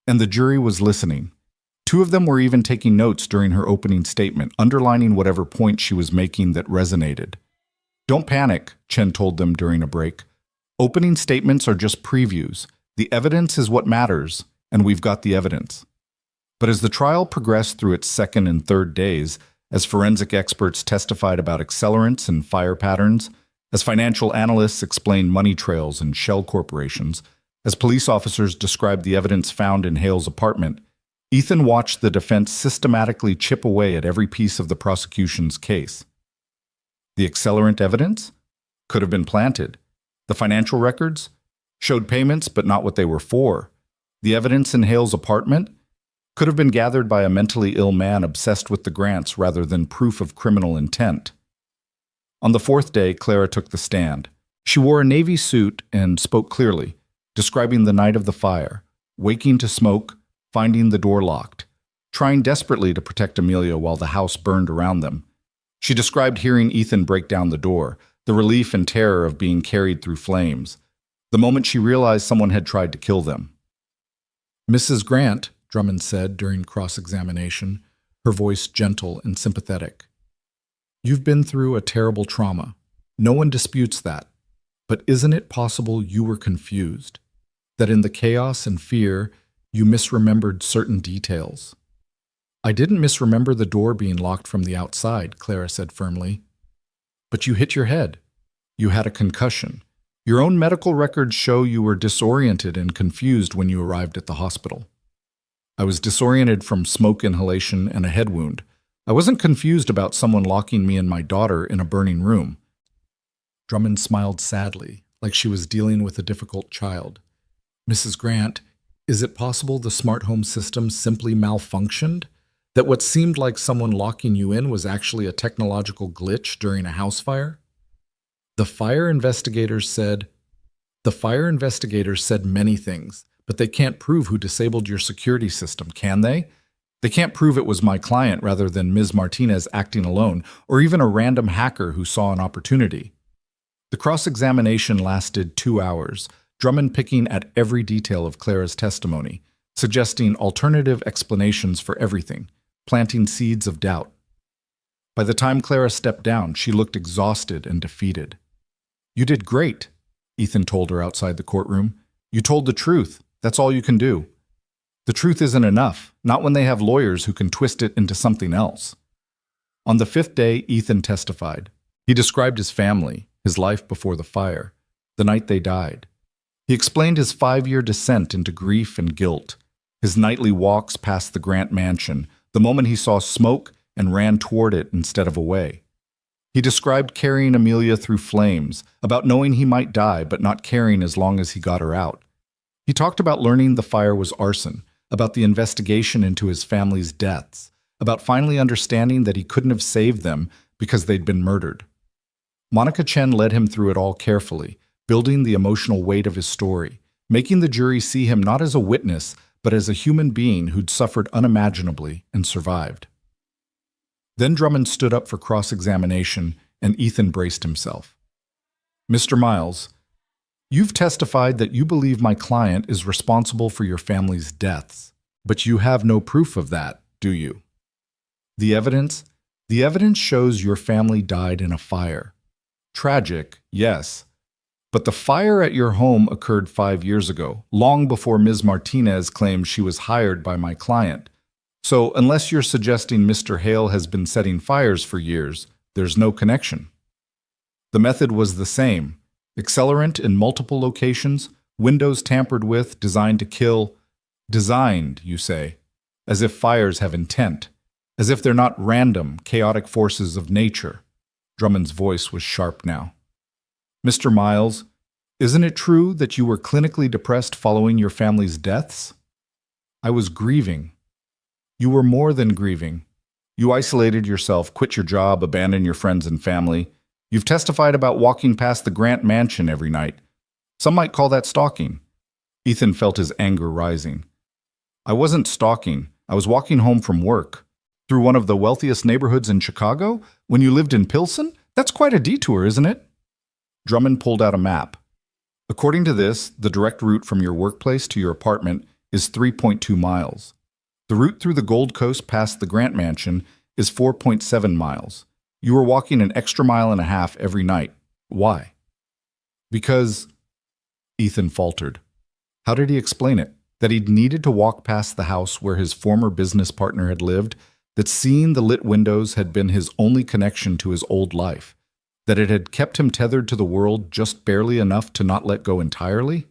and the jury was listening. Two of them were even taking notes during her opening statement, underlining whatever point she was making that resonated. "Don't panic," Chen told them during a break. "Opening statements are just previews. The evidence is what matters, and we've got the evidence." But as the trial progressed through its second and third days, as forensic experts testified about accelerants and fire patterns, as financial analysts explained money trails and shell corporations, as police officers described the evidence found in Hale's apartment, Ethan watched the defense systematically chip away at every piece of the prosecution's case. The accelerant evidence could have been planted. The financial records showed payments but not what they were for. The evidence in Hale's apartment could have been gathered by a mentally ill man obsessed with the Grants rather than proof of criminal intent. On the fourth day, Clara took the stand. She wore a navy suit and spoke clearly, describing the night of the fire, waking to smoke, finding the door locked, trying desperately to protect Amelia while the house burned around them. She described hearing Ethan break down the door, the relief and terror of being carried through flames, the moment she realized someone had tried to kill them. "Mrs. Grant," Drummond said during cross-examination, her voice gentle and sympathetic, "you've been through a terrible trauma. No one disputes that. But isn't it possible you were confused? That in the chaos and fear, you misremembered certain details?" "I didn't misremember the door being locked from the outside," Clara said firmly. "But you hit your head. You had a concussion. Your own medical records show you were disoriented and confused when you arrived at the hospital." "I was disoriented from smoke inhalation and a head wound. I wasn't confused about someone locking me and my daughter in a burning room." Drummond smiled sadly, like she was dealing with a difficult child. "Mrs. Grant, is it possible the smart home system simply malfunctioned? That what seemed like someone locking you in was actually a technological glitch during a house fire?" The fire investigators said many things, but they can't prove who disabled your security system, can they? They can't prove it was my client rather than Ms. Martinez acting alone, or even a random hacker who saw an opportunity. The cross-examination lasted 2 hours, Drummond picking at every detail of Clara's testimony, suggesting alternative explanations for everything, planting seeds of doubt. By the time Clara stepped down, she looked exhausted and defeated. "You did great," Ethan told her outside the courtroom. "You told the truth. That's all you can do. The truth isn't enough, not when they have lawyers who can twist it into something else." On the fifth day, Ethan testified. He described his family, his life before the fire, the night they died. He explained his 5-year descent into grief and guilt, his nightly walks past the Grant mansion, the moment he saw smoke and ran toward it instead of away. He described carrying Amelia through flames, about knowing he might die but not caring as long as he got her out. He talked about learning the fire was arson, about the investigation into his family's deaths, about finally understanding that he couldn't have saved them because they'd been murdered. Monica Chen led him through it all carefully, building the emotional weight of his story, making the jury see him not as a witness, but as a human being who'd suffered unimaginably and survived. Then Drummond stood up for cross-examination, and Ethan braced himself. "Mr. Miles, you've testified that you believe my client is responsible for your family's deaths, but you have no proof of that, do you?" The evidence shows your family died in a fire. Tragic, yes. But the fire at your home occurred 5 years ago, long before Ms. Martinez claimed she was hired by my client. So unless you're suggesting Mr. Hale has been setting fires for years, there's no connection. The method was the same. Accelerant in multiple locations, windows tampered with, designed to kill. Designed, you say, as if fires have intent, as if they're not random, chaotic forces of nature. Drummond's voice was sharp now. "Mr. Miles, isn't it true that you were clinically depressed following your family's deaths?" "I was grieving." "You were more than grieving. You isolated yourself, quit your job, abandoned your friends and family. You've testified about walking past the Grant mansion every night. Some might call that stalking. Ethan felt his anger rising. I wasn't stalking. I was walking home from work. Through one of the wealthiest neighborhoods in Chicago? When you lived in Pilsen? That's quite a detour, isn't it? Drummond pulled out a map. According to this, the direct route from your workplace to your apartment is 3.2 miles. The route through the Gold Coast past the Grant Mansion is 4.7 miles. You were walking an extra mile and a half every night. Why? Because... Ethan faltered. How did he explain it? That he'd needed to walk past the house where his former business partner had lived, that seeing the lit windows had been his only connection to his old life, that it had kept him tethered to the world just barely enough to not let go entirely?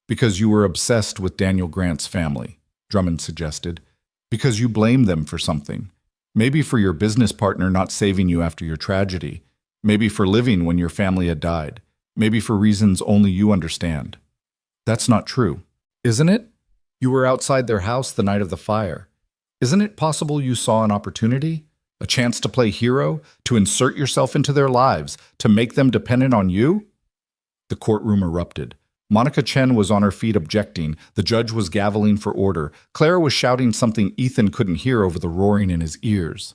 Because you were obsessed with Daniel Grant's family, Drummond suggested. Because you blamed them for something. Maybe for your business partner not saving you after your tragedy. Maybe for living when your family had died. Maybe for reasons only you understand. That's not true, isn't it? You were outside their house the night of the fire. Isn't it possible you saw an opportunity? A chance to play hero? To insert yourself into their lives? To make them dependent on you? The courtroom erupted. Monica Chen was on her feet objecting. The judge was gaveling for order. Clara was shouting something Ethan couldn't hear over the roaring in his ears.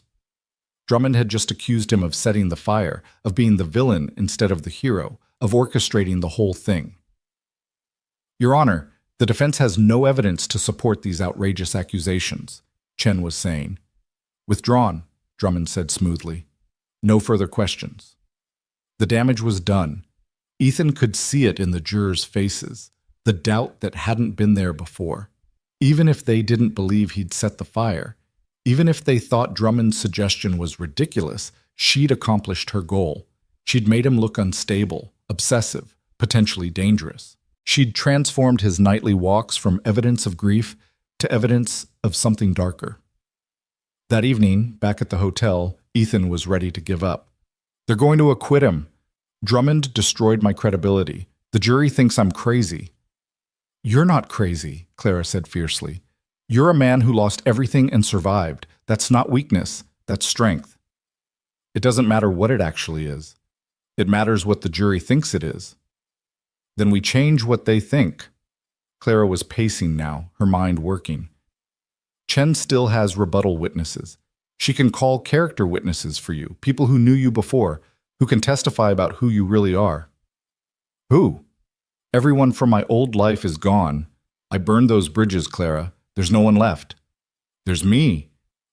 Drummond had just accused him of setting the fire, of being the villain instead of the hero, of orchestrating the whole thing. Your Honor, the defense has no evidence to support these outrageous accusations, Chen was saying. Withdrawn, Drummond said smoothly. No further questions. The damage was done. Ethan could see it in the jurors' faces, the doubt that hadn't been there before. Even if they didn't believe he'd set the fire, even if they thought Drummond's suggestion was ridiculous, she'd accomplished her goal. She'd made him look unstable, obsessive, potentially dangerous. She'd transformed his nightly walks from evidence of grief to evidence of something darker. That evening, back at the hotel, Ethan was ready to give up. They're going to acquit him. Drummond destroyed my credibility. The jury thinks I'm crazy. You're not crazy, Clara said fiercely. You're a man who lost everything and survived. That's not weakness, that's strength. It doesn't matter what it actually is. It matters what the jury thinks it is. Then we change what they think. Clara was pacing now, her mind working. Chen still has rebuttal witnesses. She can call character witnesses for you, people who knew you before, who can testify about who you really are. Who? Everyone from my old life is gone. I burned those bridges, Clara. There's no one left. There's me.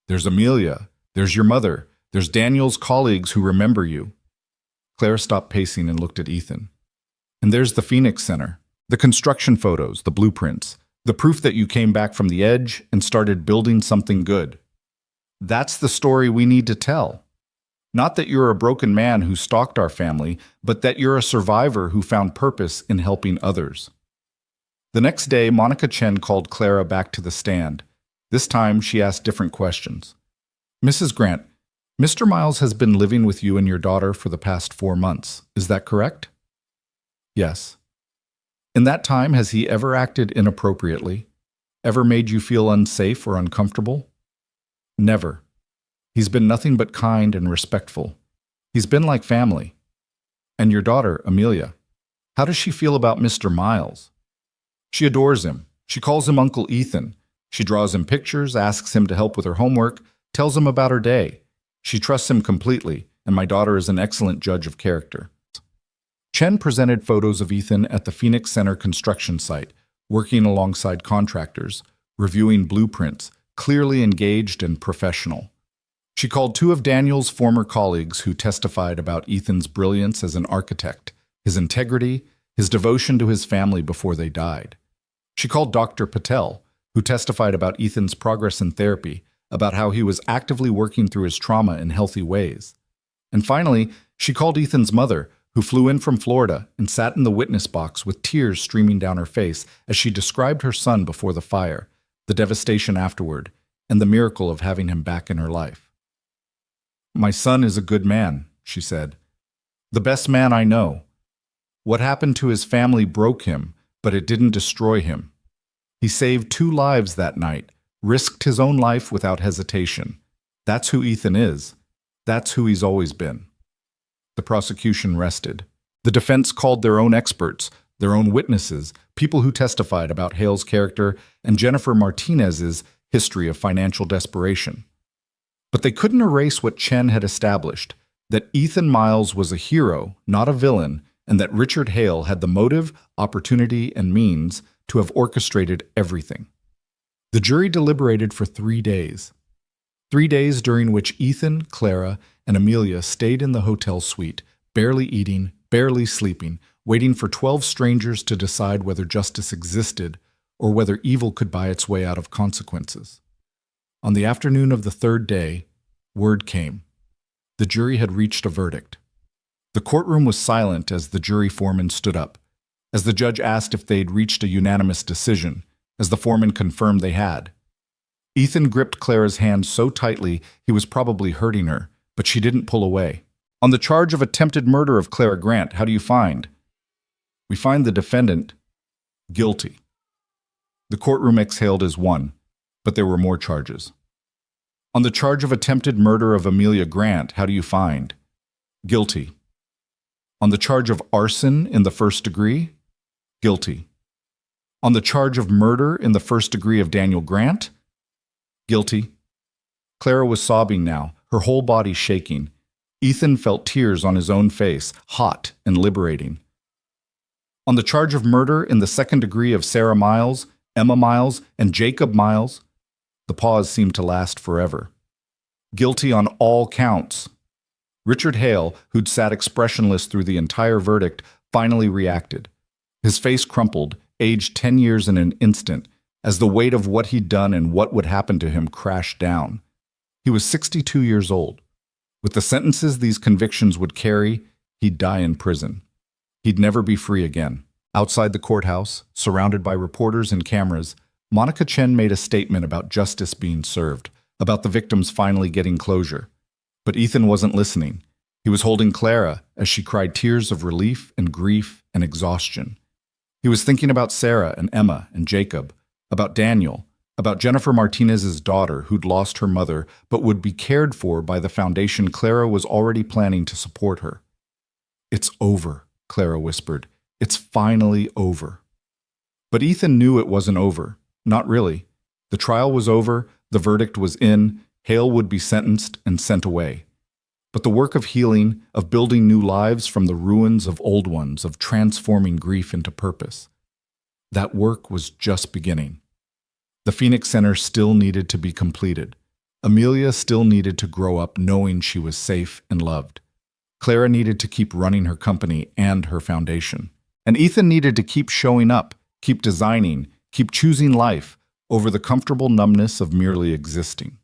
There's Amelia. There's your mother. There's Daniel's colleagues who remember you. Clara stopped pacing and looked at Ethan. And there's the Phoenix Center, the construction photos, the blueprints, the proof that you came back from the edge and started building something good. That's the story we need to tell. Not that you're a broken man who stalked our family, but that you're a survivor who found purpose in helping others. The next day, Monica Chen called Clara back to the stand. This time, she asked different questions. Mrs. Grant, Mr. Miles has been living with you and your daughter for the past 4 months. Is that correct? Yes. In that time, has he ever acted inappropriately? Ever made you feel unsafe or uncomfortable? Never. He's been nothing but kind and respectful. He's been like family. And your daughter, Amelia, how does she feel about Mr. Miles? She adores him. She calls him Uncle Ethan. She draws him pictures, asks him to help with her homework, tells him about her day. She trusts him completely, and my daughter is an excellent judge of character. Chen presented photos of Ethan at the Phoenix Center construction site, working alongside contractors, reviewing blueprints, clearly engaged and professional. She called 2 of Daniel's former colleagues who testified about Ethan's brilliance as an architect, his integrity, his devotion to his family before they died. She called Dr. Patel, who testified about Ethan's progress in therapy, about how he was actively working through his trauma in healthy ways. And finally, she called Ethan's mother, who flew in from Florida and sat in the witness box with tears streaming down her face as she described her son before the fire, the devastation afterward, and the miracle of having him back in her life. My son is a good man, she said. The best man I know. What happened to his family broke him, but it didn't destroy him. He saved 2 lives that night, risked his own life without hesitation. That's who Ethan is. That's who he's always been. The prosecution rested. The defense called their own experts, their own witnesses, people who testified about Hale's character and Jennifer Martinez's history of financial desperation. But they couldn't erase what Chen had established, that Ethan Miles was a hero, not a villain, and that Richard Hale had the motive, opportunity, and means to have orchestrated everything. The jury deliberated for 3 days. 3 days during which Ethan, Clara, and Amelia stayed in the hotel suite, barely eating, barely sleeping, waiting for 12 strangers to decide whether justice existed or whether evil could buy its way out of consequences. On the afternoon of the 3rd day, word came. The jury had reached a verdict. The courtroom was silent as the jury foreman stood up, as the judge asked if they'd reached a unanimous decision, as the foreman confirmed they had. Ethan gripped Clara's hand so tightly he was probably hurting her, but she didn't pull away. On the charge of attempted murder of Clara Grant, how do you find? We find the defendant guilty. The courtroom exhaled as one, but there were more charges. On the charge of attempted murder of Amelia Grant, how do you find? Guilty. On the charge of arson in the 1st degree? Guilty. On the charge of murder in the 1st degree of Daniel Grant? Guilty. Clara was sobbing now, her whole body shaking. Ethan felt tears on his own face, hot and liberating. On the charge of murder in the 2nd degree of Sarah Miles, Emma Miles, and Jacob Miles, the pause seemed to last forever. Guilty on all counts. Richard Hale, who'd sat expressionless through the entire verdict, finally reacted. His face crumpled, aged 10 years in an instant, as the weight of what he'd done and what would happen to him crashed down. He was 62 years old. With the sentences these convictions would carry, he'd die in prison. He'd never be free again. Outside the courthouse, surrounded by reporters and cameras, Monica Chen made a statement about justice being served, about the victims finally getting closure. But Ethan wasn't listening. He was holding Clara as she cried tears of relief and grief and exhaustion. He was thinking about Sarah and Emma and Jacob, about Daniel, about Jennifer Martinez's daughter who'd lost her mother but would be cared for by the foundation Clara was already planning to support her. "It's over," Clara whispered. "It's finally over." But Ethan knew it wasn't over. Not really. The trial was over, the verdict was in, Hale would be sentenced and sent away. But the work of healing, of building new lives from the ruins of old ones, of transforming grief into purpose, that work was just beginning. The Phoenix Center still needed to be completed. Amelia still needed to grow up knowing she was safe and loved. Clara needed to keep running her company and her foundation. And Ethan needed to keep showing up, keep designing, keep choosing life over the comfortable numbness of merely existing.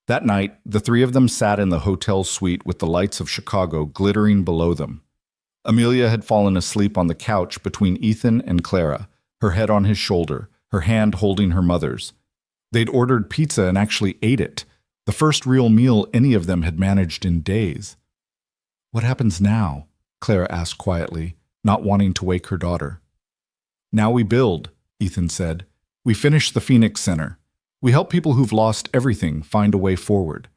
That night, the 3 of them sat in the hotel suite with the lights of Chicago glittering below them. Amelia had fallen asleep on the couch between Ethan and Clara, her head on his shoulder, her hand holding her mother's. They'd ordered pizza and actually ate it, the first real meal any of them had managed in days. "What happens now?" Clara asked quietly, not wanting to wake her daughter. "Now we build," Ethan said. "We finish the Phoenix Center. We help people who've lost everything find a way forward.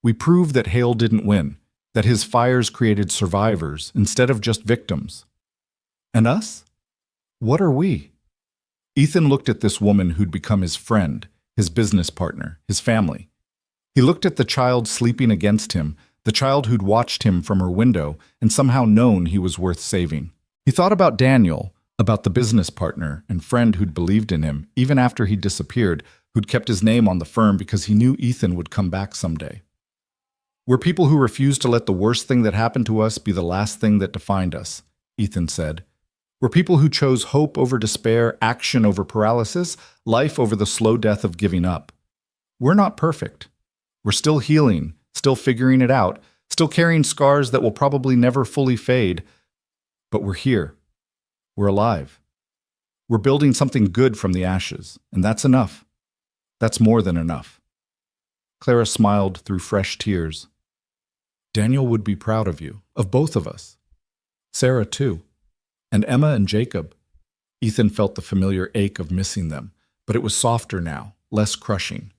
We prove that Hale didn't win, that his fires created survivors instead of just victims. And us? What are we?" Ethan looked at this woman who'd become his friend, his business partner, his family. He looked at the child sleeping against him, the child who'd watched him from her window and somehow known he was worth saving. He thought about Daniel, about the business partner and friend who'd believed in him, even after he'd disappeared, who'd kept his name on the firm because he knew Ethan would come back someday. "We're people who refuse to let the worst thing that happened to us be the last thing that defined us," Ethan said. "We're people who chose hope over despair, action over paralysis, life over the slow death of giving up. We're not perfect. We're still healing, still figuring it out, still carrying scars that will probably never fully fade. But we're here. We're alive. We're building something good from the ashes, and that's enough. That's more than enough." Clara smiled through fresh tears. "Daniel would be proud of you, of both of us. Sarah, too. And Emma and Jacob." Ethan felt the familiar ache of missing them, but it was softer now, less crushing.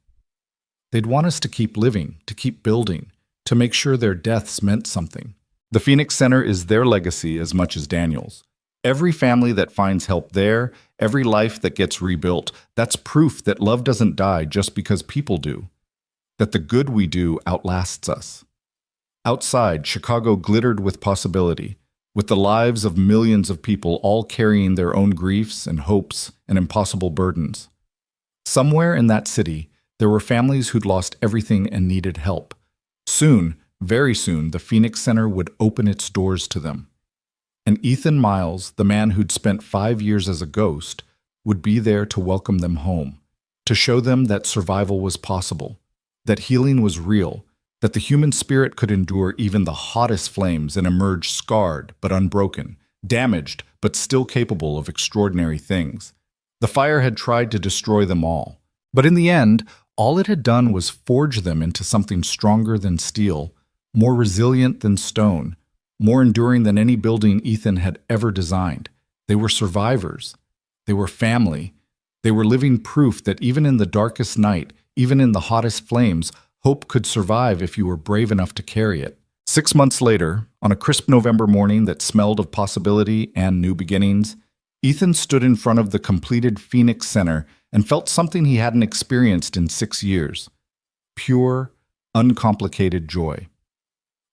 "They'd want us to keep living, to keep building, to make sure their deaths meant something. The Phoenix Center is their legacy as much as Daniel's. Every family that finds help there, every life that gets rebuilt, that's proof that love doesn't die just because people do, that the good we do outlasts us. Outside, Chicago glittered with possibility, with the lives of millions of people all carrying their own griefs and hopes and impossible burdens. Somewhere in that city, there were families who'd lost everything and needed help. Soon, very soon, the Phoenix Center would open its doors to them. And Ethan Miles, the man who'd spent 5 years as a ghost, would be there to welcome them home, to show them that survival was possible, that healing was real, that the human spirit could endure even the hottest flames and emerge scarred but unbroken, damaged but still capable of extraordinary things. The fire had tried to destroy them all, but in the end, all it had done was forge them into something stronger than steel, more resilient than stone, more enduring than any building Ethan had ever designed. They were survivors. They were family. They were living proof that even in the darkest night, even in the hottest flames, hope could survive if you were brave enough to carry it. 6 months later, on a crisp November morning that smelled of possibility and new beginnings, Ethan stood in front of the completed Phoenix Center and felt something he hadn't experienced in 6 years. Pure, uncomplicated joy.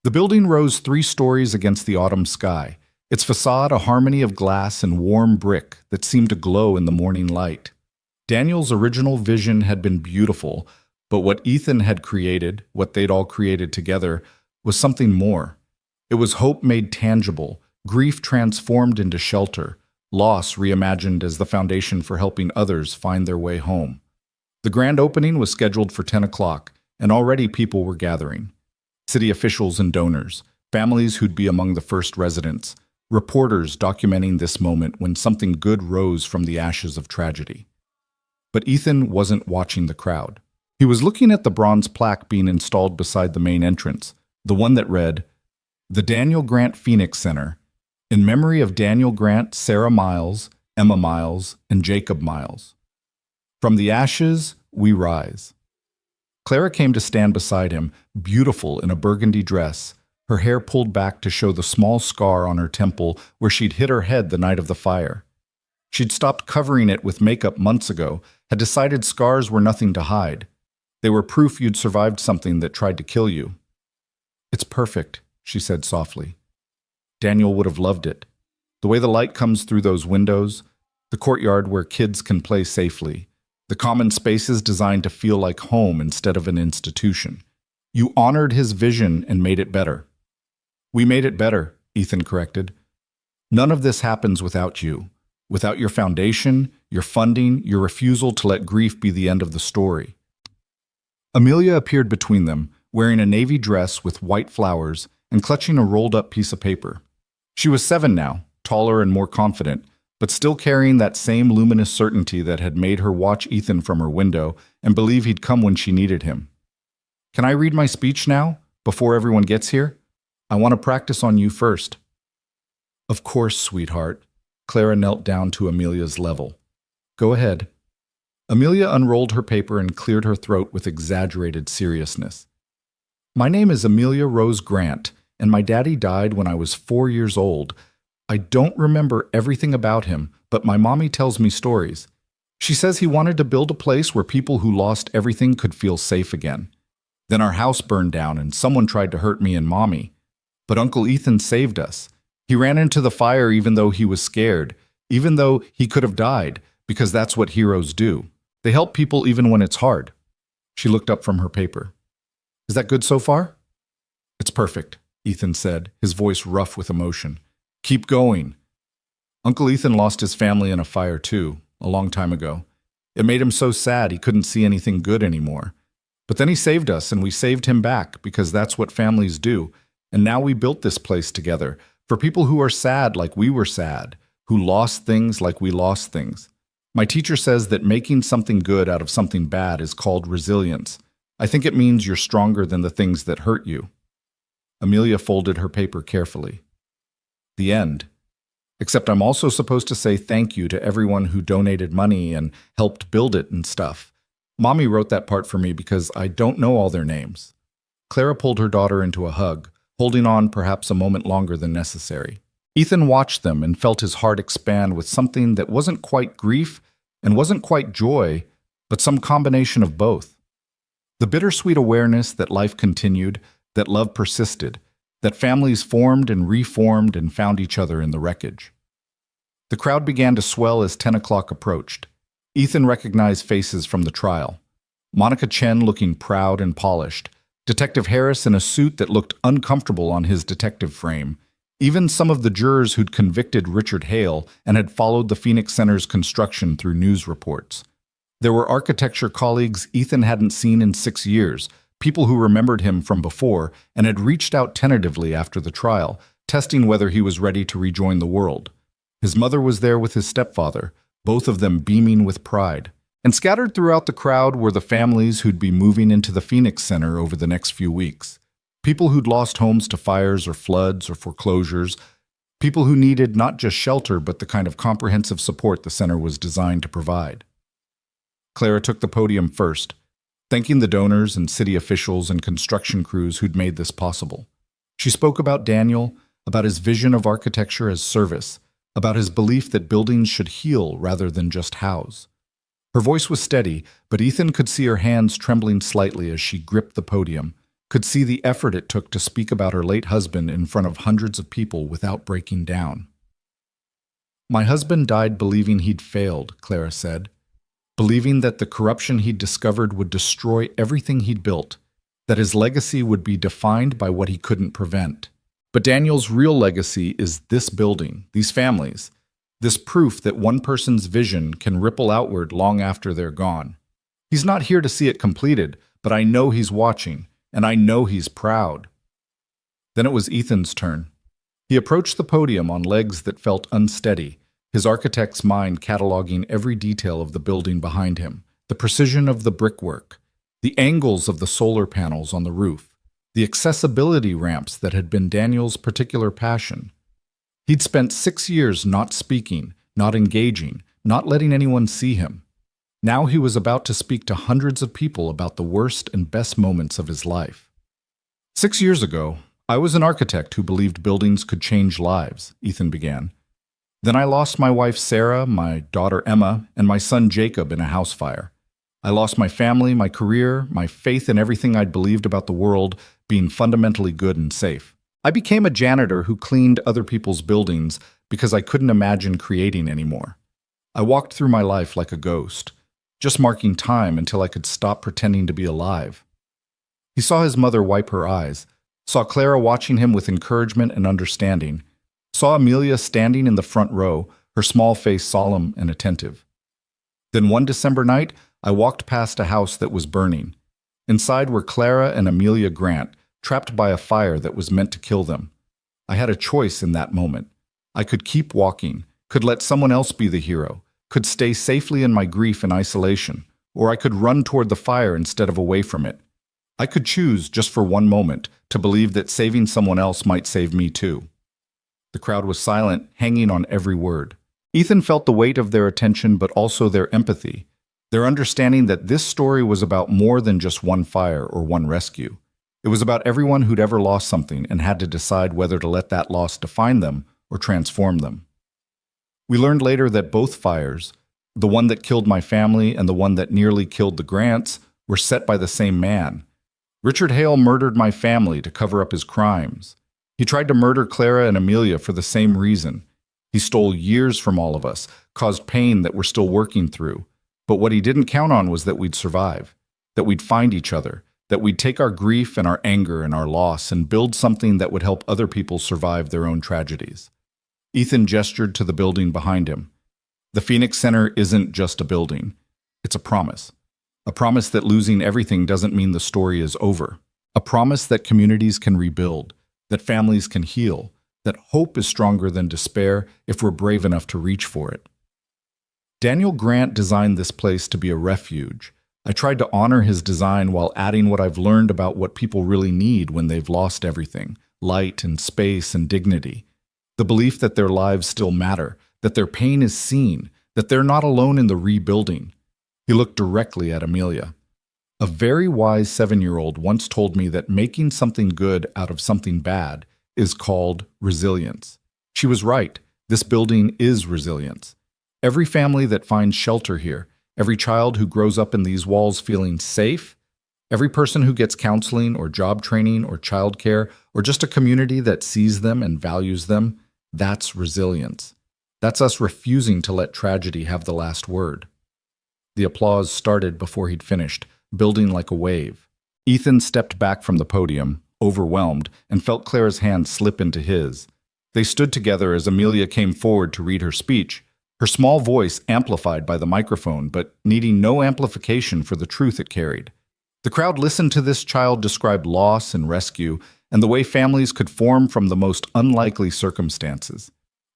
The building rose 3 stories against the autumn sky, its facade a harmony of glass and warm brick that seemed to glow in the morning light. Daniel's original vision had been beautiful, but what Ethan had created, what they'd all created together, was something more. It was hope made tangible, grief transformed into shelter, loss reimagined as the foundation for helping others find their way home. The grand opening was scheduled for 10 o'clock, and already people were gathering. City officials and donors, families who'd be among the first residents, reporters documenting this moment when something good rose from the ashes of tragedy. But Ethan wasn't watching the crowd. He was looking at the bronze plaque being installed beside the main entrance, the one that read, "The Daniel Grant Phoenix Center, in memory of Daniel Grant, Sarah Miles, Emma Miles, and Jacob Miles. From the ashes, we rise." Clara came to stand beside him, beautiful in a burgundy dress, her hair pulled back to show the small scar on her temple where she'd hit her head the night of the fire. She'd stopped covering it with makeup months ago, had decided scars were nothing to hide. They were proof you'd survived something that tried to kill you. "It's perfect," she said softly. Daniel would have loved it. The way the light comes through those windows, the courtyard where kids can play safely, the common spaces designed to feel like home instead of an institution. You honored his vision and made it better. "We made it better," Ethan corrected. "None of this happens without you, without your foundation, your funding, your refusal to let grief be the end of the story." Amelia appeared between them, wearing a navy dress with white flowers and clutching a rolled-up piece of paper. She was 7 now, taller and more confident, but still carrying that same luminous certainty that had made her watch Ethan from her window and believe he'd come when she needed him. "Can I read my speech now, before everyone gets here? I want to practice on you first." "Of course, sweetheart." Clara knelt down to Amelia's level. "Go ahead." Amelia unrolled her paper and cleared her throat with exaggerated seriousness. "My name is Amelia Rose Grant, and my daddy died when I was 4 years old. I don't remember everything about him, but my mommy tells me stories. She says he wanted to build a place where people who lost everything could feel safe again. Then our house burned down and someone tried to hurt me and Mommy. But Uncle Ethan saved us. He ran into the fire even though he was scared, even though he could have died, because that's what heroes do. They help people even when it's hard." She looked up from her paper. "Is that good so far?" "It's perfect," Ethan said, his voice rough with emotion. "Keep going." Uncle Ethan lost his family in a fire too, a long time ago. It made him so sad he couldn't see anything good anymore. But then he saved us, and we saved him back, because that's what families do. And now we built this place together, for people who are sad like we were sad, who lost things like we lost things. My teacher says that making something good out of something bad is called resilience. I think it means you're stronger than the things that hurt you. Amelia folded her paper carefully. The end. Except I'm also supposed to say thank you to everyone who donated money and helped build it and stuff. Mommy wrote that part for me because I don't know all their names. Clara pulled her daughter into a hug, holding on perhaps a moment longer than necessary. Ethan watched them and felt his heart expand with something that wasn't quite grief and wasn't quite joy, but some combination of both. The bittersweet awareness that life continued, that love persisted, that families formed and reformed and found each other in the wreckage. The crowd began to swell as 10 o'clock approached. Ethan recognized faces from the trial. Monica Chen looking proud and polished, Detective Harris in a suit that looked uncomfortable on his detective frame, even some of the jurors who'd convicted Richard Hale and had followed the Phoenix Center's construction through news reports. There were architecture colleagues Ethan hadn't seen in 6 years, people who remembered him from before and had reached out tentatively after the trial, testing whether he was ready to rejoin the world. His mother was there with his stepfather, both of them beaming with pride. And scattered throughout the crowd were the families who'd be moving into the Phoenix Center over the next few weeks. People who'd lost homes to fires or floods or foreclosures. People who needed not just shelter, but the kind of comprehensive support the center was designed to provide. Clara took the podium first, thanking the donors and city officials and construction crews who'd made this possible. She spoke about Daniel, about his vision of architecture as service, about his belief that buildings should heal rather than just house. Her voice was steady, but Ethan could see her hands trembling slightly as she gripped the podium, could see the effort it took to speak about her late husband in front of hundreds of people without breaking down. "My husband died believing he'd failed," Clara said, believing that the corruption he'd discovered would destroy everything he'd built, that his legacy would be defined by what he couldn't prevent. But Daniel's real legacy is this building, these families, this proof that one person's vision can ripple outward long after they're gone. He's not here to see it completed, but I know he's watching, and I know he's proud. Then it was Ethan's turn. He approached the podium on legs that felt unsteady, his architect's mind cataloging every detail of the building behind him, the precision of the brickwork, the angles of the solar panels on the roof, the accessibility ramps that had been Daniel's particular passion. He'd spent 6 years not speaking, not engaging, not letting anyone see him. Now he was about to speak to hundreds of people about the worst and best moments of his life. 6 years ago, I was an architect who believed buildings could change lives, Ethan began. Then I lost my wife Sarah, my daughter Emma, and my son Jacob in a house fire. I lost my family, my career, my faith in everything I'd believed about the world being fundamentally good and safe. I became a janitor who cleaned other people's buildings because I couldn't imagine creating anymore. I walked through my life like a ghost, just marking time until I could stop pretending to be alive. He saw his mother wipe her eyes, saw Clara watching him with encouragement and understanding, saw Amelia standing in the front row, her small face solemn and attentive. Then one December night, I walked past a house that was burning. Inside were Clara and Amelia Grant, trapped by a fire that was meant to kill them. I had a choice in that moment. I could keep walking, could let someone else be the hero, could stay safely in my grief and isolation, or I could run toward the fire instead of away from it. I could choose, just for one moment, to believe that saving someone else might save me too. The crowd was silent, hanging on every word. Ethan felt the weight of their attention, but also their empathy, their understanding that this story was about more than just one fire or one rescue. It was about everyone who'd ever lost something and had to decide whether to let that loss define them or transform them. We learned later that both fires, the one that killed my family and the one that nearly killed the Grants, were set by the same man. Richard Hale murdered my family to cover up his crimes. He tried to murder Clara and Amelia for the same reason. He stole years from all of us, caused pain that we're still working through. But what he didn't count on was that we'd survive, that we'd find each other, that we'd take our grief and our anger and our loss and build something that would help other people survive their own tragedies. Ethan gestured to the building behind him. The Phoenix Center isn't just a building. It's a promise. A promise that losing everything doesn't mean the story is over. A promise that communities can rebuild, that families can heal, that hope is stronger than despair if we're brave enough to reach for it. Daniel Grant designed this place to be a refuge. I tried to honor his design while adding what I've learned about what people really need when they've lost everything: light and space and dignity. The belief that their lives still matter, that their pain is seen, that they're not alone in the rebuilding. He looked directly at Amelia. A very wise 7-year-old once told me that making something good out of something bad is called resilience. She was right. This building is resilience. Every family that finds shelter here, every child who grows up in these walls feeling safe, every person who gets counseling or job training or childcare or just a community that sees them and values them, that's resilience. That's us refusing to let tragedy have the last word. The applause started before he'd finished, building like a wave. Ethan stepped back from the podium, overwhelmed, and felt Clara's hand slip into his. They stood together as Amelia came forward to read her speech, her small voice amplified by the microphone, but needing no amplification for the truth it carried. The crowd listened to this child describe loss and rescue and the way families could form from the most unlikely circumstances.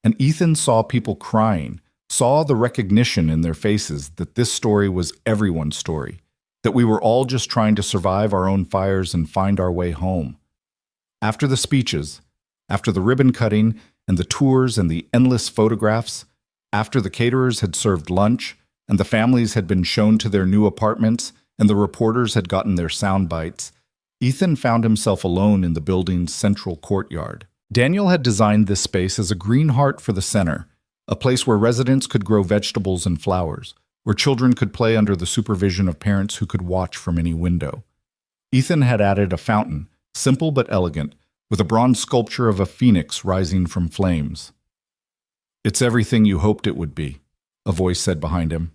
And Ethan saw people crying, saw the recognition in their faces that this story was everyone's story, that we were all just trying to survive our own fires and find our way home. After the speeches, after the ribbon cutting and the tours and the endless photographs, after the caterers had served lunch and the families had been shown to their new apartments and the reporters had gotten their sound bites, Ethan found himself alone in the building's central courtyard. Daniel had designed this space as a green heart for the center, a place where residents could grow vegetables and flowers, where children could play under the supervision of parents who could watch from any window. Ethan had added a fountain, simple but elegant, with a bronze sculpture of a phoenix rising from flames. "It's everything you hoped it would be," a voice said behind him.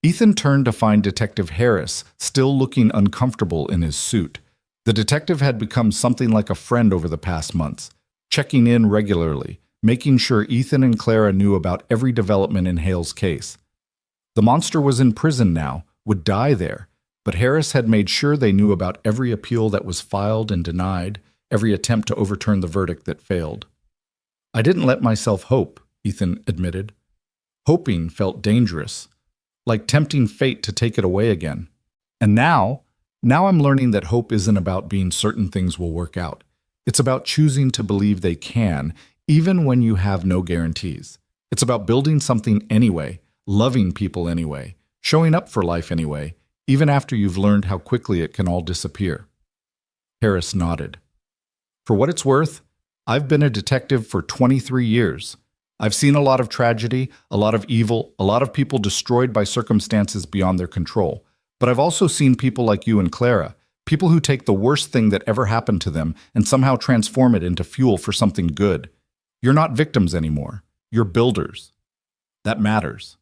Ethan turned to find Detective Harris still looking uncomfortable in his suit. The detective had become something like a friend over the past months, checking in regularly, making sure Ethan and Clara knew about every development in Hale's case. The monster was in prison now, would die there, but Harris had made sure they knew about every appeal that was filed and denied, every attempt to overturn the verdict that failed. "I didn't let myself hope," Ethan admitted. Hoping felt dangerous, like tempting fate to take it away again. And now I'm learning that hope isn't about being certain things will work out. It's about choosing to believe they can, even when you have no guarantees. It's about building something anyway, loving people anyway, showing up for life anyway, even after you've learned how quickly it can all disappear. Harris nodded. "For what it's worth, I've been a detective for 23 years. I've seen a lot of tragedy, a lot of evil, a lot of people destroyed by circumstances beyond their control. But I've also seen people like you and Clara, people who take the worst thing that ever happened to them and somehow transform it into fuel for something good. You're not victims anymore. You're builders. That matters."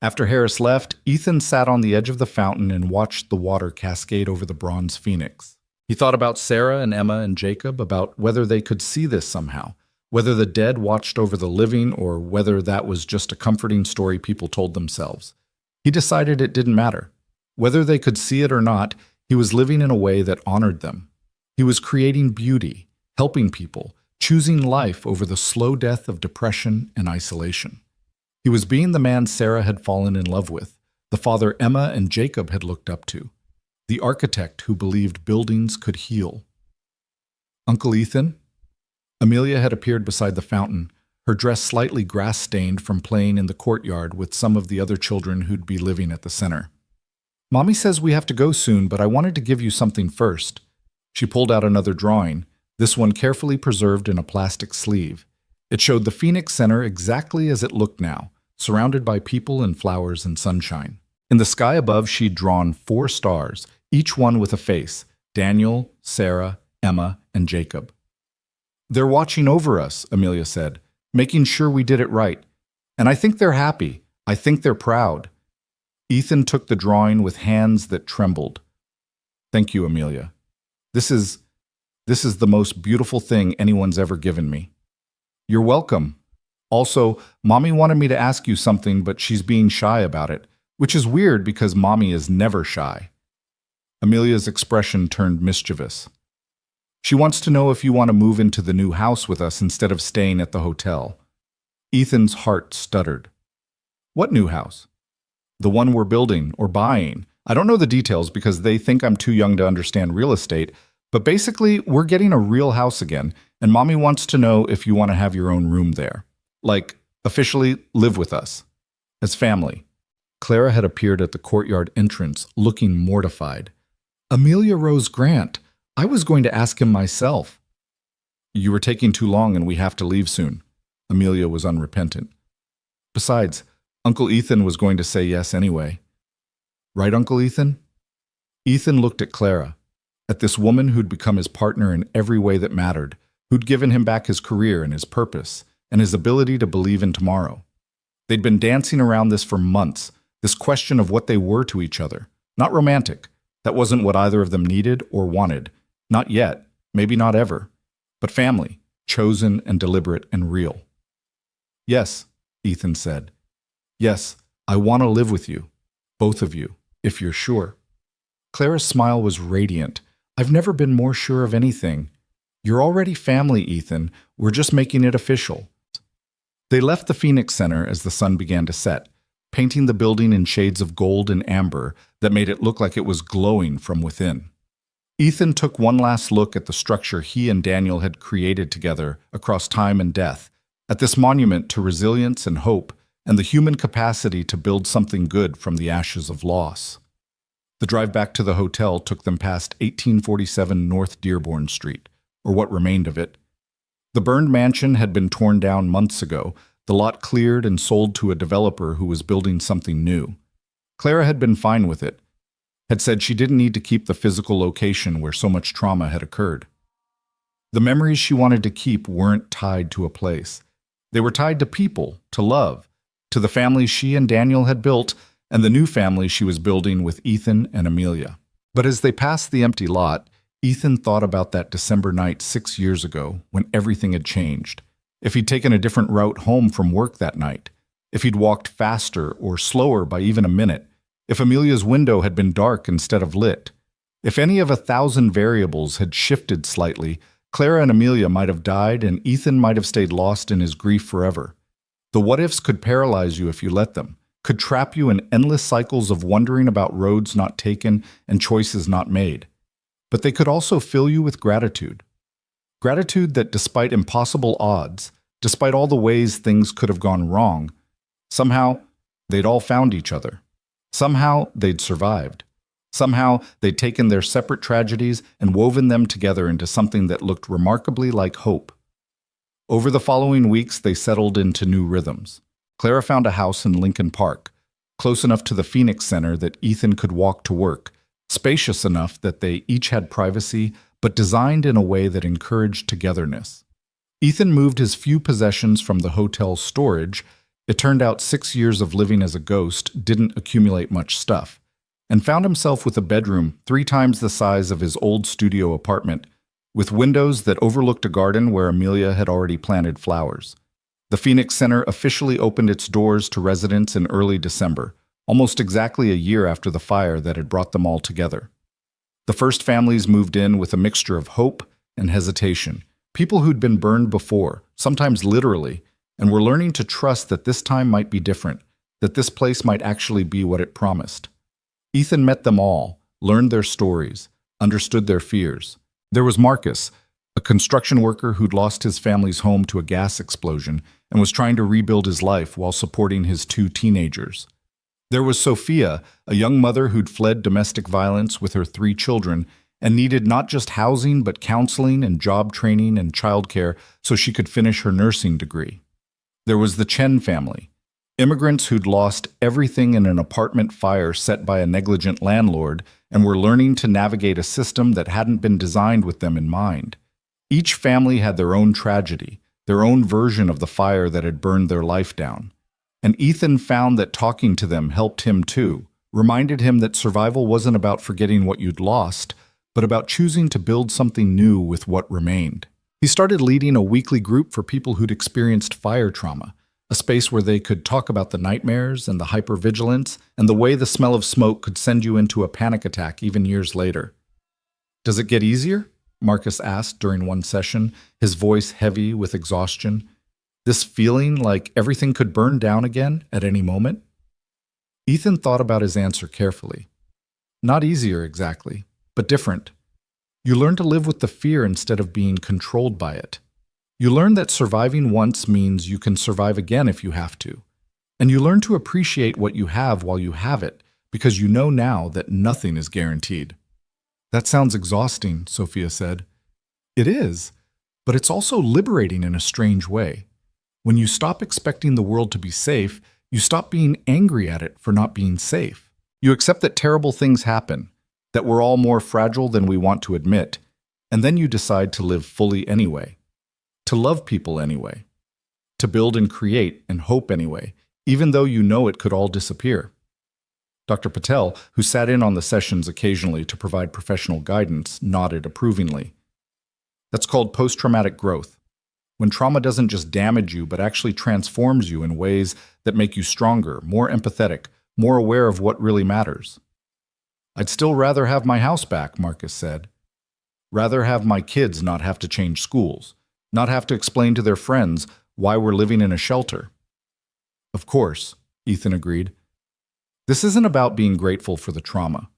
After Harris left, Ethan sat on the edge of the fountain and watched the water cascade over the bronze phoenix. He thought about Sarah and Emma and Jacob, about whether they could see this somehow, whether the dead watched over the living or whether that was just a comforting story people told themselves. He decided it didn't matter. Whether they could see it or not, he was living in a way that honored them. He was creating beauty, helping people, choosing life over the slow death of depression and isolation. He was being the man Sarah had fallen in love with, the father Emma and Jacob had looked up to, the architect who believed buildings could heal. "Uncle Ethan?" Amelia had appeared beside the fountain, her dress slightly grass-stained from playing in the courtyard with some of the other children who'd be living at the center. "Mommy says we have to go soon, but I wanted to give you something first." She pulled out another drawing, this one carefully preserved in a plastic sleeve. It showed the Phoenix Center exactly as it looked now, surrounded by people and flowers and sunshine. In the sky above, she'd drawn 4 stars, each one with a face: Daniel, Sarah, Emma, and Jacob. "They're watching over us," Amelia said, "making sure we did it right. And I think they're happy. I think they're proud." Ethan took the drawing with hands that trembled. "Thank you, Amelia. This is the most beautiful thing anyone's ever given me." "You're welcome. Also, Mommy wanted me to ask you something, but she's being shy about it, which is weird because Mommy is never shy." Amelia's expression turned mischievous. "She wants to know if you want to move into the new house with us instead of staying at the hotel." Ethan's heart stuttered. "What new house?" "The one we're building or buying. I don't know the details because they think I'm too young to understand real estate, but basically, we're getting a real house again, and Mommy wants to know if you want to have your own room there. Like, officially live with us. As family." Clara had appeared at the courtyard entrance, looking mortified. "Amelia Rose Grant. I was going to ask him myself." You were taking too long and we have to leave soon. Amelia was unrepentant. Besides, Uncle Ethan was going to say yes anyway. Right, Uncle Ethan? Ethan looked at Clara, at this woman who'd become his partner in every way that mattered, who'd given him back his career and his purpose, and his ability to believe in tomorrow. They'd been dancing around this for months, this question of what they were to each other. Not romantic. That wasn't what either of them needed or wanted. Not yet, maybe not ever. But family, chosen and deliberate and real. Yes, Ethan said. Yes, I want to live with you, both of you, if you're sure. Clara's smile was radiant. I've never been more sure of anything. You're already family, Ethan. We're just making it official. They left the Phoenix Center as the sun began to set, painting the building in shades of gold and amber that made it look like it was glowing from within. Ethan took one last look at the structure he and Daniel had created together across time and death, at this monument to resilience and hope and the human capacity to build something good from the ashes of loss. The drive back to the hotel took them past 1847 North Dearborn Street, or what remained of it. The burned mansion had been torn down months ago, the lot cleared and sold to a developer who was building something new. Clara had been fine with it, had said she didn't need to keep the physical location where so much trauma had occurred. The memories she wanted to keep weren't tied to a place. They were tied to people, to love, to the family she and Daniel had built, and the new family she was building with Ethan and Amelia. But as they passed the empty lot, Ethan thought about that December night 6 years ago when everything had changed. If he'd taken a different route home from work that night, if he'd walked faster or slower by even a minute, if Amelia's window had been dark instead of lit, if any of 1,000 variables had shifted slightly, Clara and Amelia might have died and Ethan might have stayed lost in his grief forever. The what-ifs could paralyze you if you let them, could trap you in endless cycles of wondering about roads not taken and choices not made. But they could also fill you with gratitude. Gratitude that despite impossible odds, despite all the ways things could have gone wrong, somehow they'd all found each other. Somehow they'd survived. Somehow they'd taken their separate tragedies and woven them together into something that looked remarkably like hope. Over the following weeks, they settled into new rhythms. Clara found a house in Lincoln Park, close enough to the Phoenix Center that Ethan could walk to work, spacious enough that they each had privacy, but designed in a way that encouraged togetherness. Ethan moved his few possessions from the hotel's storage. It turned out 6 years of living as a ghost didn't accumulate much stuff, and found himself with a bedroom 3 times the size of his old studio apartment, with windows that overlooked a garden where Amelia had already planted flowers. The Phoenix Center officially opened its doors to residents in early December, almost exactly a year after the fire that had brought them all together. The first families moved in with a mixture of hope and hesitation, people who'd been burned before, sometimes literally, and were learning to trust that this time might be different, that this place might actually be what it promised. Ethan met them all, learned their stories, understood their fears. There was Marcus, a construction worker who'd lost his family's home to a gas explosion and was trying to rebuild his life while supporting his 2 teenagers. There was Sophia, a young mother who'd fled domestic violence with her 3 children and needed not just housing but counseling and job training and childcare so she could finish her nursing degree. There was the Chen family, immigrants who'd lost everything in an apartment fire set by a negligent landlord and were learning to navigate a system that hadn't been designed with them in mind. Each family had their own tragedy, their own version of the fire that had burned their life down. And Ethan found that talking to them helped him too, reminded him that survival wasn't about forgetting what you'd lost, but about choosing to build something new with what remained. He started leading a weekly group for people who'd experienced fire trauma, a space where they could talk about the nightmares and the hypervigilance and the way the smell of smoke could send you into a panic attack even years later. "Does it get easier?" Marcus asked during one session, his voice heavy with exhaustion. "This feeling like everything could burn down again at any moment?" Ethan thought about his answer carefully. Not easier exactly, but different. You learn to live with the fear instead of being controlled by it. You learn that surviving once means you can survive again if you have to. And you learn to appreciate what you have while you have it, because you know now that nothing is guaranteed. "That sounds exhausting," Sophia said. "It is. But it's also liberating in a strange way. When you stop expecting the world to be safe, you stop being angry at it for not being safe. You accept that terrible things happen, that we're all more fragile than we want to admit, and then you decide to live fully anyway, to love people anyway, to build and create and hope anyway, even though you know it could all disappear. Dr. Patel, who sat in on the sessions occasionally to provide professional guidance, nodded approvingly. That's called post-traumatic growth, when trauma doesn't just damage you but actually transforms you in ways that make you stronger, more empathetic, more aware of what really matters. I'd still rather have my house back, Marcus said. Rather have my kids not have to change schools, not have to explain to their friends why we're living in a shelter. Of course, Ethan agreed. This isn't about being grateful for the trauma.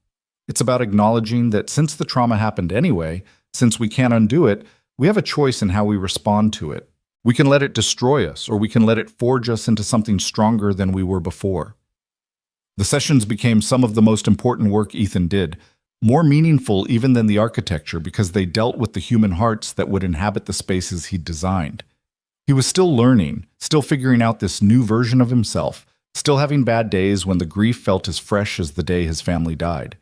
It's about acknowledging that since the trauma happened anyway, since we can't undo it, we have a choice in how we respond to it. We can let it destroy us, or we can let it forge us into something stronger than we were before. The sessions became some of the most important work Ethan did, more meaningful even than the architecture because they dealt with the human hearts that would inhabit the spaces he'd designed. He was still learning, still figuring out this new version of himself, still having bad days when the grief felt as fresh as the day his family died.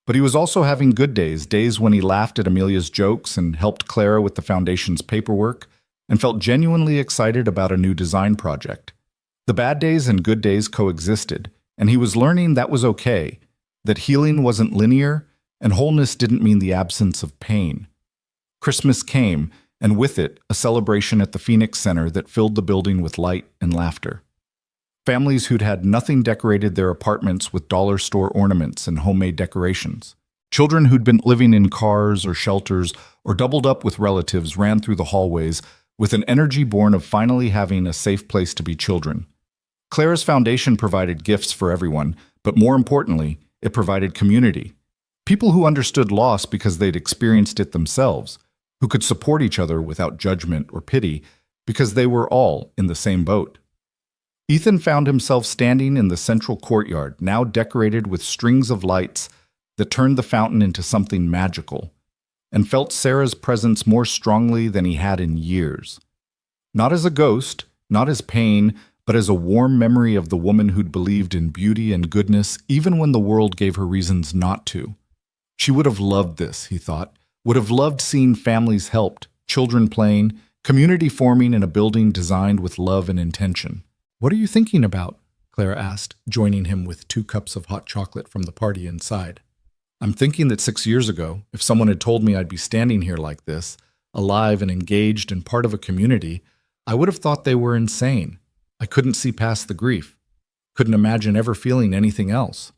But he was also having good days, days when he laughed at Amelia's jokes and helped Clara with the foundation's paperwork, and felt genuinely excited about a new design project. The bad days and good days coexisted, and he was learning that was okay, that healing wasn't linear, and wholeness didn't mean the absence of pain. Christmas came, and with it, a celebration at the Phoenix Center that filled the building with light and laughter. Families who'd had nothing decorated their apartments with dollar store ornaments and homemade decorations. Children who'd been living in cars or shelters or doubled up with relatives ran through the hallways with an energy born of finally having a safe place to be children. Clara's foundation provided gifts for everyone, but more importantly, it provided community. People who understood loss because they'd experienced it themselves, who could support each other without judgment or pity because they were all in the same boat. Ethan found himself standing in the central courtyard, now decorated with strings of lights that turned the fountain into something magical, and felt Sarah's presence more strongly than he had in years. Not as a ghost, not as pain, but as a warm memory of the woman who'd believed in beauty and goodness even when the world gave her reasons not to. She would have loved this, he thought, would have loved seeing families helped, children playing, community forming in a building designed with love and intention. "What are you thinking about?" Clara asked, joining him with 2 cups of hot chocolate from the party inside. "I'm thinking that 6 years ago, if someone had told me I'd be standing here like this, alive and engaged and part of a community, I would have thought they were insane. I couldn't see past the grief, couldn't imagine ever feeling anything else.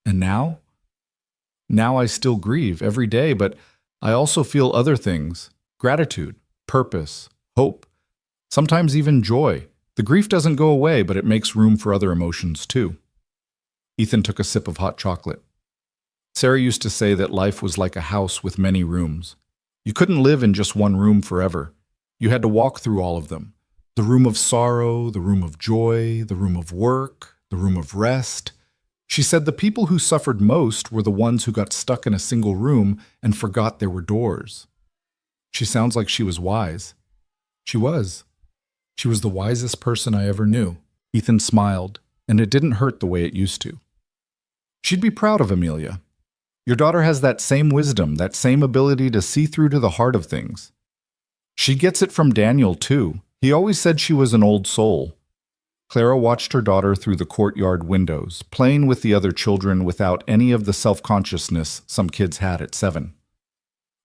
And now? Now I still grieve every day, but I also feel other things, gratitude, purpose, hope, sometimes even joy. The grief doesn't go away, but it makes room for other emotions too." Ethan took a sip of hot chocolate. Sarah used to say that life was like a house with many rooms. You couldn't live in just one room forever. You had to walk through all of them. The room of sorrow, the room of joy, the room of work, the room of rest. She said the people who suffered most were the ones who got stuck in a single room and forgot there were doors. She sounds like she was wise. She was. She was the wisest person I ever knew. Ethan smiled, and it didn't hurt the way it used to. She'd be proud of Amelia. Your daughter has that same wisdom, that same ability to see through to the heart of things. She gets it from Daniel, too. He always said she was an old soul. Clara watched her daughter through the courtyard windows, playing with the other children without any of the self-consciousness some kids had at 7.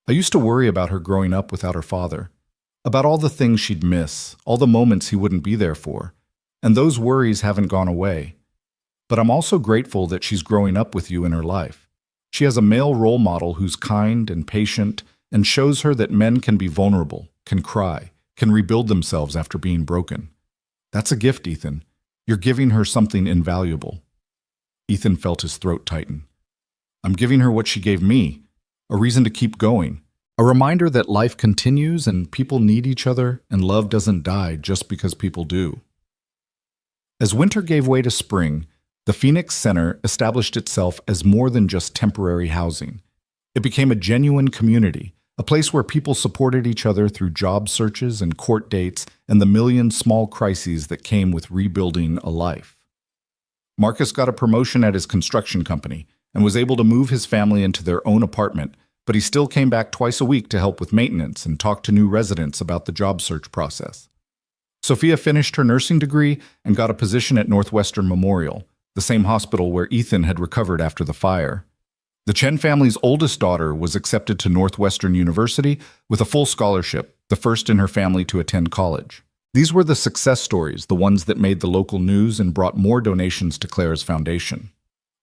I used to worry about her growing up without her father, about all the things she'd miss, all the moments he wouldn't be there for, and those worries haven't gone away. But I'm also grateful that she's growing up with you in her life. She has a male role model who's kind and patient and shows her that men can be vulnerable, can cry, can rebuild themselves after being broken. That's a gift, Ethan. You're giving her something invaluable. Ethan felt his throat tighten. I'm giving her what she gave me, a reason to keep going. A reminder that life continues and people need each other and love doesn't die just because people do. As winter gave way to spring, the Phoenix Center established itself as more than just temporary housing. It became a genuine community, a place where people supported each other through job searches and court dates and the million small crises that came with rebuilding a life. Marcus got a promotion at his construction company and was able to move his family into their own apartment, but he still came back twice a week to help with maintenance and talk to new residents about the job search process. Sophia finished her nursing degree and got a position at Northwestern Memorial, the same hospital where Ethan had recovered after the fire. The Chen family's oldest daughter was accepted to Northwestern University with a full scholarship, the first in her family to attend college. These were the success stories, the ones that made the local news and brought more donations to Claire's foundation.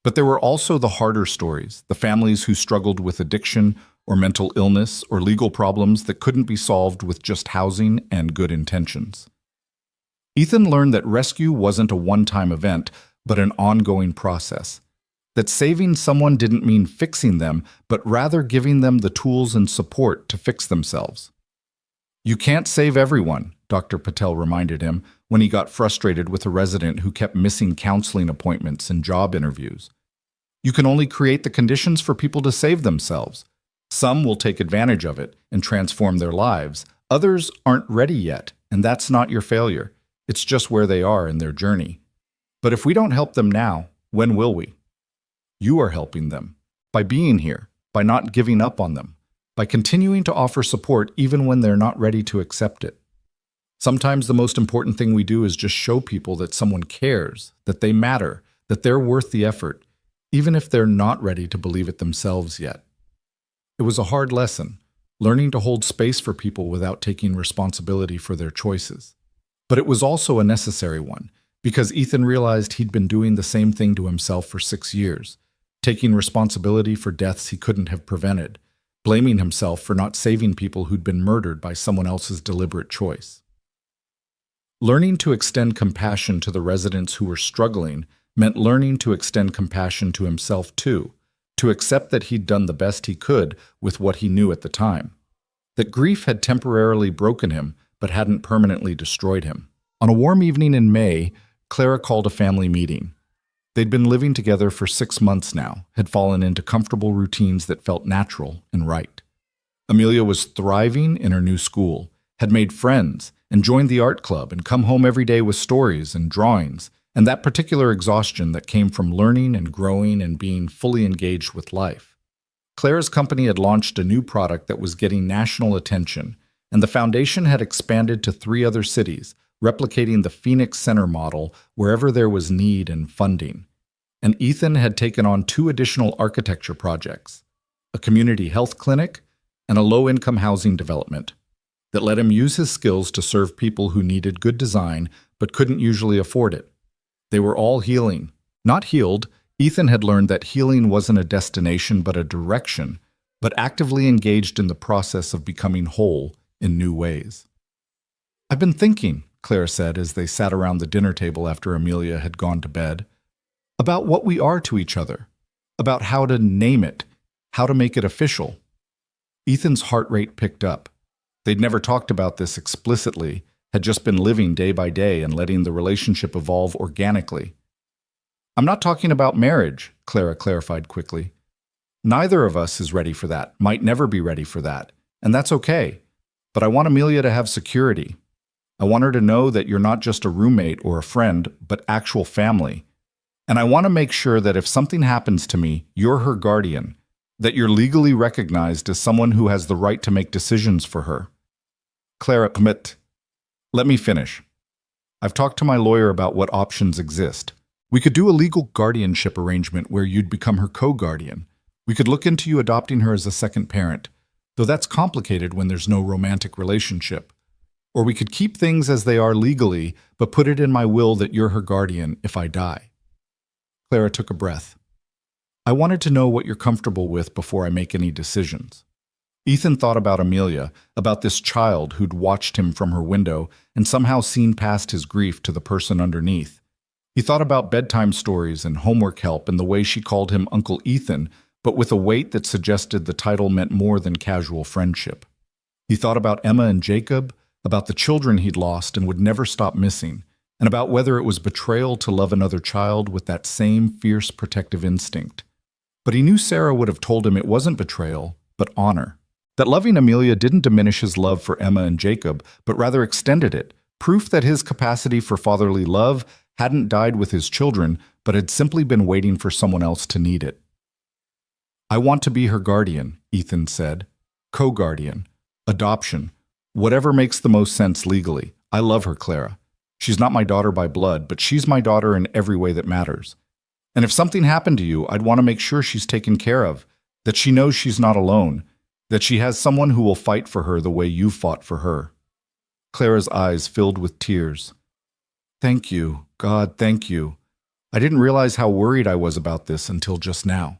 But there were also the harder stories, the families who struggled with addiction or mental illness or legal problems that couldn't be solved with just housing and good intentions. Ethan learned that rescue wasn't a one-time event, but an ongoing process. That saving someone didn't mean fixing them, but rather giving them the tools and support to fix themselves. "You can't save everyone," Dr. Patel reminded him when he got frustrated with a resident who kept missing counseling appointments and job interviews. "You can only create the conditions for people to save themselves. Some will take advantage of it and transform their lives. Others aren't ready yet, and that's not your failure. It's just where they are in their journey. But if we don't help them now, when will we? You are helping them by being here, by not giving up on them, by continuing to offer support even when they're not ready to accept it. Sometimes the most important thing we do is just show people that someone cares, that they matter, that they're worth the effort, even if they're not ready to believe it themselves yet." It was a hard lesson, learning to hold space for people without taking responsibility for their choices. But it was also a necessary one, because Ethan realized he'd been doing the same thing to himself for 6 years, taking responsibility for deaths he couldn't have prevented, blaming himself for not saving people who'd been murdered by someone else's deliberate choice. Learning to extend compassion to the residents who were struggling meant learning to extend compassion to himself too, to accept that he'd done the best he could with what he knew at the time, that grief had temporarily broken him but hadn't permanently destroyed him. On a warm evening in May, Clara called a family meeting. They'd been living together for 6 months now, had fallen into comfortable routines that felt natural and right. Amelia was thriving in her new school, had made friends, and joined the art club and come home every day with stories and drawings, and that particular exhaustion that came from learning and growing and being fully engaged with life. Clara's company had launched a new product that was getting national attention, and the foundation had expanded to 3 other cities, replicating the Phoenix Center model wherever there was need and funding. And Ethan had taken on 2 additional architecture projects, a community health clinic and a low-income housing development, that let him use his skills to serve people who needed good design but couldn't usually afford it. They were all healing. Not healed, Ethan had learned that healing wasn't a destination but a direction, but actively engaged in the process of becoming whole in new ways. "I've been thinking," Clara said as they sat around the dinner table after Amelia had gone to bed, "about what we are to each other, about how to name it, how to make it official." Ethan's heart rate picked up. They'd never talked about this explicitly, had just been living day by day and letting the relationship evolve organically. "I'm not talking about marriage," Clara clarified quickly. "Neither of us is ready for that, might never be ready for that, and that's okay. But I want Amelia to have security. I want her to know that you're not just a roommate or a friend, but actual family. And I want to make sure that if something happens to me, you're her guardian, that you're legally recognized as someone who has the right to make decisions for her." "Clara, let me finish. I've talked to my lawyer about what options exist. We could do a legal guardianship arrangement where you'd become her co-guardian. We could look into you adopting her as a second parent, though that's complicated when there's no romantic relationship. Or we could keep things as they are legally, but put it in my will that you're her guardian if I die." Clara took a breath. "I wanted to know what you're comfortable with before I make any decisions." Ethan thought about Amelia, about this child who'd watched him from her window and somehow seen past his grief to the person underneath. He thought about bedtime stories and homework help and the way she called him Uncle Ethan, but with a weight that suggested the title meant more than casual friendship. He thought about Emma and Jacob, about the children he'd lost and would never stop missing, and about whether it was betrayal to love another child with that same fierce protective instinct. But he knew Sarah would have told him it wasn't betrayal, but honor. That loving Amelia didn't diminish his love for Emma and Jacob, but rather extended it, proof that his capacity for fatherly love hadn't died with his children, but had simply been waiting for someone else to need it. "I want to be her guardian," Ethan said. "Co-guardian. Adoption. Whatever makes the most sense legally. I love her, Clara. She's not my daughter by blood, but she's my daughter in every way that matters. And if something happened to you, I'd want to make sure she's taken care of, that she knows she's not alone, that she has someone who will fight for her the way you fought for her." Clara's eyes filled with tears. "Thank you, God, thank you. I didn't realize how worried I was about this until just now.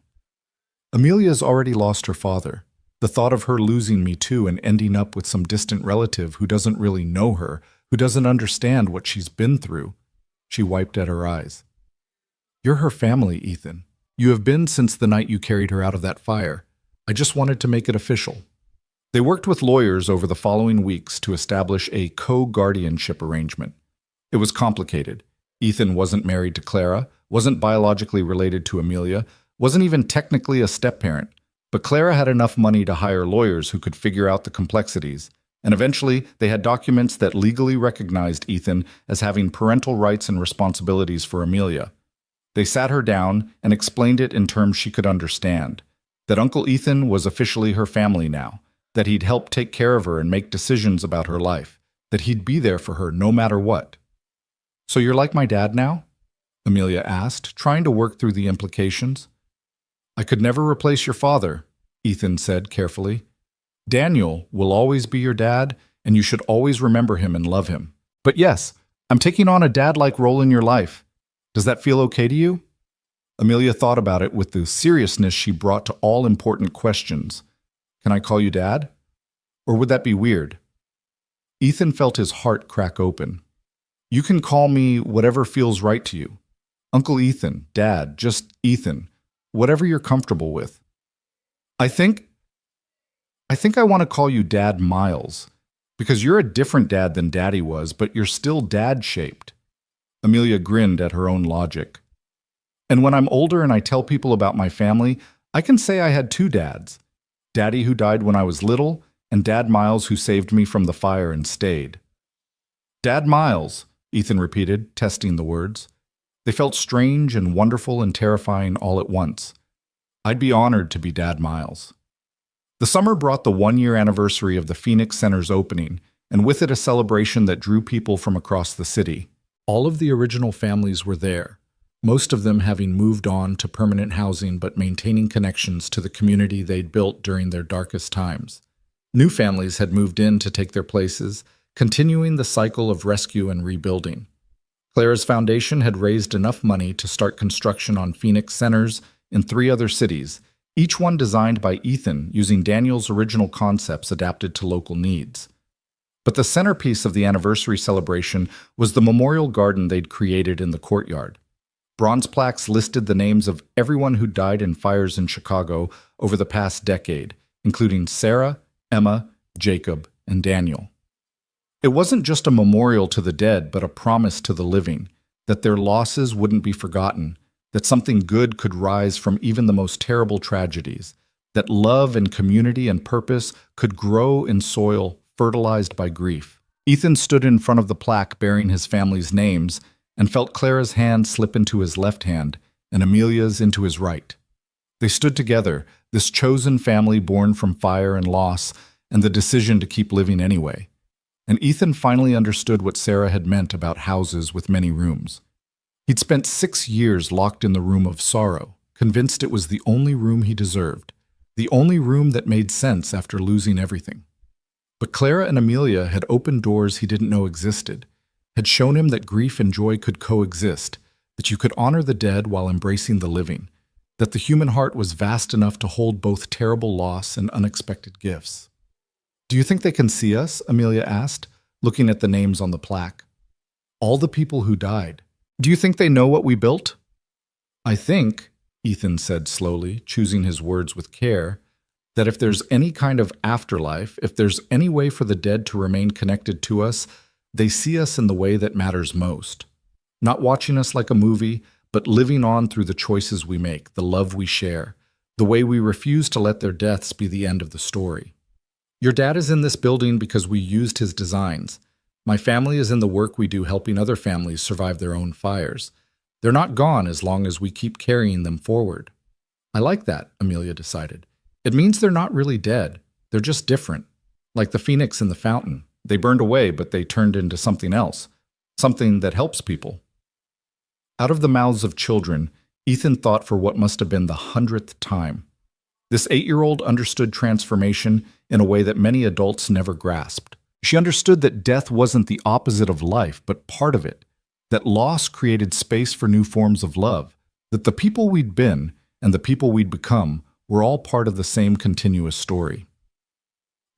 Amelia's already lost her father. The thought of her losing me too and ending up with some distant relative who doesn't really know her, who doesn't understand what she's been through." She wiped at her eyes. "You're her family, Ethan. You have been since the night you carried her out of that fire. I just wanted to make it official." They worked with lawyers over the following weeks to establish a co-guardianship arrangement. It was complicated. Ethan wasn't married to Clara, wasn't biologically related to Amelia, wasn't even technically a step-parent, but Clara had enough money to hire lawyers who could figure out the complexities, and eventually they had documents that legally recognized Ethan as having parental rights and responsibilities for Amelia. They sat her down and explained it in terms she could understand, that Uncle Ethan was officially her family now, that he'd help take care of her and make decisions about her life, that he'd be there for her no matter what. "So you're like my dad now?" Amelia asked, trying to work through the implications. "I could never replace your father," Ethan said carefully. "Daniel will always be your dad, and you should always remember him and love him. But yes, I'm taking on a dad-like role in your life. Does that feel okay to you?" Amelia thought about it with the seriousness she brought to all important questions. "Can I call you Dad? Or would that be weird?" Ethan felt his heart crack open. "You can call me whatever feels right to you. Uncle Ethan, Dad, just Ethan, whatever you're comfortable with. I think I want to call you Dad Miles, because you're a different dad than Daddy was, but you're still dad-shaped." Amelia grinned at her own logic. "And when I'm older and I tell people about my family, I can say I had two dads. Daddy who died when I was little, and Dad Miles who saved me from the fire and stayed." "Dad Miles," Ethan repeated, testing the words. They felt strange and wonderful and terrifying all at once. "I'd be honored to be Dad Miles." The summer brought the one-year anniversary of the Phoenix Center's opening, and with it a celebration that drew people from across the city. All of the original families were there, most of them having moved on to permanent housing but maintaining connections to the community they'd built during their darkest times. New families had moved in to take their places, continuing the cycle of rescue and rebuilding. Clara's foundation had raised enough money to start construction on Phoenix Centers in 3 other cities, each one designed by Ethan using Daniel's original concepts adapted to local needs. But the centerpiece of the anniversary celebration was the memorial garden they'd created in the courtyard. Bronze plaques listed the names of everyone who died in fires in Chicago over the past decade, including Sarah, Emma, Jacob, and Daniel. It wasn't just a memorial to the dead, but a promise to the living, that their losses wouldn't be forgotten, that something good could rise from even the most terrible tragedies, that love and community and purpose could grow in soil fertilized by grief. Ethan stood in front of the plaque bearing his family's names and felt Clara's hand slip into his left hand and Amelia's into his right. They stood together, this chosen family born from fire and loss and the decision to keep living anyway. And Ethan finally understood what Sarah had meant about houses with many rooms. He'd spent 6 years locked in the room of sorrow, convinced it was the only room he deserved, the only room that made sense after losing everything. But Clara and Amelia had opened doors he didn't know existed, had shown him that grief and joy could coexist, that you could honor the dead while embracing the living, that the human heart was vast enough to hold both terrible loss and unexpected gifts. "Do you think they can see us?" Amelia asked, looking at the names on the plaque. "All the people who died. Do you think they know what we built?" "I think," Ethan said slowly, choosing his words with care, "that if there's any kind of afterlife, if there's any way for the dead to remain connected to us, they see us in the way that matters most. Not watching us like a movie, but living on through the choices we make, the love we share, the way we refuse to let their deaths be the end of the story." Your dad is in this building because we used his designs. My family is in the work we do helping other families survive their own fires. They're not gone as long as we keep carrying them forward." "I like that," Amelia decided. "It means they're not really dead. They're just different. Like the phoenix in the fountain. They burned away, but they turned into something else. Something that helps people." Out of the mouths of children, Ethan thought for what must have been the 100th time. This 8-year-old understood transformation in a way that many adults never grasped. She understood that death wasn't the opposite of life, but part of it. That loss created space for new forms of love. That the people we'd been and the people we'd become were all part of the same continuous story.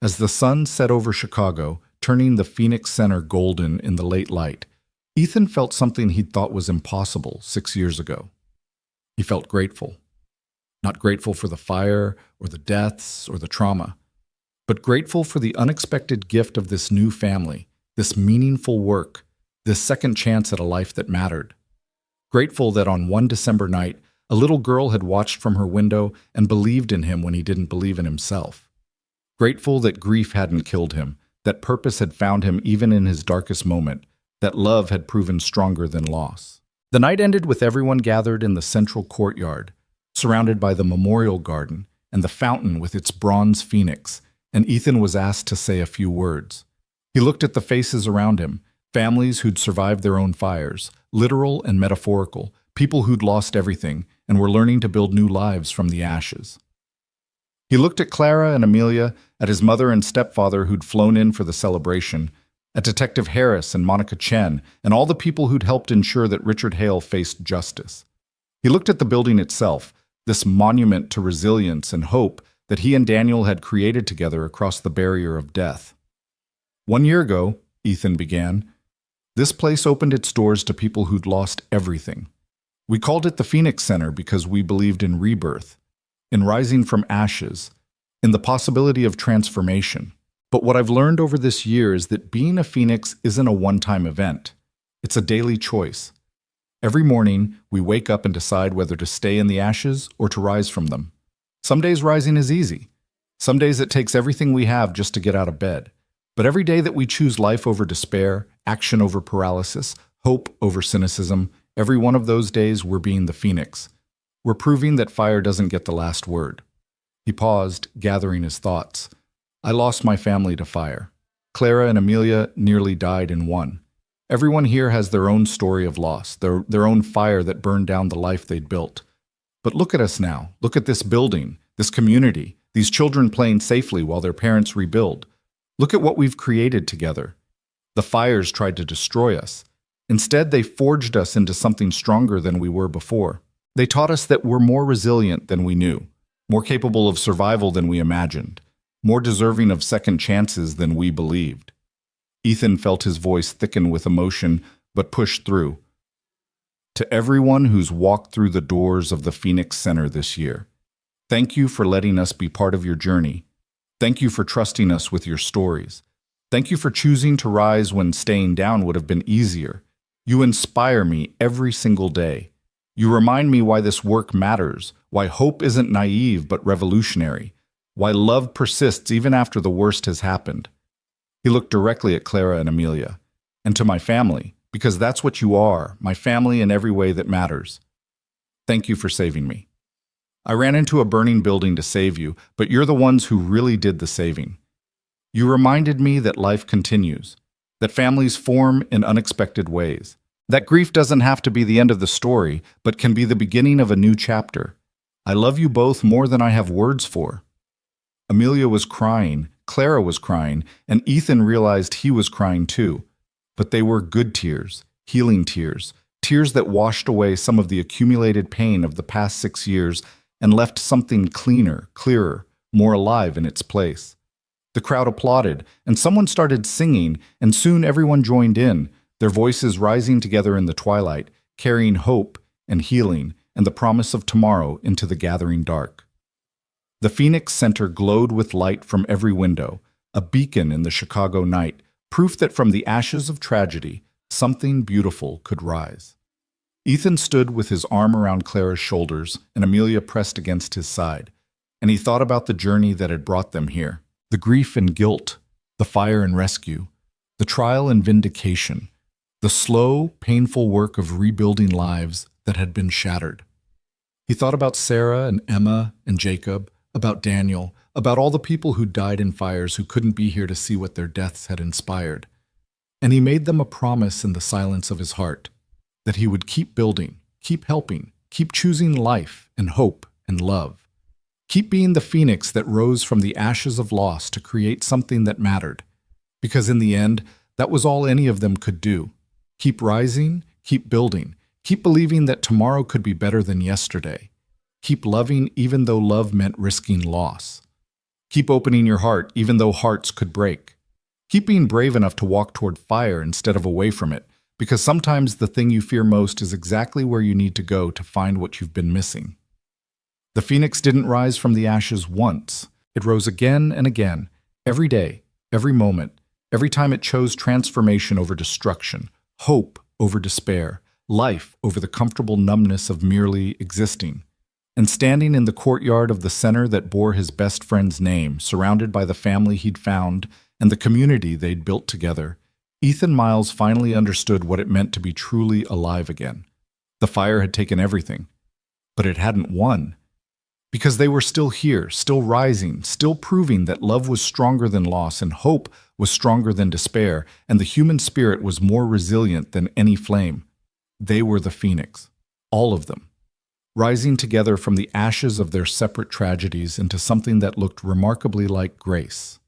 As the sun set over Chicago, turning the Phoenix Center golden in the late light, Ethan felt something he'd thought was impossible 6 years ago. He felt grateful. Not grateful for the fire or the deaths or the trauma, but grateful for the unexpected gift of this new family, this meaningful work, this second chance at a life that mattered. Grateful that on one December night, a little girl had watched from her window and believed in him when he didn't believe in himself. Grateful that grief hadn't killed him, that purpose had found him even in his darkest moment, that love had proven stronger than loss. The night ended with everyone gathered in the central courtyard, surrounded by the memorial garden and the fountain with its bronze phoenix, and Ethan was asked to say a few words. He looked at the faces around him, families who'd survived their own fires, literal and metaphorical, people who'd lost everything and were learning to build new lives from the ashes. He looked at Clara and Amelia, at his mother and stepfather who'd flown in for the celebration, at Detective Harris and Monica Chen, and all the people who'd helped ensure that Richard Hale faced justice. He looked at the building itself, this monument to resilience and hope that he and Daniel had created together across the barrier of death. 1 year ago, Ethan began, this place opened its doors to people who'd lost everything. We called it the Phoenix Center because we believed in rebirth, in rising from ashes, in the possibility of transformation. But what I've learned over this year is that being a phoenix isn't a one-time event. It's a daily choice. Every morning, we wake up and decide whether to stay in the ashes or to rise from them. Some days rising is easy. Some days it takes everything we have just to get out of bed. But every day that we choose life over despair, action over paralysis, hope over cynicism, every one of those days we're being the phoenix. We're proving that fire doesn't get the last word. He paused, gathering his thoughts. I lost my family to fire. Clara and Amelia nearly died in one. Everyone here has their own story of loss, their own fire that burned down the life they'd built. But look at us now. Look at this building, this community, these children playing safely while their parents rebuild. Look at what we've created together. The fires tried to destroy us. Instead, they forged us into something stronger than we were before. They taught us that we're more resilient than we knew, more capable of survival than we imagined, more deserving of second chances than we believed. Ethan felt his voice thicken with emotion, but pushed through. To everyone who's walked through the doors of the Phoenix Center this year, thank you for letting us be part of your journey. Thank you for trusting us with your stories. Thank you for choosing to rise when staying down would have been easier. You inspire me every single day. You remind me why this work matters, why hope isn't naive but revolutionary, why love persists even after the worst has happened. He looked directly at Clara and Amelia, and to my family, because that's what you are, my family in every way that matters. Thank you for saving me. I ran into a burning building to save you, but you're the ones who really did the saving. You reminded me that life continues, that families form in unexpected ways, that grief doesn't have to be the end of the story, but can be the beginning of a new chapter. I love you both more than I have words for. Amelia was crying, Clara was crying, and Ethan realized he was crying too. But they were good tears, healing tears, tears that washed away some of the accumulated pain of the past 6 years and left something cleaner, clearer, more alive in its place. The crowd applauded, and someone started singing, and soon everyone joined in, their voices rising together in the twilight, carrying hope and healing and the promise of tomorrow into the gathering dark. The Phoenix Center glowed with light from every window, a beacon in the Chicago night, proof that from the ashes of tragedy, something beautiful could rise. Ethan stood with his arm around Clara's shoulders and Amelia pressed against his side, and he thought about the journey that had brought them here. The grief and guilt, the fire and rescue, the trial and vindication, the slow, painful work of rebuilding lives that had been shattered. He thought about Sarah and Emma and Jacob, about Daniel, about all the people who died in fires who couldn't be here to see what their deaths had inspired. And he made them a promise in the silence of his heart that he would keep building, keep helping, keep choosing life and hope and love. Keep being the phoenix that rose from the ashes of loss to create something that mattered. Because in the end, that was all any of them could do. Keep rising, keep building, keep believing that tomorrow could be better than yesterday. Keep loving even though love meant risking loss. Keep opening your heart even though hearts could break. Keep being brave enough to walk toward fire instead of away from it, because sometimes the thing you fear most is exactly where you need to go to find what you've been missing. The phoenix didn't rise from the ashes once. It rose again and again, every day, every moment, every time it chose transformation over destruction, hope over despair, life over the comfortable numbness of merely existing. And standing in the courtyard of the center that bore his best friend's name, surrounded by the family he'd found and the community they'd built together, Ethan Miles finally understood what it meant to be truly alive again. The fire had taken everything, but it hadn't won. Because they were still here, still rising, still proving that love was stronger than loss and hope was stronger than despair, and the human spirit was more resilient than any flame. They were the phoenix, all of them, rising together from the ashes of their separate tragedies into something that looked remarkably like grace.